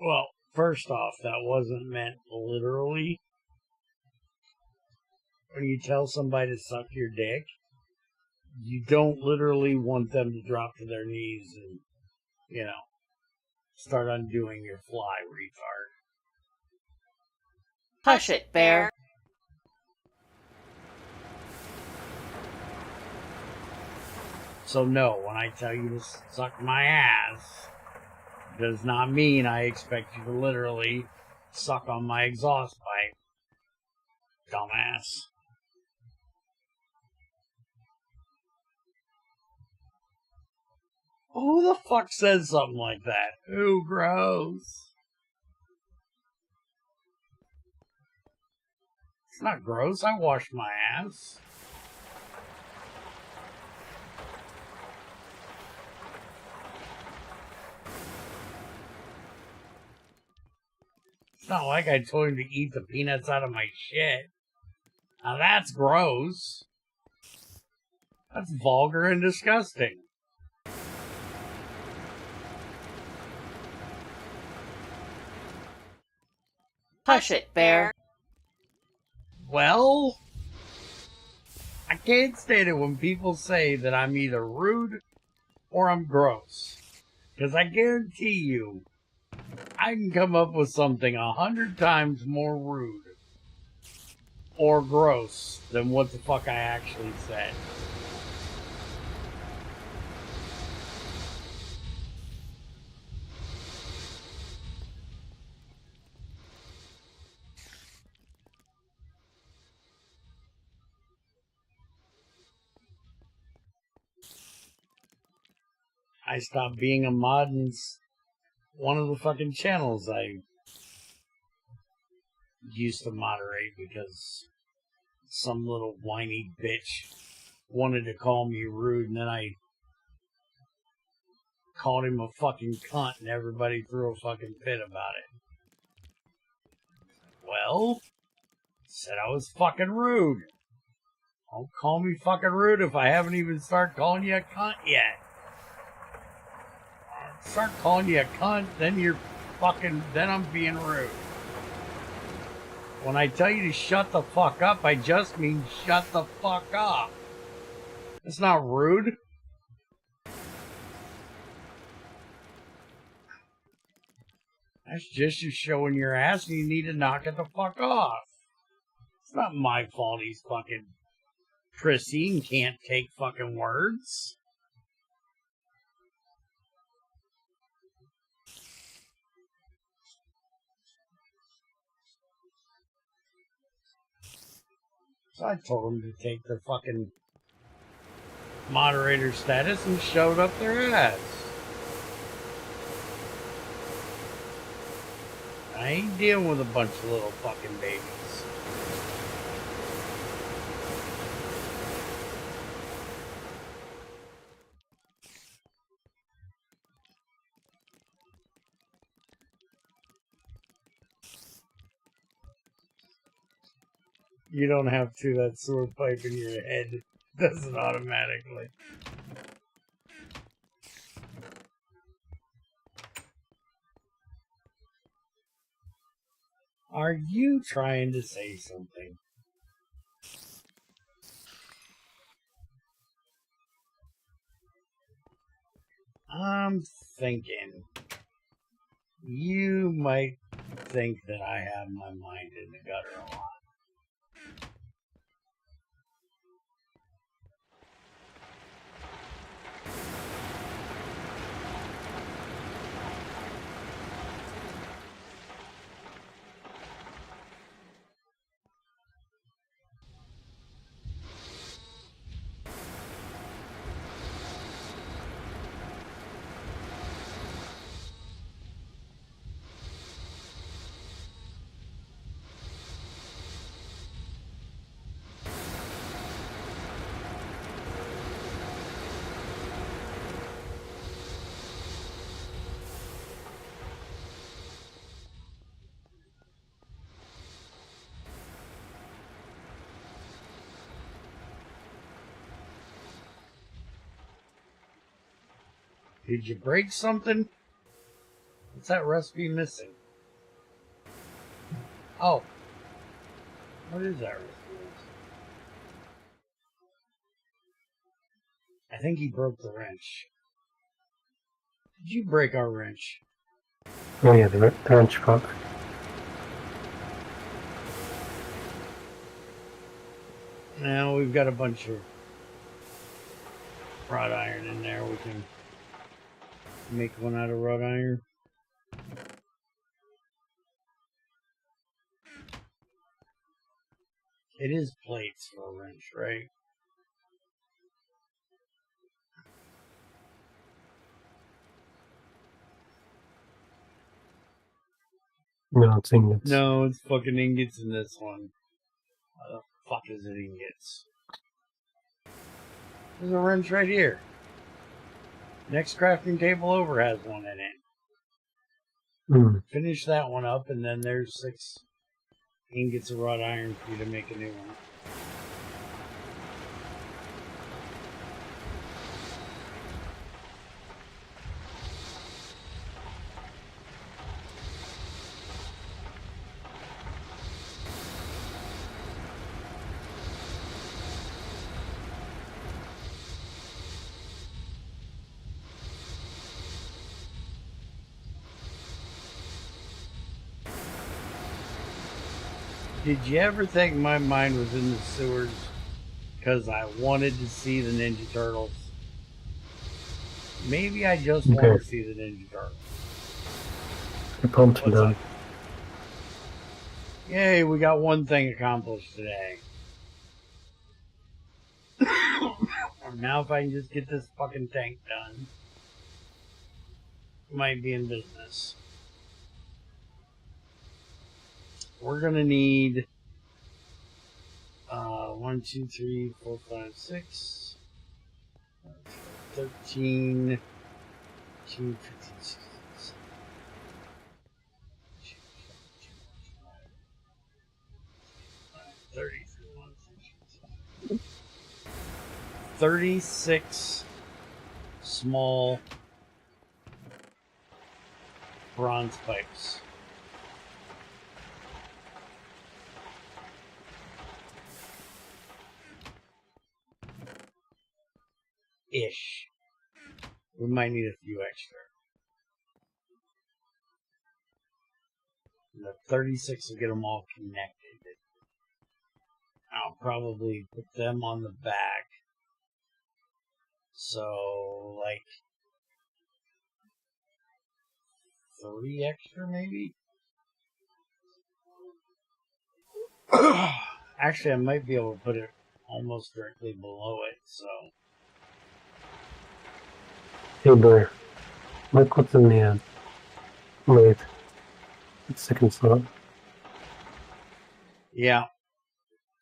Well, first off, that wasn't meant literally. When you tell somebody to suck your dick, you don't literally want them to drop to their knees and, start undoing your fly, retard. Hush it, Bear. So no, when I tell you to suck my ass, does not mean I expect you to literally suck on my exhaust pipe. Dumbass. Who the fuck says something like that? Ooh, gross. It's not gross. I wash my ass. It's not like I told him to eat the peanuts out of my shit. Now that's gross. That's vulgar and disgusting. Hush it, Bear. Well, I can't stand it when people say that I'm either rude or I'm gross. Because I guarantee you, I can come up with something 100 times more rude or gross than what the fuck I actually said. I stopped being a mod in one of the fucking channels I used to moderate because some little whiny bitch wanted to call me rude, and then I called him a fucking cunt, and everybody threw a fucking fit about it. Well, said I was fucking rude. Don't call me fucking rude if I haven't even started calling you a cunt yet. Start calling you a cunt, then then I'm being rude. When I tell you to shut the fuck up, I just mean shut the fuck up. It's not rude. That's just you showing your ass and you need to knock it the fuck off. It's not my fault he's fucking prissy and can't take fucking words. So I told him to take their fucking moderator status and showed up their ass. I ain't dealing with a bunch of little fucking babies. You don't have to, that sewer pipe in your head does it automatically. Are you trying to say something? I'm thinking you might think that I have my mind in the gutter a lot. Did you break something? What's that recipe missing? Oh. What is that recipe missing? I think he broke the wrench. Did you break our wrench? Oh yeah, the wrench broke. Now we've got a bunch of wrought iron in there. We can make one out of wrought iron. It is plates for a wrench, right? No, it's ingots. No, it's fucking ingots in this one. How the fuck is it ingots? There's a wrench right here. Next crafting table over has one in it. Hmm. Finish that one up, and then there's 6 ingots of wrought iron for you to make a new one. Did you ever think my mind was in the sewers because I wanted to see the Ninja Turtles? Maybe I just want Okay. to see the Ninja Turtles. You're pumped What's done. up? Yay, we got one thing accomplished today. Now if I can just get this fucking tank done, might be in business. We're gonna need 1, 2, 3, 4, 5, 6, 13, 15, 16, 36 small bronze pipes. Ish. We might need a few extra. The 36 will get them all connected. I'll probably put them on the back. So, like, 3 extra, maybe? Actually, I might be able to put it almost directly below it, so. Hey, boy. Look what's in the lathe. It's second slot. Yeah.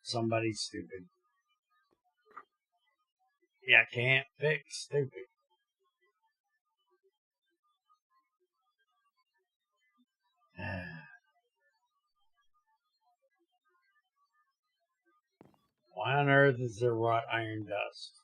Somebody's stupid. Yeah, can't fix stupid. Why on earth is there wrought iron dust?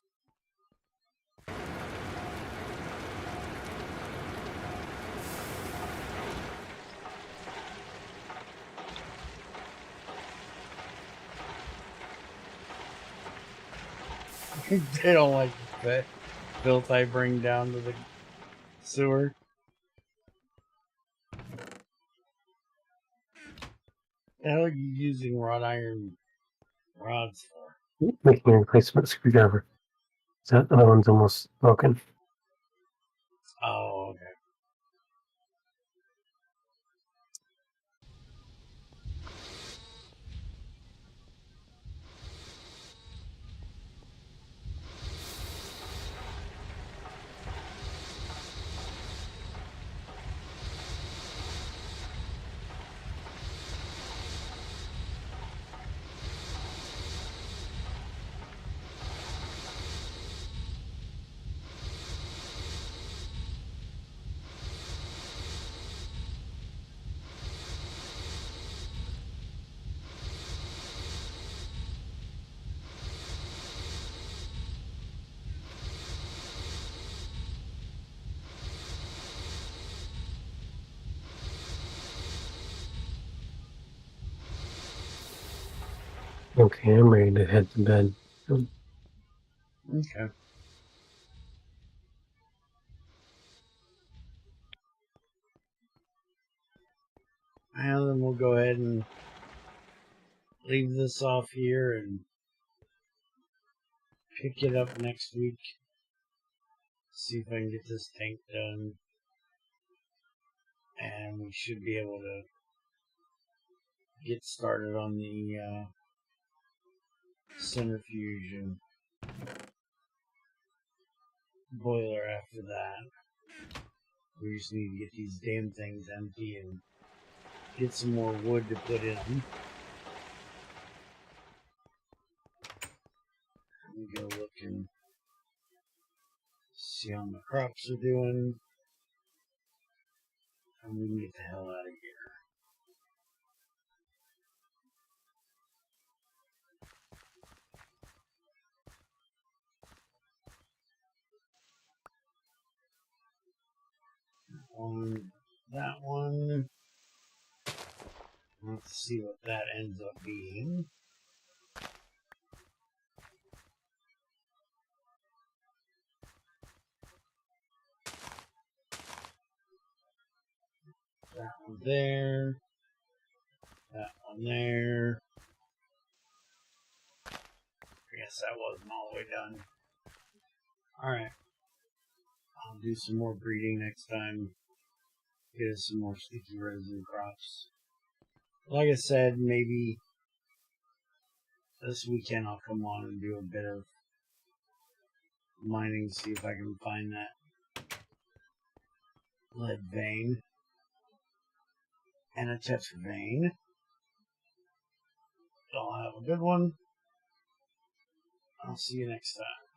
They don't like the filth I bring down to the sewer. The hell are you using wrought iron rods for? Making a replacement screwdriver. That other one's almost broken. Oh, okay. Okay, I'm ready to head to bed. Okay. And then we'll go ahead and leave this off here and pick it up next week. See if I can get this tank done. And we should be able to get started on the centrifuge boiler after that. We just need to get these damn things empty and get some more wood to put in them. See how the crops are doing. And we can get the hell out of here. That one. Let's see what that ends up being. That one there. That one there. I guess that wasn't all the way done. Alright. I'll do some more breeding next time. Get us some more sticky resin crops. Like I said, maybe this weekend I'll come on and do a bit of mining, see if I can find that lead vein and a tetra vein. Y'all have a good one. I'll see you next time.